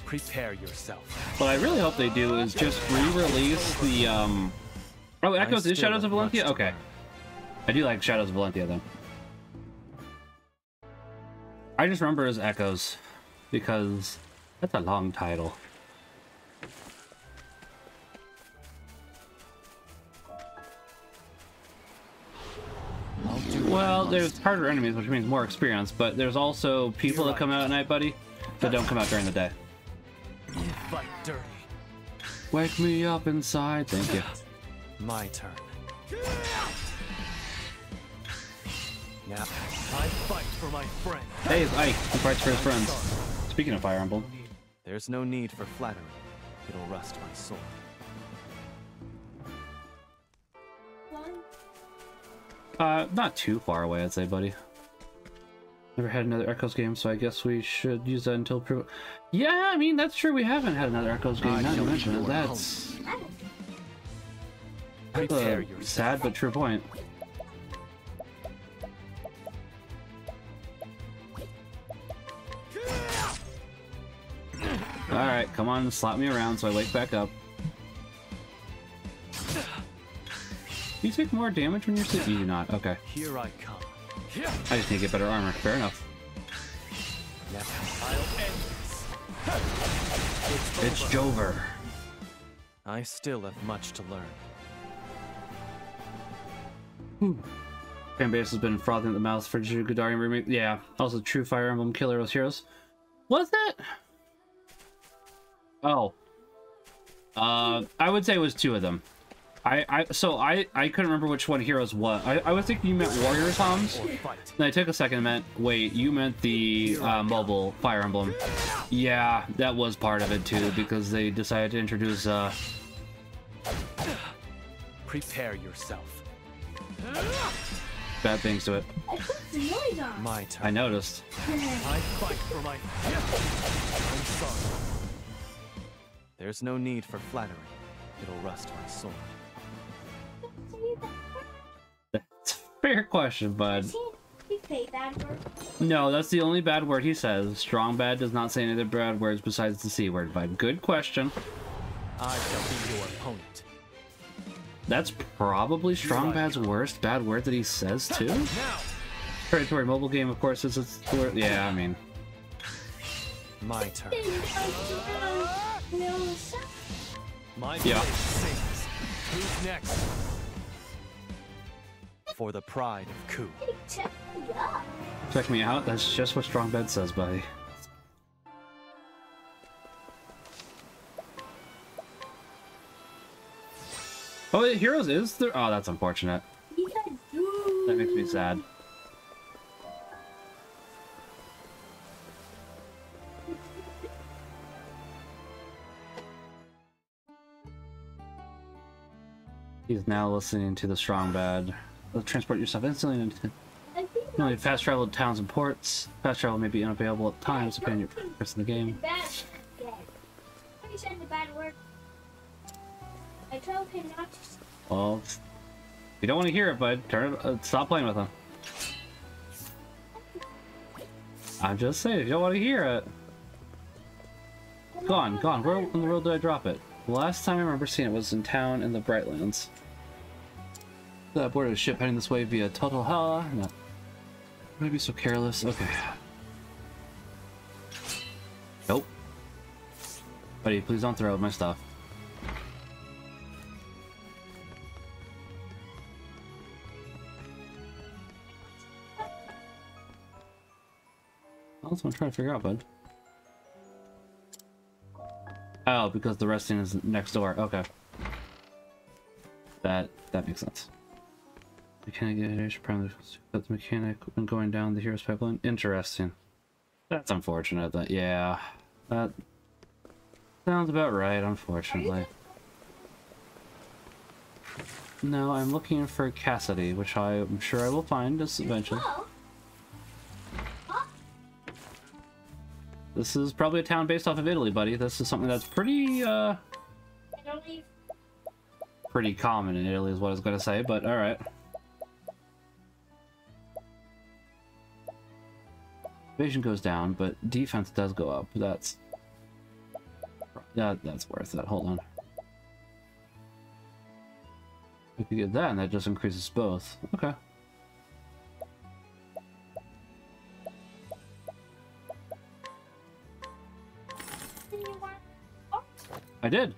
Prepare yourself. What I really hope they do is just re-release the Oh, Echoes is Shadows of Valentia? Okay. I do like Shadows of Valentia then. I just remember it as Echoes because that's a long title. Well, there's harder enemies, which means more experience, but there's also people that come out at night, buddy, that don't come out during the day. Fight dirty. Wake me up inside. Thank you. My turn. Now, I fight for my friend. Hey, it's Ike. He fights for his friends. Speaking of Fire Emblem. There's no need for flattery. It'll rust my soul. Not too far away, I'd say, buddy. Never had another Echoes game, so I guess we should use that until proof. Yeah, I mean, that's true. We haven't had another Echoes game. Now you mention it. That's a sad but true point. Alright, come on, slap me around so I wake back up. Do you take more damage when you're sleeping? You do not. Okay. Here I come. I just need to get better armor. Fair enough. I'll end this. It's Jover. I still have much to learn. Fan base has been frothing at the mouth for Gudarian remake. Yeah, also True Fire Emblem Killer was Heroes. Was it? Oh. I would say it was 2 of them. I couldn't remember which one Heroes was. I was thinking you meant Warriors Homs. Then I took a second and meant, wait, you meant the mobile Fire Emblem. Yeah, that was part of it too, because they decided to introduce Prepare yourself. bad things to it. My turn. I noticed. I fight for my... I'm sorry. There's no need for flattery. It'll rust my sword. That's a fair question, bud. He say bad word? No, that's the only bad word he says. Strong Bad does not say any other bad words besides the C word, bud. Good question. I shall be your opponent. That's probably Strong Bad's worst bad word that he says, too? Predatory mobile game, of course, is its word. Yeah, I mean... My turn. My yeah. Sings. Who's next? For the pride of Ku. Check me out. That's just what Strong Bad says, buddy. Oh, Heroes is there? Oh, that's unfortunate. That makes me sad. He's now listening to the Strong Bad. Transport yourself instantly into fast travel to towns and ports. Fast travel may be unavailable at times depending on your preference in the game. You said the bad word. I told him not to. Well, if you don't want to hear it, bud, turn it. Stop playing with him. I'm just saying, if you don't want to hear it, gone. Where in the world did I drop it? The last time I remember seeing it was in town in the Brightlands. I boarded a ship heading this way via Total Hell. No. Why be so careless? Okay. Nope. Buddy, please don't throw my stuff. That's what I'm trying to figure out, bud. Oh, because the resting is next door. Okay. That makes sense. Mechanic should probably put the mechanic when going down the hero's pipeline. Interesting. That's unfortunate. That yeah, that sounds about right. Unfortunately. No, I'm looking for Cassidy, which I'm sure I will find just eventually. This is probably a town based off of Italy, buddy. This is something that's pretty common in Italy is what I was gonna say, but alright. Evasion goes down, but defense does go up. That's worth it. Hold on. We could get that, and that just increases both. Okay. I did.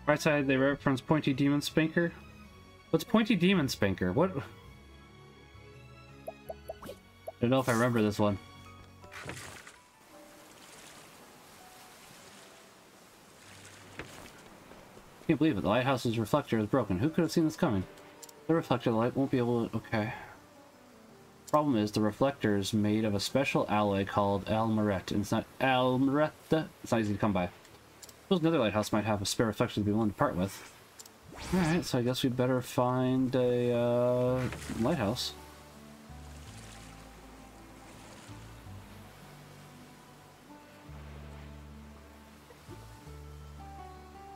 Right side, they reference Pointy Demon Spanker. What's Pointy Demon Spanker? What? I don't know if I remember this one. Can't believe it. The lighthouse's reflector is broken. Who could have seen this coming? The reflector, the light won't be able to... Okay. Problem is, the reflector is made of a special alloy called almirette. And it's not almirette. It's not easy to come by. Suppose another lighthouse might have a spare reflector to be willing to part with. Alright, so I guess we'd better find a lighthouse.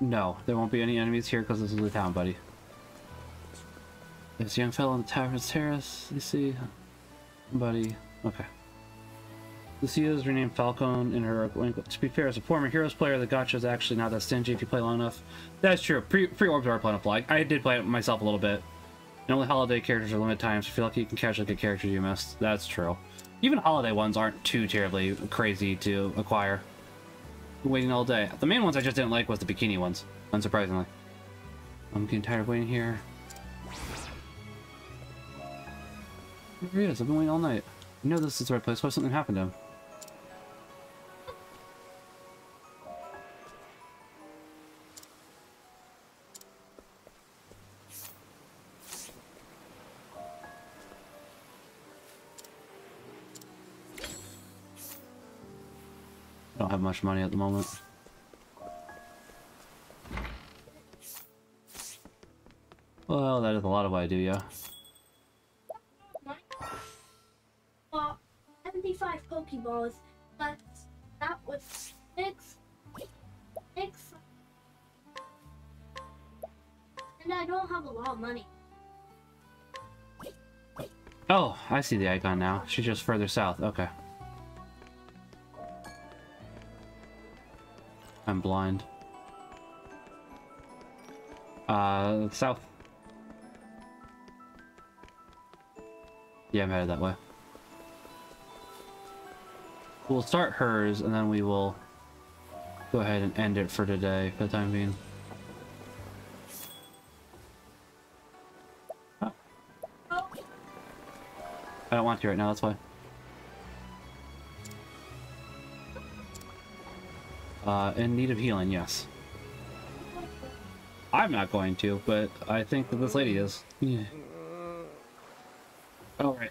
No, there won't be any enemies here because this is the town, buddy. There's a young fellow on the tavern's terrace. You see, buddy. Okay. Lucia is renamed Falcone in her. To be fair, as a former Heroes player, the gacha is actually not that stingy if you play long enough. That's true. Pre-orbs are plentiful. I did play it myself a little bit. And only holiday characters are limited times. If you feel like you can casually get characters you missed. That's true. Even holiday ones aren't too terribly crazy to acquire. Waiting all day. The main ones I just didn't like was the bikini ones, unsurprisingly. I'm getting tired of waiting here. There he is. I've been waiting all night. You know this is the right place. Why something happened to him? I don't have much money at the moment. Well, that is a lot of what I do, yeah. 75 Pokeballs, but that was six, and I don't have a lot of money. Oh, I see the icon now. She's just further south. Okay. I'm blind. South. Yeah, I'm headed that way. We'll start hers, and then we will go ahead and end it for today, for the time being. Oh. I don't want to right now, that's why. In need of healing, yes. I'm not going to, but I think that this lady is. Yeah. All right.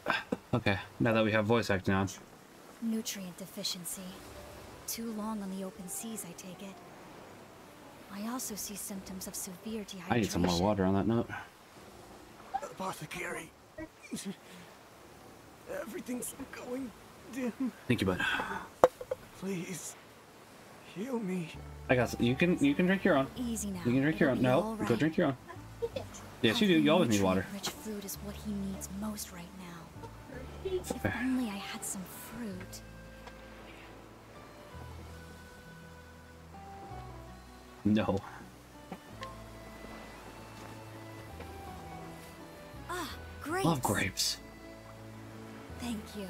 Okay, now that we have voice acting on. Nutrient deficiency. Too long on the open seas, I take it. I also see symptoms of severe dehydration. I need some more water on that note. Apothecary. Everything's going dim. Thank you, bud. Please, heal me. I got you can drink your own. Easy now. You can drink your own. No, go drink your own. Yes, you do. You always need water. Rich food is what he needs most right now. If only I had some fruit. No. Ah, grapes. Love grapes. Thank you.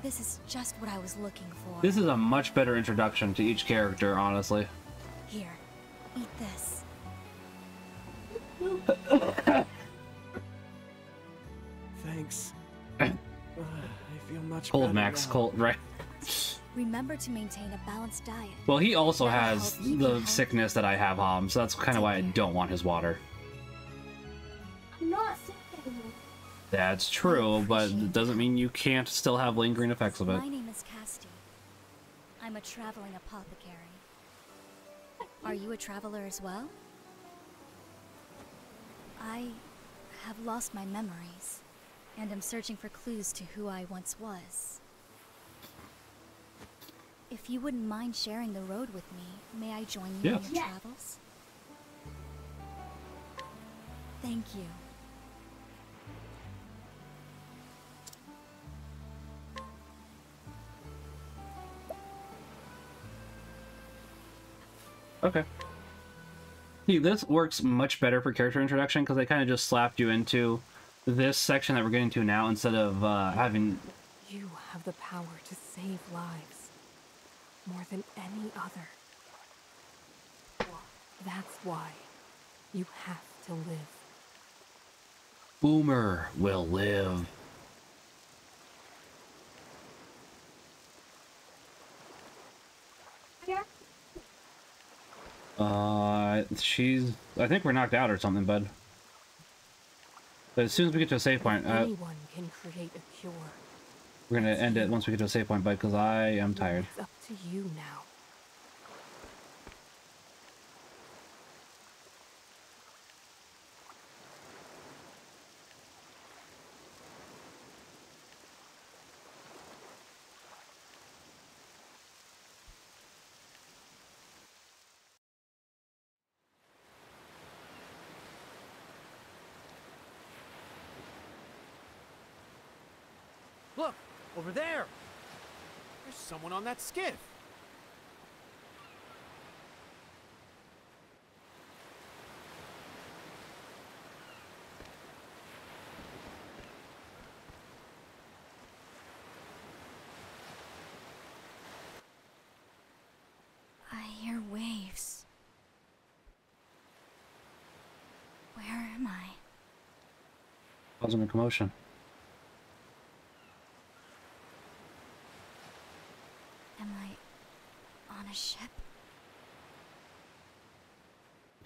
This is just what I was looking for. This is a much better introduction to each character, honestly. Here, eat this. Thanks. I feel much Cold better Max, now. cold, right? Remember to maintain a balanced diet. Well, he also has the sickness that I have, Hom, so that's kind of why I don't want his water. I'm not sick anymore. That's true, but it doesn't mean you can't still have lingering effects of it. My name is Casti. I'm a traveling apothecary. Are you a traveler as well? I have lost my memories, and am searching for clues to who I once was. If you wouldn't mind sharing the road with me, may I join you on your travels? Thank you. Okay. See, this works much better for character introduction because they kind of just slapped you into this section that we're getting to now instead of having... You have the power to save lives. More than any other. That's why you have to live. Boomer will live. She's... I think we're knocked out or something, bud. But as soon as we get to a save point... Anyone can create a cure. We're gonna end it once we get to a save point, bud, because I am tired. It's up to you now. Look, over there. There's someone on that skiff. I hear waves. Where am I? Causing a commotion. a ship?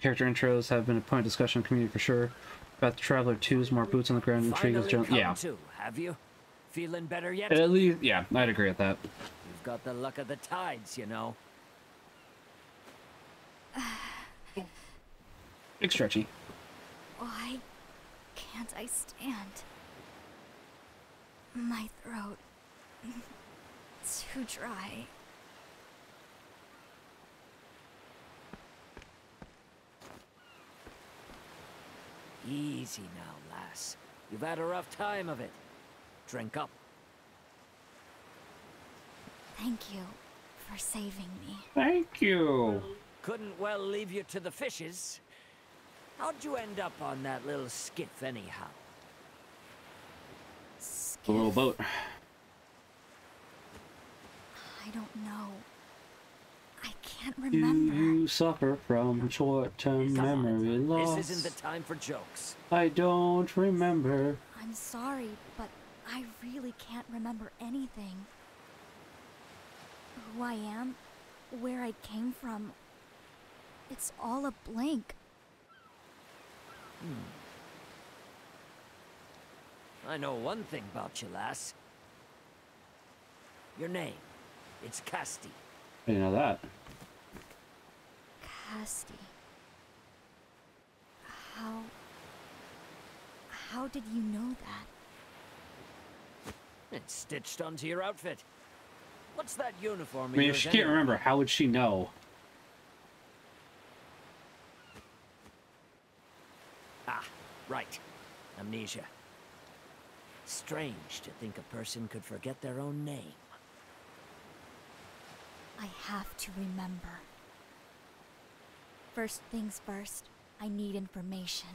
Character intros have been a point of discussion in the community for sure. Octopath Traveler 2's more boots on the ground intrigue is general. Yeah. Have you? Feeling better yet? At least, yeah, I'd agree with that. You've got the luck of the tides, you know. Big stretchy. Why can't I stand? My throat... too dry. Easy now, lass. You've had a rough time of it. Drink up. Thank you for saving me. Thank you. Couldn't well leave you to the fishes. How'd you end up on that little skiff anyhow? A little boat. I don't know. I can't remember. You suffer from short-term memory loss. This isn't the time for jokes. I don't remember. I'm sorry, but I really can't remember anything. Who I am, where I came from. It's all a blank. I know one thing about you, lass. Your name. It's Casti. I didn't know that. Casti. How did you know that? It's stitched onto your outfit. What's that uniform? I mean, if she can't remember, how would she know? Ah, right. Amnesia. Strange to think a person could forget their own name. I have to remember. First things first, I need information.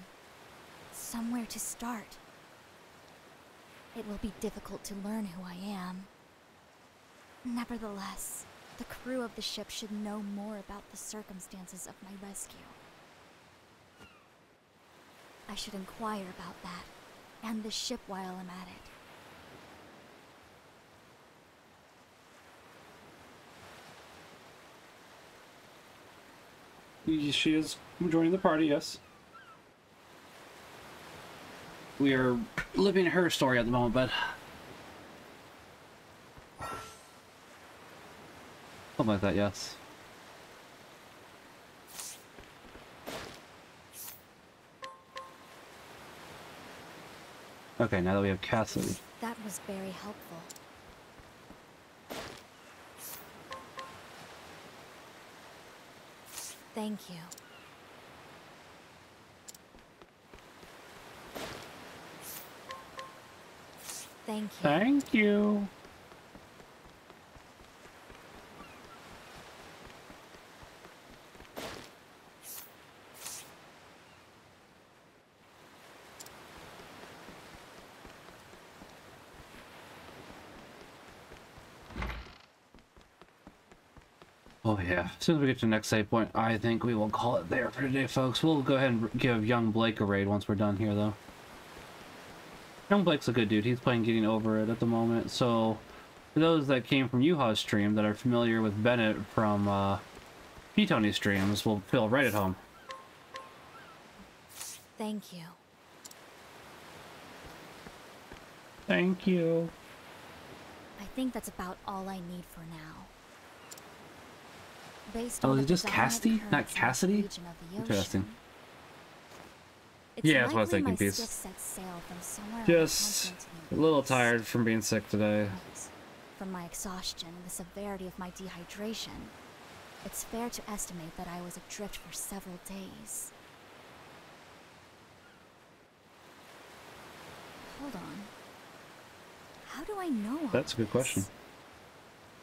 Somewhere to start. It will be difficult to learn who I am. Nevertheless, the crew of the ship should know more about the circumstances of my rescue. I should inquire about that, and the ship while I'm at it. She is joining the party, yes. We are living her story at the moment, but... something like that, yes. Okay, now that we have Cassidy. That was very helpful. Thank you. Thank you. Thank you. Oh yeah, as soon as we get to the next save point, I think we will call it there for today, folks. We'll go ahead and give young Blake a raid once we're done here, though. Young Blake's a good dude. He's playing Getting Over It at the moment. So, for those that came from Yuha's stream that are familiar with Bennett from P-Tony's streams, will feel right at home. Thank you. Thank you. I think that's about all I need for now. Based Oh, on is it just Casti, not Cassidy? Interesting. Yeah, that's what I was thinking, Peace. Just a little tired from being sick today. From my exhaustion and the severity of my dehydration, it's fair to estimate that I was adrift for several days. Hold on. How do I know all That's a good this? question.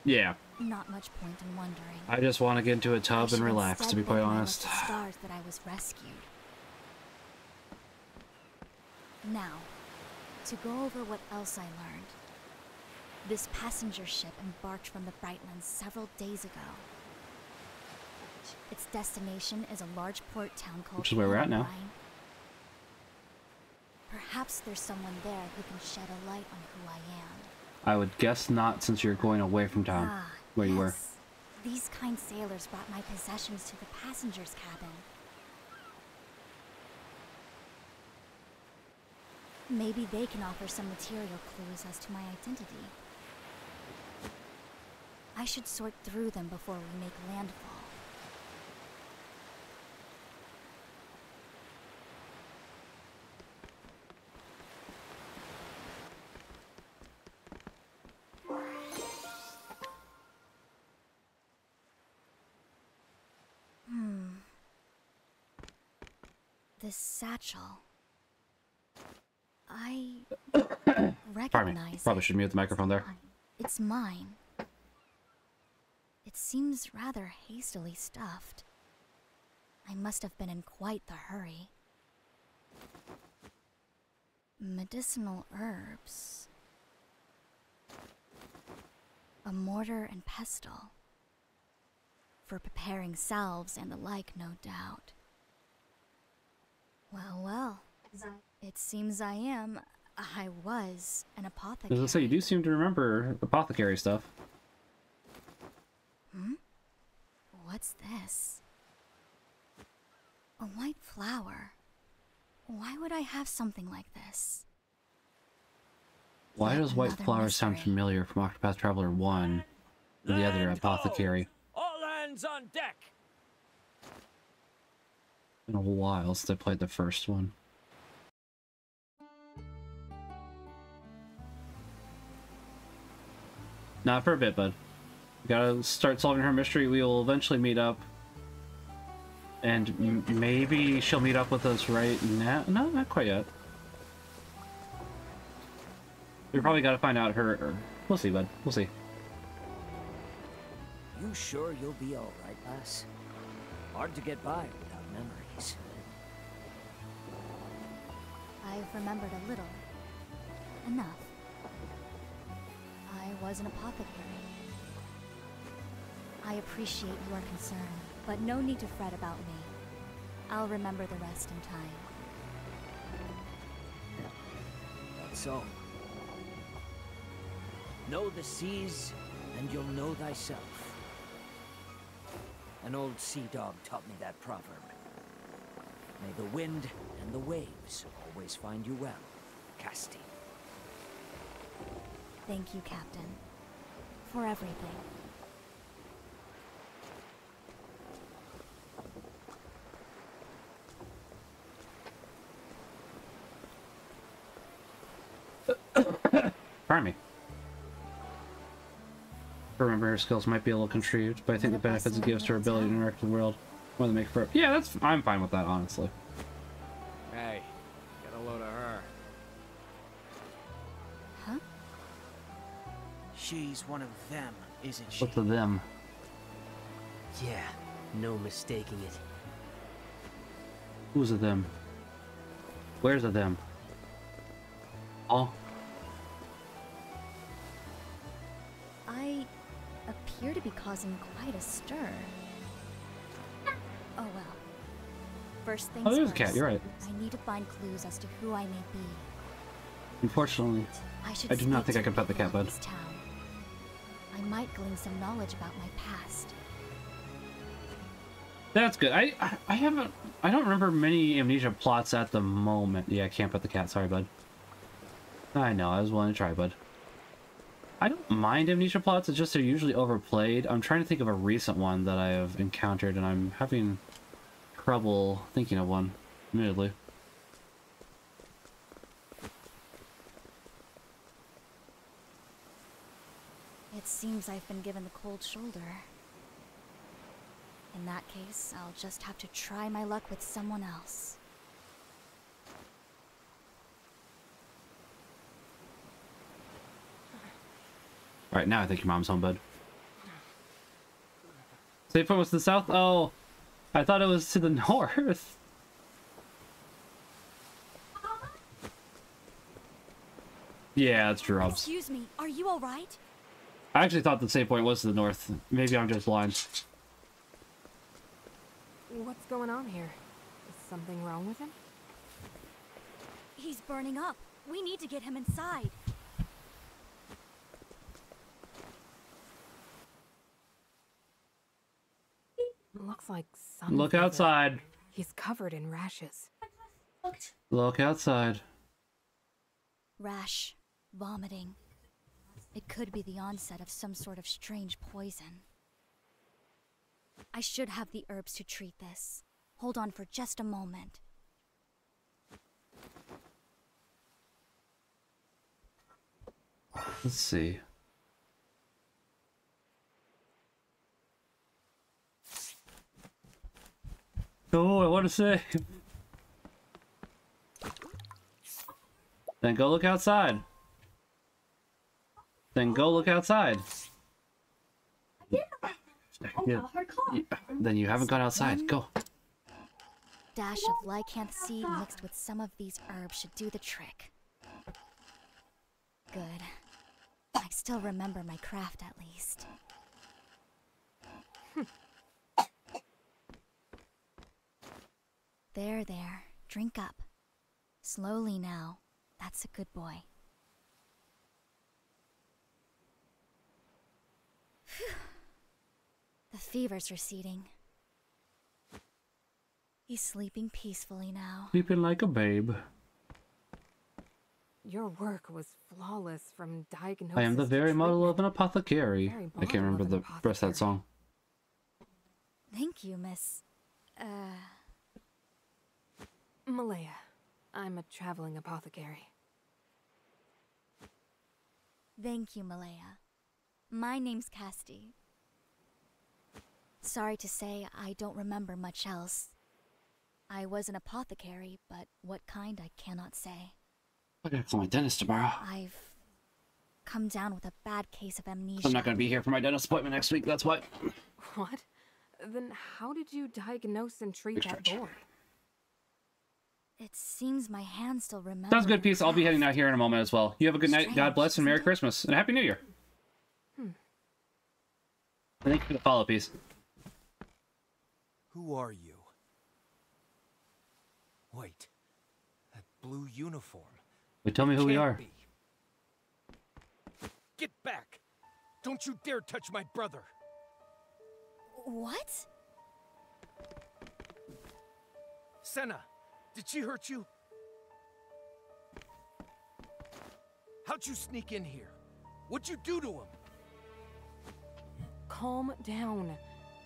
Yeah. Not much point in wondering. I just want to get into a tub and relax, to be quite honest. The stars that I was rescued. Now, to go over what else I learned. This passenger ship embarked from the Brightlands several days ago. Its destination is a large port town called Which is where we're at now. Rhine. Perhaps there's someone there who can shed a light on who I am. I would guess not, since you're going away from town, where you were. These kind sailors brought my possessions to the passenger's cabin. Maybe they can offer some material clues as to my identity. I should sort through them before we make landfall. This satchel. I recognize Probably should mute the microphone there. It's mine. It seems rather hastily stuffed. I must have been in quite the hurry. Medicinal herbs. A mortar and pestle. For preparing salves and the like, no doubt. Well, well. It seems I was an apothecary. As I say, you do seem to remember apothecary stuff. What's this? A white flower. Why would I have something like this? Why does white flower sound familiar from Octopath Traveler 1 to the other apothecary? All hands on deck! It's been a while since I played the first one. Not for a bit, bud. We gotta start solving her mystery. We will eventually meet up. And maybe she'll meet up with us right now. No, not quite yet. We probably gotta find out her... We'll see, bud. We'll see. You sure you'll be alright, lass? Hard to get by without memories. I've remembered a little. Enough. I was an apothecary. I appreciate your concern, but no need to fret about me. I'll remember the rest in time. That's all. Know the seas, and you'll know thyself. An old sea dog taught me that proverb. May the wind and the waves always find you well, Casti. Thank you, Captain, for everything. Pardon me. Remember, her skills might be a little contrived, but I think the benefits it gives to her ability to interact with the world more than make for. Yeah, that's. I'm fine with that, honestly. Hey, get a load of her. Huh? She's one of them, isn't she? What's of them? Yeah, no mistaking it. Who's of them? Where's of them? Oh. I appear to be causing quite a stir. Oh well. First things there's a first. cat, you're right. I need to find clues as to who I may be. Unfortunately, I do not think I can pet the cat, bud. This town. I might glean some knowledge about my past. That's good. I don't remember many amnesia plots at the moment. Yeah, I can't pet the cat. Sorry, bud. I know, I was willing to try, bud. I don't mind amnesia plots, it's just they're usually overplayed. I'm trying to think of a recent one that I have encountered, and I'm having trouble thinking of one, admittedly. It seems I've been given the cold shoulder. In that case, I'll just have to try my luck with someone else. Alright, now I think your mom's home, bud. Save point was to the south? Oh, I thought it was to the north. Yeah, it's Jerob's. Excuse me, are you alright? I actually thought the save point was to the north. Maybe I'm just blind. What's going on here? Is something wrong with him? He's burning up. We need to get him inside. looks like sun Look fever. outside. He's covered in rashes. Look outside. Rash. Vomiting. It could be the onset of some sort of strange poison. I should have the herbs to treat this. Hold on for just a moment. Let's see. Oh, I want to say. Then go look outside. Then go look outside. Yeah. Then you haven't gone outside. Go. Dash of lycanth seed mixed with some of these herbs should do the trick. Good. I still remember my craft at least. There. Drink up. Slowly now. That's a good boy. Phew. The fever's receding. He's sleeping peacefully now. Sleeping like a babe. Your work was flawless from diagnosis. I am the to very model treatment. of an apothecary. Very I can't remember the rest of that song. Thank you, Miss... Malaya. I'm a traveling apothecary. Thank you, Malaya. My name's Casti. Sorry to say, I don't remember much else. I was an apothecary, but what kind I cannot say. I gotta call my dentist tomorrow. I've come down with a bad case of amnesia. I'm not gonna be here for my dentist appointment next week, that's why. What? Then how did you diagnose and treat that boy? It seems my hand still remembers. Sounds good, Peace. I'll be heading out here in a moment as well. You have a good night. God bless and Merry Christmas. And Happy New Year. Thank you for the follow, Peace. Who are you? Wait. That blue uniform. Wait, tell me who we are. Be. Get back! Don't you dare touch my brother! What? Senna, did she hurt you? How'd you sneak in here? What'd you do to him? Calm down.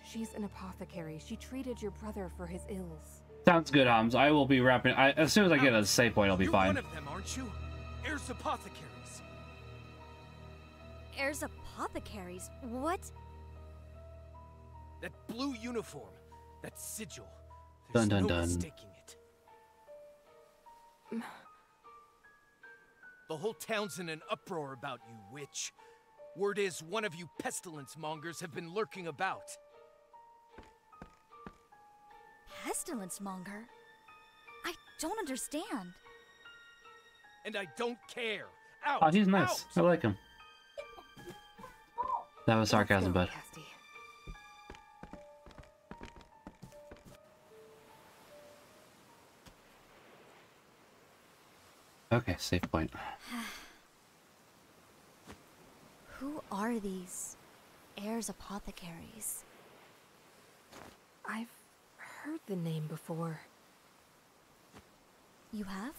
She's an apothecary. She treated your brother for his ills. Sounds good, Homs. I will be wrapping. As soon as I get a save point, I'll be fine. You're one of them, aren't you? Heirs apothecaries. Heirs apothecaries? What? That blue uniform. That sigil. Dun There's dun no dun. mistaking it. The whole town's in an uproar about you, witch. Word is one of you pestilence mongers have been lurking about. Pestilence monger? I don't understand. And I don't care. Out! Oh, he's nice. Out! I like him. That was sarcasm, bud. Okay, save point. Who are these heirs apothecaries? I've heard the name before. You have?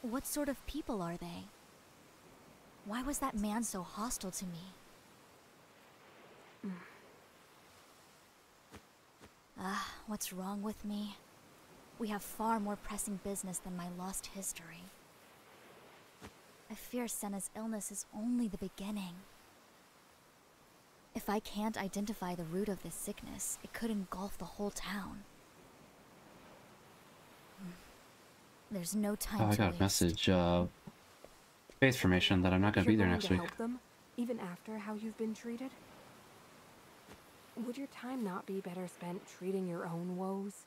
What sort of people are they? Why was that man so hostile to me? What's wrong with me? We have far more pressing business than my lost history. I fear Senna's illness is only the beginning. If I can't identify the root of this sickness, it could engulf the whole town. There's no time to I got waste. a message, base formation that I'm not gonna be there next week. Help them, even after how you've been treated? Would your time not be better spent treating your own woes?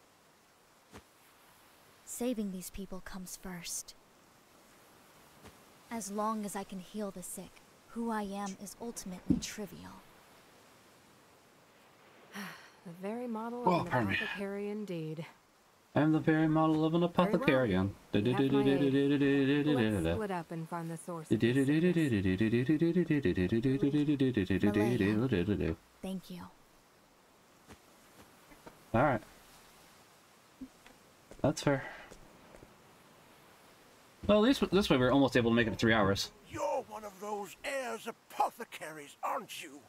Saving these people comes first. As long as I can heal the sick, who I am is ultimately trivial. The very model Oh, of an pardon me. apothecary indeed. I am the very model of an apothecarian. Let's split up and find the source. Thank you. Alright. That's fair. Well, at least this way we're almost able to make it 3 hours. You're one of those heirs apothecaries, aren't you?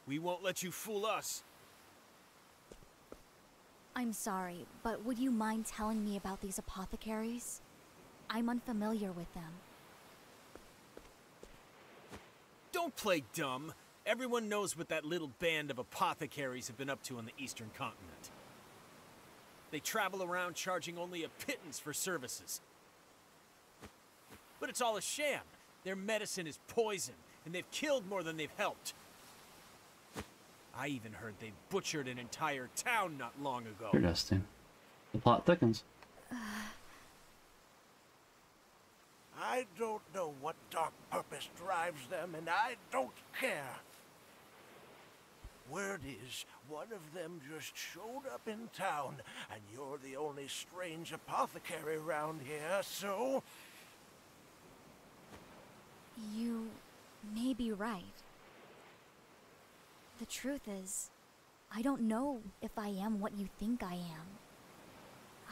We won't let you fool us. I'm sorry, but would you mind telling me about these apothecaries? I'm unfamiliar with them. Don't play dumb. Everyone knows what that little band of apothecaries have been up to on the Eastern Continent. They travel around charging only a pittance for services. But it's all a sham. Their medicine is poison, and they've killed more than they've helped. I even heard they butchered an entire town not long ago. Interesting. The plot thickens. I don't know what dark purpose drives them, and I don't care. Word is, one of them just showed up in town, and you're the only strange apothecary around here, so... You may be right. The truth is, I don't know if I am what you think I am.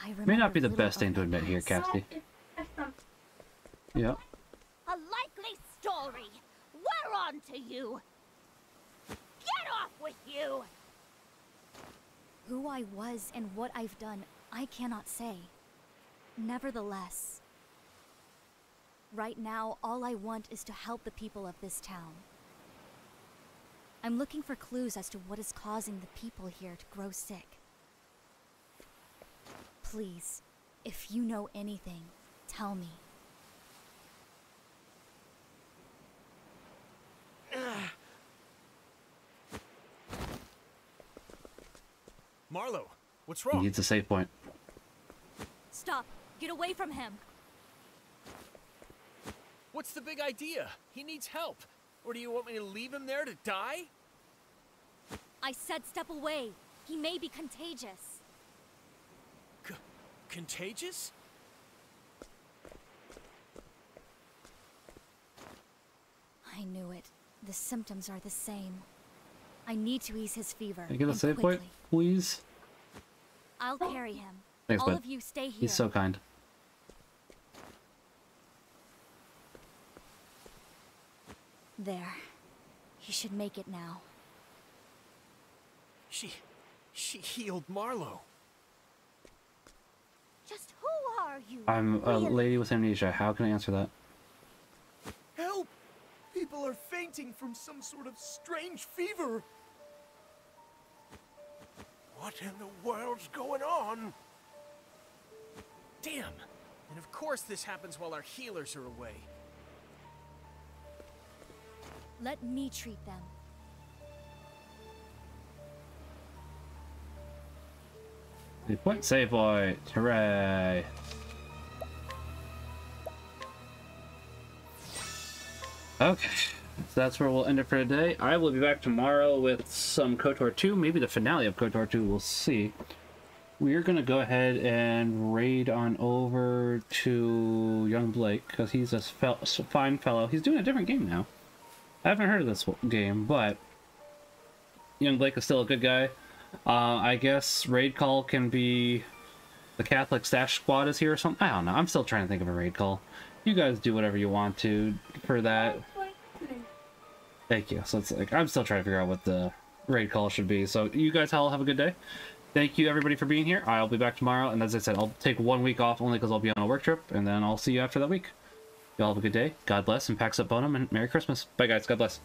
I remember May not be the best thing to admit here, Cassie. Yeah. A likely story. We're on to you. Get off with you! Who I was and what I've done, I cannot say. Nevertheless, right now, all I want is to help the people of this town. I'm looking for clues as to what is causing the people here to grow sick. Please, if you know anything, tell me. Marlo, what's He wrong? needs a save point. Stop! Get away from him! What's the big idea? He needs help. Or do you want me to leave him there to die? I said step away. He may be contagious. Contagious? I knew it. The symptoms are the same. I need to ease his fever. Can I get a and save point, quickly. please? I'll carry him. Thanks, All bud. of you stay here. He's so kind. There. He should make it now. She healed Marlo. Just who are you? I'm a lady with amnesia. How can I answer that? Help! People are fainting from some sort of strange fever. What in the world's going on? Damn! And of course this happens while our healers are away. Let me treat them. Save point, save point. Hooray. Okay, so that's where we'll end it for today. I will be back tomorrow with some KOTOR 2, maybe the finale of KOTOR 2, we'll see. We're going to go ahead and raid on over to young Blake, because he's a fine fellow. He's doing a different game now. I haven't heard of this game, but young Blake is still a good guy. I guess raid call can be the Catholic Stash Squad is here or something. I don't know. I'm still trying to think of a raid call. You guys do whatever you want to for that. Thank you. So it's like I'm still trying to figure out what the raid call should be. So you guys all have a good day. Thank you everybody for being here. I'll be back tomorrow, and as I said, I'll take 1 week off only because I'll be on a work trip, and then I'll see you after that week. Y'all have a good day. God bless, and Pax Ut Bonum, and Merry Christmas. Bye guys. God bless.